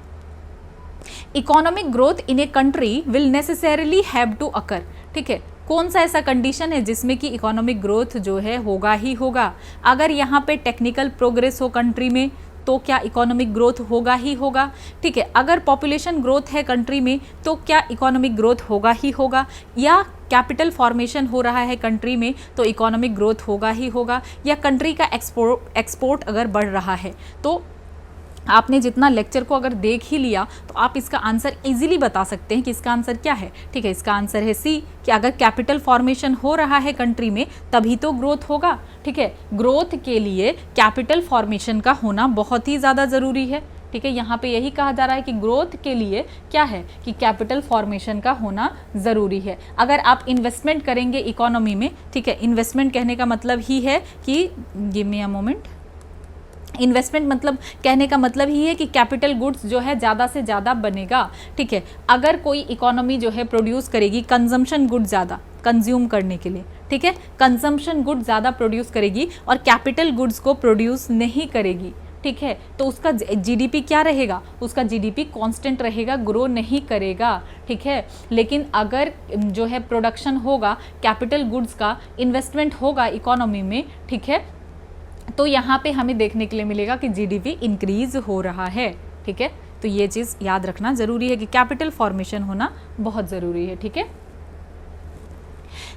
Economic growth in a country will necessarily have to occur. ठीक है, कौन सा ऐसा कंडीशन है जिसमें कि इकोनॉमिक ग्रोथ जो है होगा ही होगा। अगर यहाँ पे टेक्निकल प्रोग्रेस हो कंट्री में तो क्या इकोनॉमिक ग्रोथ होगा ही होगा। ठीक है, अगर पॉपुलेशन ग्रोथ है कंट्री में तो क्या इकोनॉमिक ग्रोथ होगा ही होगा, या कैपिटल फॉर्मेशन हो रहा है कंट्री में तो इकोनॉमिक ग्रोथ होगा ही होगा, या कंट्री का एक्सपोर्ट अगर बढ़ रहा है। तो आपने जितना लेक्चर को अगर देख ही लिया तो आप इसका आंसर इजीली बता सकते हैं कि इसका आंसर क्या है। ठीक है, इसका आंसर है सी, कि अगर कैपिटल फॉर्मेशन हो रहा है कंट्री में तभी तो ग्रोथ होगा। ठीक है, ग्रोथ के लिए कैपिटल फॉर्मेशन का होना बहुत ही ज़्यादा ज़रूरी है। ठीक है, यहाँ पे यही कहा जा रहा है कि ग्रोथ के लिए क्या है कि कैपिटल फॉर्मेशन का होना ज़रूरी है। अगर आप इन्वेस्टमेंट करेंगे इकोनॉमी में, ठीक है, इन्वेस्टमेंट कहने का मतलब ही है कि, give me a moment, investment मतलब कहने का मतलब ही है कि कैपिटल गुड्स जो है ज़्यादा से ज़्यादा बनेगा। ठीक है, अगर कोई इकोनॉमी जो है प्रोड्यूस करेगी कंजम्पशन गुड ज़्यादा कंज्यूम करने के लिए, ठीक है, कंजम्पशन गुड ज़्यादा प्रोड्यूस करेगी और कैपिटल गुड्स को प्रोड्यूस नहीं करेगी, ठीक है, तो उसका जीडीपी क्या रहेगा, उसका जीडीपी कांस्टेंट रहेगा, ग्रो नहीं करेगा। ठीक है, लेकिन अगर जो है प्रोडक्शन होगा कैपिटल गुड्स का, इन्वेस्टमेंट होगा इकोनॉमी में, ठीक है, तो यहाँ पे हमें देखने के लिए मिलेगा कि जीडीपी इंक्रीज हो रहा है। ठीक है, तो ये चीज़ याद रखना ज़रूरी है कि कैपिटल फॉर्मेशन होना बहुत ज़रूरी है। ठीक है,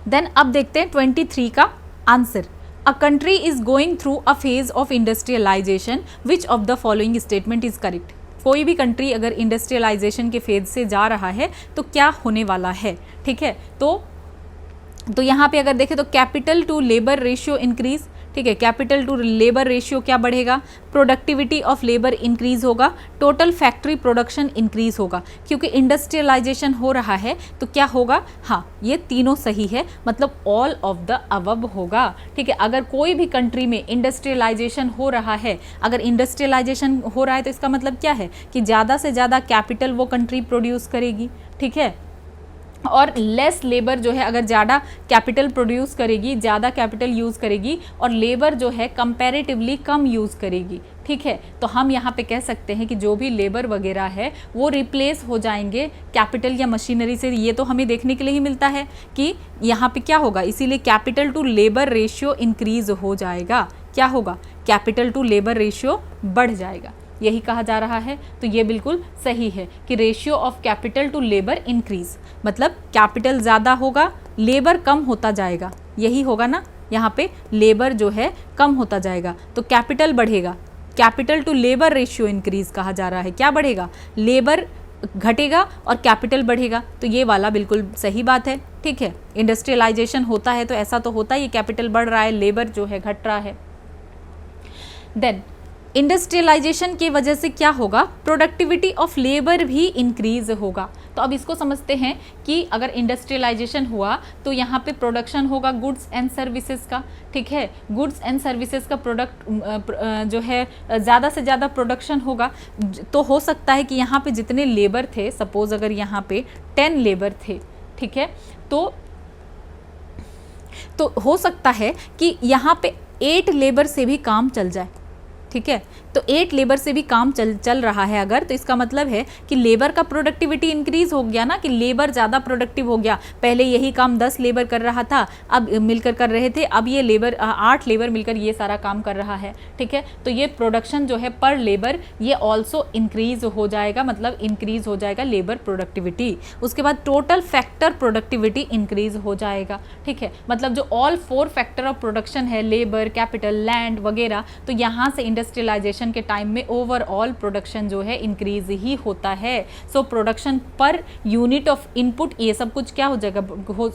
देन अब देखते हैं 23 का answer. A country is going through a phase of industrialisation, which of the following statement is correct. कोई भी कंट्री अगर इंडस्ट्रियलाइजेशन के फेज से जा रहा है तो क्या होने वाला है। ठीक है, तो यहाँ पे अगर देखें तो capital to labour ratio increase, ठीक है, कैपिटल टू लेबर रेशियो क्या बढ़ेगा, प्रोडक्टिविटी ऑफ लेबर इंक्रीज होगा, टोटल फैक्ट्री प्रोडक्शन इंक्रीज होगा, क्योंकि इंडस्ट्रियलाइजेशन हो रहा है तो क्या होगा, हाँ ये तीनों सही है, मतलब ऑल ऑफ द अबव होगा। ठीक है, अगर कोई भी कंट्री में इंडस्ट्रियलाइजेशन हो रहा है, अगर इंडस्ट्रियलाइजेशन हो रहा है तो इसका मतलब क्या है कि ज़्यादा से ज़्यादा कैपिटल वो कंट्री प्रोड्यूस करेगी। ठीक है, और लेस लेबर जो है, अगर ज़्यादा कैपिटल प्रोड्यूस करेगी, ज़्यादा कैपिटल यूज़ करेगी और लेबर जो है कंपैरेटिवली कम यूज़ करेगी। ठीक है, तो हम यहाँ पे कह सकते हैं कि जो भी लेबर वगैरह है वो रिप्लेस हो जाएंगे कैपिटल या मशीनरी से। ये तो हमें देखने के लिए ही मिलता है कि यहाँ पे क्या होगा, इसीलिए capital to labour ratio increase हो जाएगा। क्या होगा, कैपिटल टू लेबर रेशियो बढ़ जाएगा, यही कहा जा रहा है। तो ये बिल्कुल सही है कि ratio of capital to labour increase, मतलब कैपिटल ज़्यादा होगा, लेबर कम होता जाएगा, यही होगा ना, यहाँ पे लेबर जो है कम होता जाएगा तो कैपिटल बढ़ेगा, capital to labour ratio increase कहा जा रहा है। क्या बढ़ेगा, लेबर घटेगा और कैपिटल बढ़ेगा, तो ये वाला बिल्कुल सही बात है। ठीक है, इंडस्ट्रियलाइजेशन होता है तो ऐसा तो होता ही, कैपिटल बढ़ रहा है, लेबर जो है घट रहा है। देन इंडस्ट्रियलाइजेशन की वजह से क्या होगा, प्रोडक्टिविटी ऑफ लेबर भी इंक्रीज होगा। तो अब इसको समझते हैं कि अगर इंडस्ट्रियलाइजेशन हुआ तो यहाँ पे प्रोडक्शन होगा गुड्स एंड सर्विसेज का। ठीक है, गुड्स एंड सर्विसेज का प्रोडक्ट जो है ज़्यादा से ज़्यादा प्रोडक्शन होगा, तो हो सकता है कि यहाँ पे जितने लेबर थे, सपोज अगर यहाँ पे 10 लेबर थे, ठीक है, तो हो सकता है कि यहाँ पे 8 लेबर से भी काम चल जाए। ठीक है, तो 8 लेबर से भी काम चल रहा है अगर, तो इसका मतलब है कि लेबर का प्रोडक्टिविटी इंक्रीज हो गया ना, कि लेबर ज़्यादा प्रोडक्टिव हो गया। पहले यही काम 10 लेबर कर रहा था, अब मिलकर कर रहे थे, अब ये लेबर 8 लेबर मिलकर ये सारा काम कर रहा है। ठीक है, तो ये प्रोडक्शन जो है पर लेबर ये ऑल्सो इंक्रीज हो जाएगा, मतलब इंक्रीज हो जाएगा लेबर प्रोडक्टिविटी। उसके बाद टोटल फैक्टर प्रोडक्टिविटी इंक्रीज हो जाएगा। ठीक है, मतलब जो ऑल 4 फैक्टर ऑफ प्रोडक्शन है, लेबर, कैपिटल, लैंड वगैरह, तो यहाँ से इंडस्ट्रियलाइजेशन प्रोडक्शन के टाइम में ओवरऑल प्रोडक्शन जो है इंक्रीज ही होता है। So production per unit of input ये सब कुछ क्या हो जाएगा,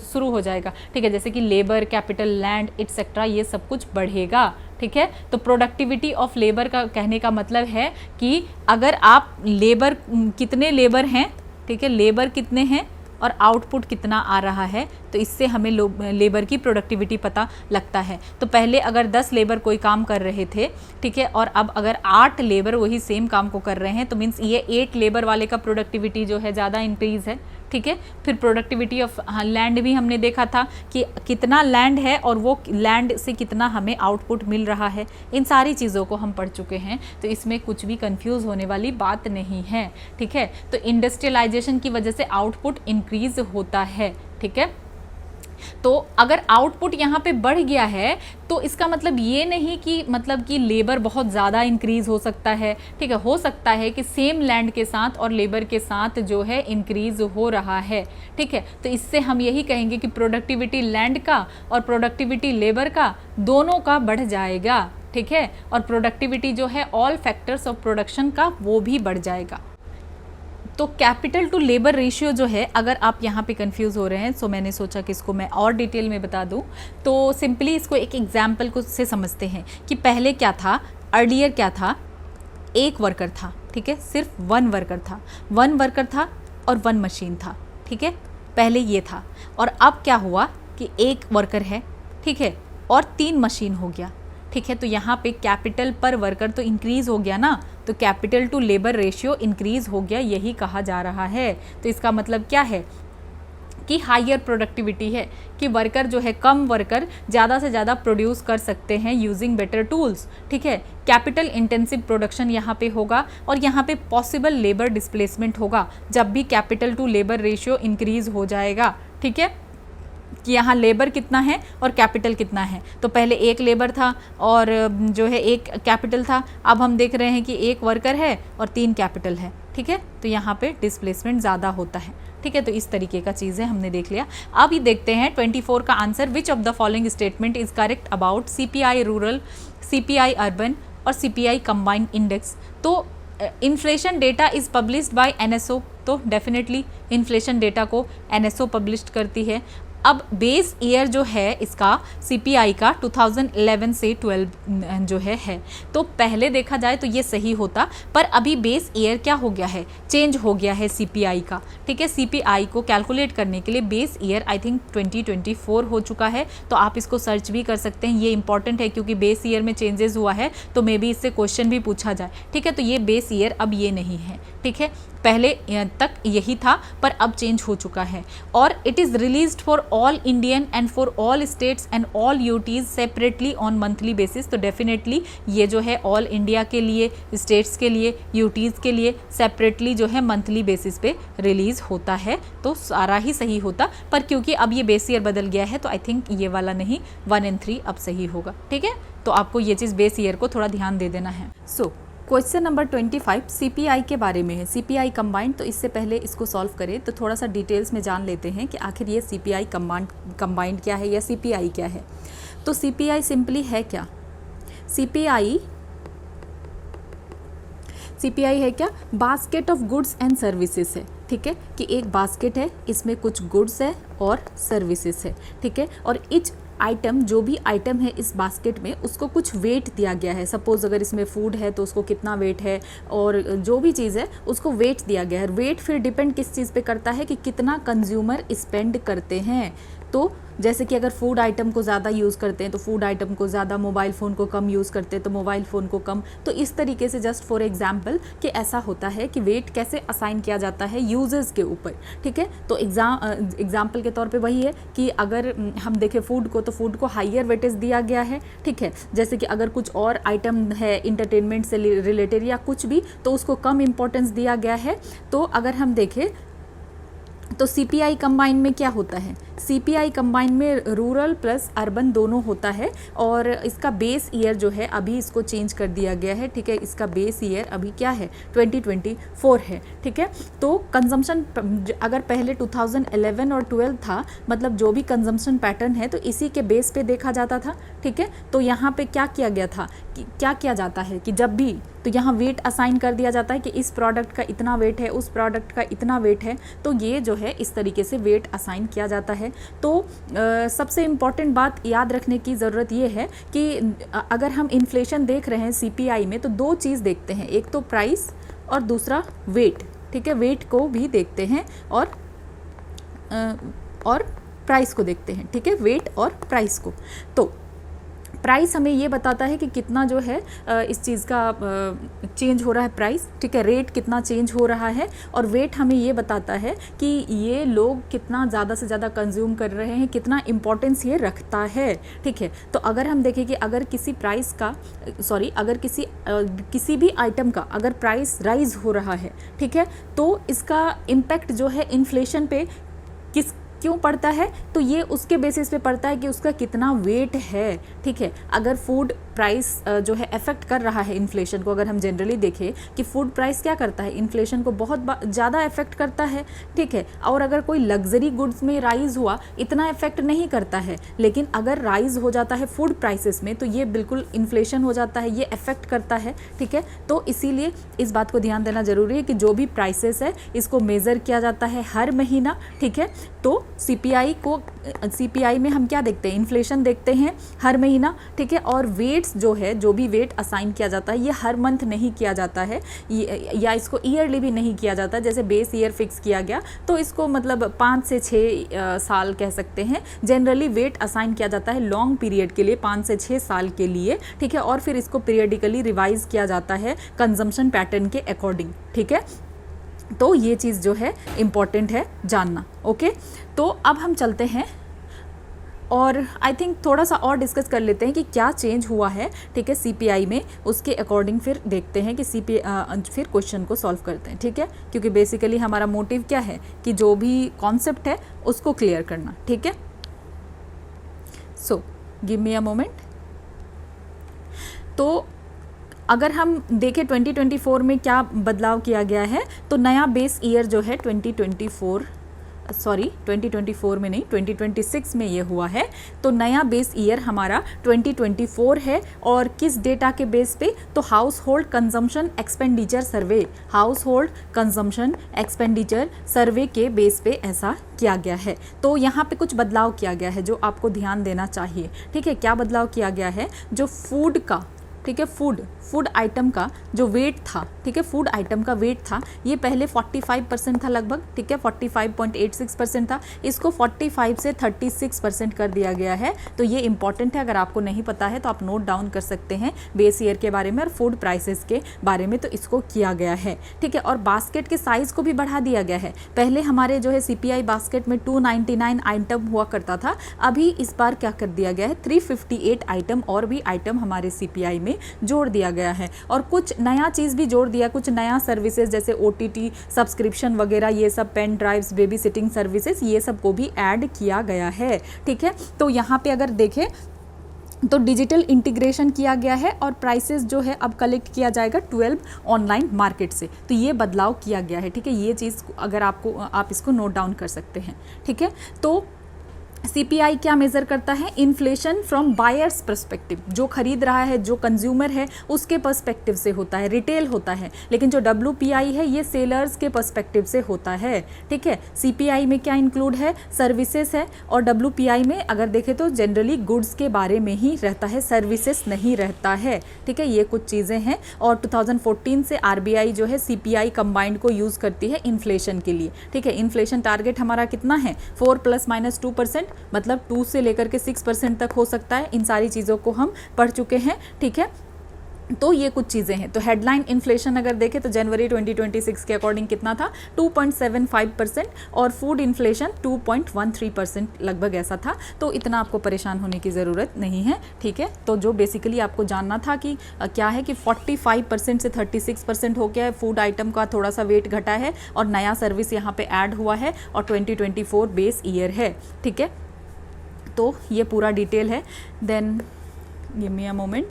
शुरू हो जाएगा, ठीक है। जैसे कि लेबर, कैपिटल, लैंड एटसेट्रा ये सब कुछ बढ़ेगा, ठीक है। तो प्रोडक्टिविटी ऑफ लेबर का कहने का मतलब है कि अगर आप लेबर, कितने लेबर हैं, ठीक है, लेबर कितने हैं और आउटपुट कितना आ रहा है, तो इससे हमें लेबर की प्रोडक्टिविटी पता लगता है। तो पहले अगर 10 लेबर कोई काम कर रहे थे, ठीक है, और अब अगर 8 लेबर वही सेम काम को कर रहे हैं, तो मीन्स ये 8 लेबर वाले का प्रोडक्टिविटी जो है ज़्यादा इंक्रीज है, ठीक है। फिर प्रोडक्टिविटी ऑफ लैंड भी हमने देखा था कि कितना लैंड है और वो लैंड से कितना हमें आउटपुट मिल रहा है। इन सारी चीज़ों को हम पढ़ चुके हैं, तो इसमें कुछ भी कंफ्यूज होने वाली बात नहीं है, ठीक है। तो इंडस्ट्रियलाइजेशन की वजह से आउटपुट इंक्रीज होता है, ठीक है। तो अगर आउटपुट यहाँ पे बढ़ गया है तो इसका मतलब ये नहीं कि लेबर बहुत ज़्यादा इंक्रीज हो सकता है, ठीक है। हो सकता है कि सेम लैंड के साथ और लेबर के साथ जो है इंक्रीज हो रहा है, ठीक है। तो इससे हम यही कहेंगे कि प्रोडक्टिविटी लैंड का और प्रोडक्टिविटी लेबर का दोनों का बढ़ जाएगा, ठीक है। और प्रोडक्टिविटी जो है ऑल फैक्टर्स ऑफ प्रोडक्शन का वो भी बढ़ जाएगा। तो कैपिटल टू लेबर रेशियो जो है, अगर आप यहाँ पे कंफ्यूज हो रहे हैं, सो मैंने सोचा कि इसको मैं और डिटेल में बता दूँ। तो सिंपली इसको एक एग्जाम्पल को से समझते हैं कि पहले क्या था, अर्लियर क्या था, एक वर्कर था, ठीक है, सिर्फ 1 वर्कर था, 1 वर्कर था और 1 मशीन था, ठीक है, पहले ये था। और अब क्या हुआ कि 1 वर्कर है, ठीक है, और 3 मशीन हो गया, ठीक है। तो यहाँ पे कैपिटल पर वर्कर तो इंक्रीज हो गया ना, तो capital to labour ratio increase हो गया, यही कहा जा रहा है। तो इसका मतलब क्या है कि हायर प्रोडक्टिविटी है, कि वर्कर जो है, कम वर्कर ज़्यादा से ज़्यादा प्रोड्यूस कर सकते हैं यूजिंग बेटर टूल्स, ठीक है। कैपिटल इंटेंसिव प्रोडक्शन यहाँ पे होगा और यहाँ पे पॉसिबल लेबर डिस्प्लेसमेंट होगा जब भी capital to labour ratio increase हो जाएगा, ठीक है, कि यहाँ लेबर कितना है और कैपिटल कितना है। तो पहले 1 लेबर था और जो है 1 कैपिटल था, अब हम देख रहे हैं कि 1 वर्कर है और 3 कैपिटल है, ठीक है। तो यहाँ पे डिस्प्लेसमेंट ज़्यादा होता है, ठीक है। तो इस तरीके का चीज़ें हमने देख लिया। अब ये देखते हैं 24 का answer, which of the following statement is correct about CPI rural, CPI urban और CPI कंबाइंड इंडेक्स। तो inflation data is published by NSO, तो डेफिनेटली इन्फ्लेशन डेटा को NSO पब्लिश करती है। अब बेस ईयर जो है इसका CPI का 2011 से 12 जो है। तो पहले देखा जाए तो ये सही होता, पर अभी बेस ईयर क्या हो गया है, चेंज हो गया है CPI का, ठीक है। CPI को कैलकुलेट करने के लिए बेस ईयर आई थिंक 2024 हो चुका है, तो आप इसको सर्च भी कर सकते हैं। ये इंपॉर्टेंट है क्योंकि बेस ईयर में चेंजेस हुआ है, तो मे बी इससे क्वेश्चन भी पूछा जाए, ठीक है। तो ये बेस ईयर अब ये नहीं है, ठीक है, पहले तक यही था पर अब चेंज हो चुका है। और it is released for all Indian and for all states and all UTs separately on monthly basis. तो डेफिनेटली ये जो है ऑल इंडिया के लिए, स्टेट्स के लिए, यूटीज़ के लिए सेपरेटली जो है मंथली बेसिस पे रिलीज़ होता है। तो सारा ही सही होता, पर क्योंकि अब ये बेस ईयर बदल गया है तो आई थिंक ये वाला नहीं, 1 और 3 अब सही होगा, ठीक है। तो आपको ये चीज़ बेस ईयर को थोड़ा ध्यान दे देना है। क्वेश्चन नंबर 25 CPI के बारे में है, CPI कंबाइंड। तो इससे पहले इसको सॉल्व करें तो थोड़ा सा डिटेल्स में जान लेते हैं कि आखिर ये CPI कंबाइंड क्या है या CPI क्या है। तो CPI सिंपली है क्या, CPI है क्या, basket of goods and services है, ठीक है, कि एक बास्केट है, इसमें कुछ गुड्स है और सर्विसेज है, ठीक है। और इच आइटम, जो भी आइटम है इस बास्केट में, उसको कुछ वेट दिया गया है। सपोज़ अगर इसमें फूड है तो उसको कितना वेट है, और जो भी चीज़ है उसको वेट दिया गया है। वेट फिर डिपेंड किस चीज़ पे करता है कि कितना कंज्यूमर स्पेंड करते हैं। तो जैसे कि अगर फूड आइटम को ज़्यादा यूज़ करते हैं तो फूड आइटम को ज़्यादा, मोबाइल फ़ोन को कम यूज़ करते हैं तो मोबाइल फ़ोन को कम। तो इस तरीके से जस्ट फॉर एग्जांपल कि ऐसा होता है कि वेट कैसे असाइन किया जाता है यूजर्स के ऊपर, ठीक है। तो एग्जाम्पल के तौर पे वही है कि अगर हम देखें फूड को, तो फूड को हाइयर वेटेज दिया गया है, ठीक है। जैसे कि अगर कुछ और आइटम है इंटरटेनमेंट से रिलेटेड या कुछ भी, तो उसको कम इम्पोर्टेंस दिया गया है। तो अगर हम देखें तो CPI कंबाइन में क्या होता है, CPI कंबाइन में रूरल प्लस अर्बन दोनों होता है, और इसका बेस ईयर जो है अभी इसको चेंज कर दिया गया है, ठीक है। इसका बेस ईयर अभी क्या है, 2024 है, ठीक है। तो कंजम्पशन अगर पहले 2011 और 12 था, मतलब जो भी कंजम्पशन पैटर्न है तो इसी के बेस पे देखा जाता था, ठीक है। तो यहाँ पे क्या किया गया था कि क्या किया जाता है कि जब भी, तो यहाँ वेट असाइन कर दिया जाता है कि इस प्रोडक्ट का इतना वेट है, उस प्रोडक्ट का इतना वेट है, तो ये जो है इस तरीके से वेट असाइन किया जाता है। तो सबसे इम्पॉर्टेंट बात याद रखने की ज़रूरत ये है कि अगर हम इन्फ्लेशन देख रहे हैं CPI में, तो दो चीज़ देखते हैं, एक तो प्राइस और दूसरा वेट, ठीक है। वेट को भी देखते हैं और प्राइस को देखते हैं, ठीक है, वेट और प्राइस को। तो प्राइस हमें ये बताता है कि कितना जो है इस चीज़ का चेंज हो रहा है प्राइस, ठीक है, रेट कितना चेंज हो रहा है, और वेट हमें ये बताता है कि ये लोग कितना ज़्यादा से ज़्यादा कंज्यूम कर रहे हैं, कितना इम्पोर्टेंस ये रखता है, ठीक है। तो अगर हम देखें कि अगर किसी प्राइस का अगर किसी भी आइटम का अगर प्राइस राइज हो रहा है, ठीक है, तो इसका इम्पैक्ट जो है इन्फ्लेशन पे क्यों पड़ता है, तो ये उसके बेसिस पे पड़ता है कि उसका कितना वेट है, ठीक है। अगर फूड प्राइस जो है अफेक्ट कर रहा है इन्फ्लेशन को, अगर हम जनरली देखें कि फूड प्राइस क्या करता है, इन्फ्लेशन को बहुत ज़्यादा इफेक्ट करता है, ठीक है। और अगर कोई लग्जरी गुड्स में राइज हुआ, इतना इफेक्ट नहीं करता है, लेकिन अगर राइज हो जाता है फूड प्राइसेस में, तो ये बिल्कुल इन्फ्लेशन हो जाता है, ये अफेक्ट करता है, ठीक है। तो इसीलिए इस बात को ध्यान देना ज़रूरी है कि जो भी प्राइसेस है इसको मेज़र किया जाता है हर महीना, ठीक है। तो CPI में हम क्या देखते हैं, इन्फ्लेशन देखते हैं हर महीना, ठीक है। और वेट्स जो है, जो भी वेट असाइन किया जाता है, ये हर मंथ नहीं किया जाता है, या इसको ईयरली भी नहीं किया जाता। जैसे बेस ईयर फिक्स किया गया तो इसको मतलब 5 से 6 साल कह सकते हैं। जनरली वेट असाइन किया जाता है लॉन्ग पीरियड के लिए, 5 से 6 साल के लिए, ठीक है। और फिर इसको पीरियडिकली रिवाइज किया जाता है कंजम्पशन पैटर्न के अकॉर्डिंग, ठीक है। तो ये चीज़ जो है इम्पॉर्टेंट है जानना, ओके। तो अब हम चलते हैं और आई थिंक थोड़ा सा और डिस्कस कर लेते हैं कि क्या चेंज हुआ है, ठीक है, CPI में। उसके अकॉर्डिंग फिर देखते हैं कि फिर क्वेश्चन को सॉल्व करते हैं, ठीक है। क्योंकि बेसिकली हमारा मोटिव क्या है कि जो भी कॉन्सेप्ट है उसको क्लियर करना, ठीक है। So give me a moment. तो अगर हम देखें 2024 में क्या बदलाव किया गया है, तो नया बेस ईयर जो है 2024 में नहीं, 2026 में ये हुआ है। तो नया बेस ईयर हमारा 2024 है, और किस डेटा के बेस पे, तो हाउस होल्ड कंजम्पशन एक्सपेंडिचर सर्वे के बेस पे ऐसा किया गया है। तो यहाँ पे कुछ बदलाव किया गया है जो आपको ध्यान देना चाहिए, ठीक है। क्या बदलाव किया गया है, जो फूड का, ठीक है, फूड आइटम का जो वेट था, ठीक है, फूड आइटम का वेट था, ये पहले 45% था लगभग, ठीक है, 45.86% था। इसको 45 से 36% कर दिया गया है। तो ये इंपॉर्टेंट है, अगर आपको नहीं पता है तो आप नोट डाउन कर सकते हैं बेस ईयर के बारे में और फूड प्राइसेस के बारे में। तो इसको किया गया है, ठीक है। और बास्केट के साइज़ को भी बढ़ा दिया गया है। पहले हमारे जो है CPI बास्केट में 299 आइटम हुआ करता था, अभी इस बार क्या कर दिया गया है, 358 आइटम और भी आइटम हमारे CPI में जोड़ दिया गया है। और कुछ नया चीज़ भी जोड़ दिया, कुछ नया सर्विसेज जैसे OTT सब्सक्रिप्शन वगैरह, ये सब pen drives, baby sitting services, ये सब को भी ऐड किया गया है, ठीक है। तो यहाँ पे अगर देखें तो डिजिटल इंटीग्रेशन किया गया है, और प्राइसेस जो है अब कलेक्ट किया जाएगा 12 ऑनलाइन मार्केट से। तो ये बदलाव किया गया है, ठीक है। ये चीज़ अगर आप इसको नोट डाउन कर सकते हैं, ठीक है। तो CPI क्या मेज़र करता है, इन्फ्लेशन फ्रॉम बायर्स पर्सपेक्टिव, जो खरीद रहा है, जो कंज्यूमर है उसके पर्सपेक्टिव से होता है, रिटेल होता है। लेकिन जो WPI है ये सेलर्स के पर्सपेक्टिव से होता है, ठीक है। CPI में क्या इंक्लूड है, सर्विसेज है, और WPI में अगर देखें तो जनरली गुड्स के बारे में ही रहता है, सर्विसेज नहीं रहता है, ठीक है। ये कुछ चीज़ें हैं। और 2014 से RBI जो है CPI कंबाइंड को यूज़ करती है इन्फ्लेशन के लिए, ठीक है। इन्फ्लेशन टारगेट हमारा कितना है, 4 ± 2%, मतलब 2 से लेकर के 6% तक हो सकता है। इन सारी चीज़ों को हम पढ़ चुके हैं, ठीक है। तो ये कुछ चीज़ें हैं। तो हेडलाइन इन्फ्लेशन अगर देखें तो जनवरी 2026 के अकॉर्डिंग कितना था, 2.75%, और फूड इन्फ्लेशन 2.13% लगभग ऐसा था। तो इतना आपको परेशान होने की ज़रूरत नहीं है, ठीक है। तो जो बेसिकली आपको जानना था कि क्या है कि 45% से 36% हो गया है, फूड आइटम का थोड़ा सा वेट घटा है और नया सर्विस यहाँ पे ऐड हुआ है और 2024 बेस ईयर है, ठीक है। तो ये पूरा डिटेल है। Then give me a moment.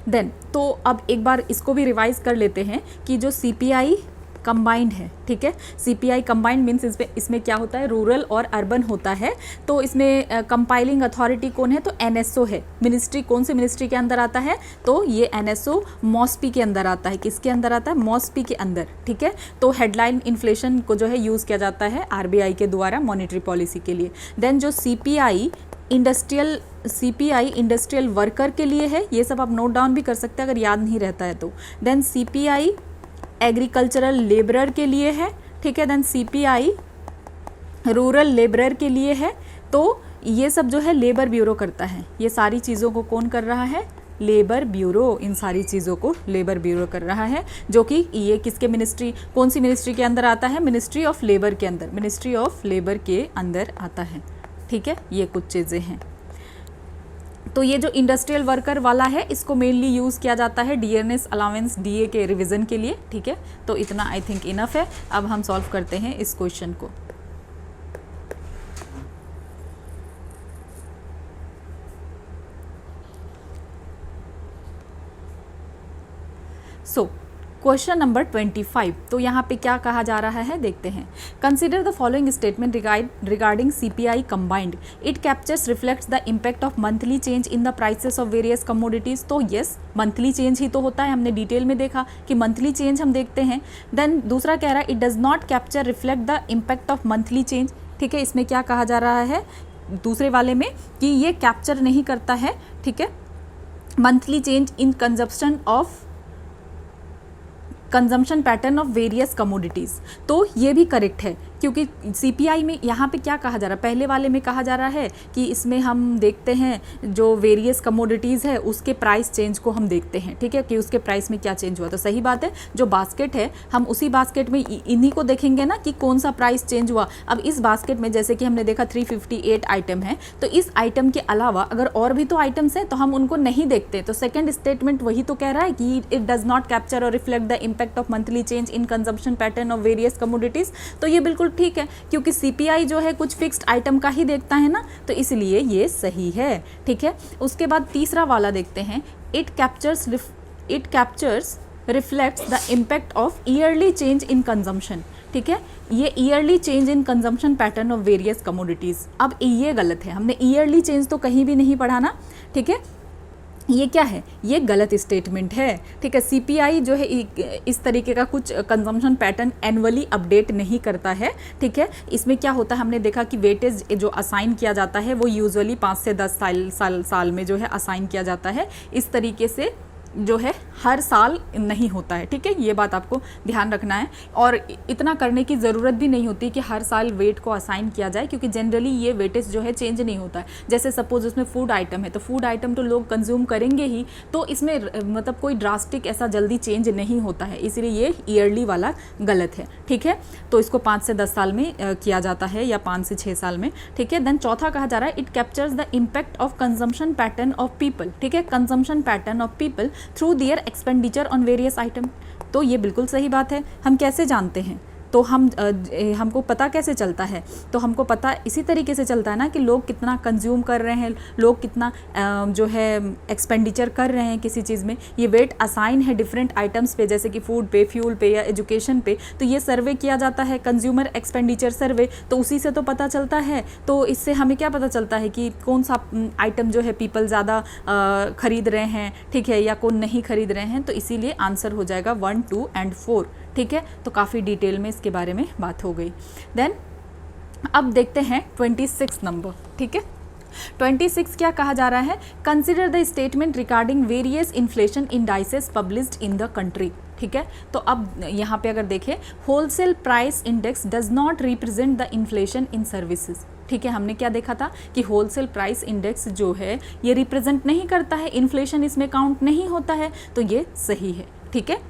Then तो अब एक बार इसको भी रिवाइज कर लेते हैं कि जो CPI कंबाइंड है, ठीक है। CPI कंबाइंड मीन्स इसमें क्या होता है, रूरल और अर्बन होता है। तो इसमें कंपाइलिंग अथॉरिटी कौन है, तो NSO है। मिनिस्ट्री कौन सी मिनिस्ट्री के अंदर आता है, तो ये NSO मॉस्पी के अंदर आता है। किसके अंदर आता है, मॉस्पी के अंदर, ठीक है। तो हेडलाइन इन्फ्लेशन को जो है यूज़ किया जाता है RBI के द्वारा मॉनेटरी पॉलिसी के लिए। देन जो CPI इंडस्ट्रियल वर्कर के लिए है, ये सब आप नोट डाउन भी कर सकते हैं अगर याद नहीं रहता है तो। देन CPI एग्रीकल्चरल लेबरर के लिए है, ठीक है। देन CPI रूरल लेबरर के लिए है। तो ये सब जो है लेबर ब्यूरो करता है। ये सारी चीज़ों को कौन कर रहा है, लेबर ब्यूरो। इन सारी चीज़ों को लेबर ब्यूरो कर रहा है, जो कि ये किसके मिनिस्ट्री, कौन सी मिनिस्ट्री के अंदर आता है, मिनिस्ट्री ऑफ लेबर के अंदर, मिनिस्ट्री ऑफ लेबर के अंदर आता है, ठीक है। ये कुछ चीज़ें हैं। तो ये जो इंडस्ट्रियल वर्कर वाला है, इसको मेनली यूज़ किया जाता है डियरनेस अलाउंस DA के रिवीजन के लिए, ठीक है। तो इतना आई थिंक इनफ है। अब हम सॉल्व करते हैं इस क्वेश्चन को। So question number 25। तो यहाँ पे क्या कहा जा रहा है, देखते हैं। Consider the following statement regarding CPI combined, it captures reflects the impact of monthly change in the prices of various commodities. तो यस, मंथली चेंज ही तो होता है, हमने डिटेल में देखा कि मंथली चेंज हम देखते हैं। देन दूसरा कह रहा है it does not capture reflect the impact of monthly change, ठीक है। इसमें क्या कहा जा रहा है दूसरे वाले में कि ये कैप्चर नहीं करता है, ठीक है, monthly change in consumption pattern of various commodities. तो ये भी करेक्ट है, क्योंकि CPI में यहाँ पे क्या कहा जा रहा है, पहले वाले में कहा जा रहा है कि इसमें हम देखते हैं जो वेरियस कमोडिटीज़ है उसके प्राइस चेंज को हम देखते हैं, ठीक है, कि उसके प्राइस में क्या चेंज हुआ। तो सही बात है, जो बास्केट है हम उसी बास्केट में इन्हीं को देखेंगे ना कि कौन सा प्राइस चेंज हुआ। अब इस बास्केट में जैसे कि हमने देखा 358 आइटम है, तो इस आइटम के अलावा अगर और भी तो आइटम्स हैं तो हम उनको नहीं देखते। तो सेकेंड स्टेटमेंट वही तो कह रहा है कि इट डज नॉट कैप्चर और reflect the impact of monthly change in consumption pattern of various commodities. तो ये बिल्कुल ठीक है, क्योंकि CPI जो है कुछ फिक्स्ड आइटम का ही देखता है ना, तो इसलिए ये सही है, ठीक है। उसके बाद तीसरा वाला देखते हैं, it captures reflects the impact of yearly change in consumption, ठीक है। ये yearly change in consumption pattern of various commodities. अब ये गलत है, हमने ईयरली चेंज तो कहीं भी नहीं पढ़ा ना, ठीक है। ये क्या है, ये गलत स्टेटमेंट है, ठीक है। CPI जो है इस तरीके का कुछ कंजम्पशन पैटर्न एनुअली अपडेट नहीं करता है, ठीक है। इसमें क्या होता है, हमने देखा कि वेटेज जो असाइन किया जाता है वो यूजुअली 5 से 10 साल में जो है असाइन किया जाता है। इस तरीके से जो है हर साल नहीं होता है, ठीक है। ये बात आपको ध्यान रखना है, और इतना करने की ज़रूरत भी नहीं होती कि हर साल वेट को असाइन किया जाए, क्योंकि जनरली ये वेटेज जो है चेंज नहीं होता है। जैसे सपोज उसमें फूड आइटम है, तो फूड आइटम तो लोग कंज्यूम करेंगे ही, तो इसमें मतलब कोई ड्रास्टिक ऐसा जल्दी चेंज नहीं होता है, इसलिए ये ईयरली वाला गलत है, ठीक है। तो इसको 5 से 10 साल में किया जाता है, या 5 से 6 साल में, ठीक है। देन चौथा कहा जा रहा है, it captures the impact of consumption pattern of people, ठीक है, consumption pattern of people through their expenditure on various item. तो ये बिल्कुल सही बात है। हम कैसे जानते हैं, तो हमको पता कैसे चलता है, तो हमको पता इसी तरीके से चलता है ना कि लोग कितना कंज्यूम कर रहे हैं, लोग कितना जो है एक्सपेंडिचर कर रहे हैं किसी चीज़ में। ये वेट असाइन है डिफरेंट आइटम्स पे, जैसे कि फूड पे, फ्यूल पे या एजुकेशन पे। तो ये सर्वे किया जाता है, कंज्यूमर एक्सपेंडिचर सर्वे, तो उसी से तो पता चलता है। तो इससे हमें क्या पता चलता है कि कौन सा आइटम जो है पीपल ज़्यादा खरीद रहे हैं, ठीक है, या कौन नहीं खरीद रहे हैं। तो इसीलिए आंसर हो जाएगा 1, 2 and 4, ठीक है। तो काफ़ी डिटेल में इसके बारे में बात हो गई। देन अब देखते हैं 26 नंबर, ठीक है। 26 क्या कहा जा रहा है, consider the statement regarding various inflation indices published in the country, ठीक है। तो अब यहाँ पे अगर देखें, wholesale price index does not represent the inflation in services, ठीक है, हमने क्या देखा था कि होलसेल प्राइस इंडेक्स जो है ये रिप्रेजेंट नहीं करता है, इन्फ्लेशन इसमें काउंट नहीं होता है, तो ये सही है। ठीक है,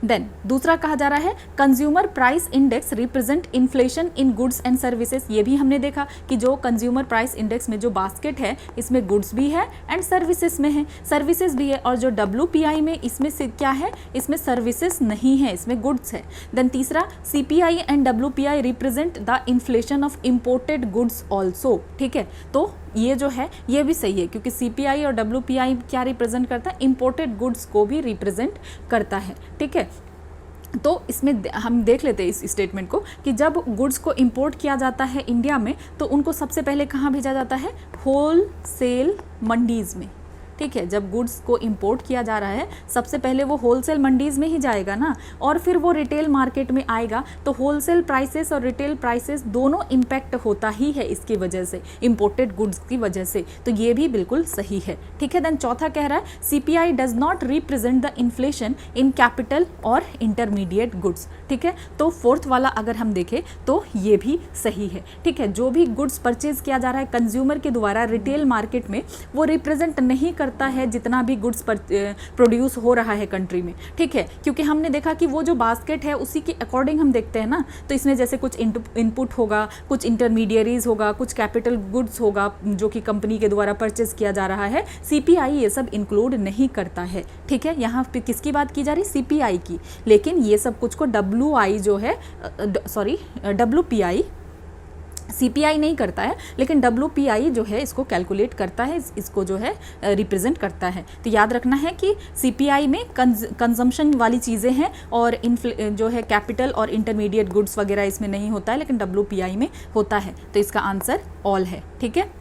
देन दूसरा कहा जा रहा है consumer price index represent inflation in goods and services. ये भी हमने देखा कि जो कंज्यूमर प्राइस इंडेक्स में जो बास्केट है इसमें गुड्स भी है एंड सर्विसेज में है, सर्विसेज भी है, और जो WPI में इसमें से क्या है, इसमें सर्विसेज नहीं है, इसमें गुड्स है। देन तीसरा CPI and WPI represent the inflation of imported goods also. ठीक है, तो ये जो है ये भी सही है क्योंकि CPI और WPI क्या रिप्रेजेंट करता है, इम्पोर्टेड गुड्स को भी रिप्रेजेंट करता है। ठीक है, तो इसमें हम देख लेते हैं इस स्टेटमेंट को कि जब गुड्स को इंपोर्ट किया जाता है इंडिया में तो उनको सबसे पहले कहाँ भेजा जाता है, होल सेल मंडीज़ में। ठीक है, जब गुड्स को इंपोर्ट किया जा रहा है सबसे पहले वो होलसेल मंडीज़ में ही जाएगा ना, और फिर वो रिटेल मार्केट में आएगा, तो होलसेल प्राइसेस और रिटेल प्राइसेस दोनों इम्पैक्ट होता ही है इसकी वजह से, इंपोर्टेड गुड्स की वजह से, तो ये भी बिल्कुल सही है। ठीक है, देन चौथा कह रहा है CPI does not represent the inflation in capital और इंटरमीडिएट गुड्स। ठीक है, तो फोर्थ वाला अगर हम देखें तो ये भी सही है। ठीक है, जो भी गुड्स परचेज किया जा रहा है कंज्यूमर के द्वारा रिटेल मार्केट में वो रिप्रेजेंट नहीं करता है जितना भी गुड्स प्रोड्यूस हो रहा है कंट्री में। ठीक है, क्योंकि हमने देखा कि वो जो बास्केट है उसी के अकॉर्डिंग हम देखते हैं ना, तो इसमें जैसे कुछ इनपुट होगा, कुछ इंटरमीडियरीज होगा, कुछ कैपिटल गुड्स होगा जो कि कंपनी के द्वारा परचेज किया जा रहा है, CPI ये सब इंक्लूड नहीं करता है। ठीक है, यहाँ पे किसकी बात की जा रही, CPI की, लेकिन ये सब कुछ को WI जो है WPI, CPI नहीं करता है लेकिन WPI जो है इसको कैलकुलेट करता है, इसको जो है रिप्रेजेंट करता है। तो याद रखना है कि CPI में कंजम्पशन वाली चीज़ें हैं और जो है कैपिटल और इंटरमीडिएट गुड्स वगैरह इसमें नहीं होता है, लेकिन WPI में होता है, तो इसका आंसर ऑल है। ठीक है।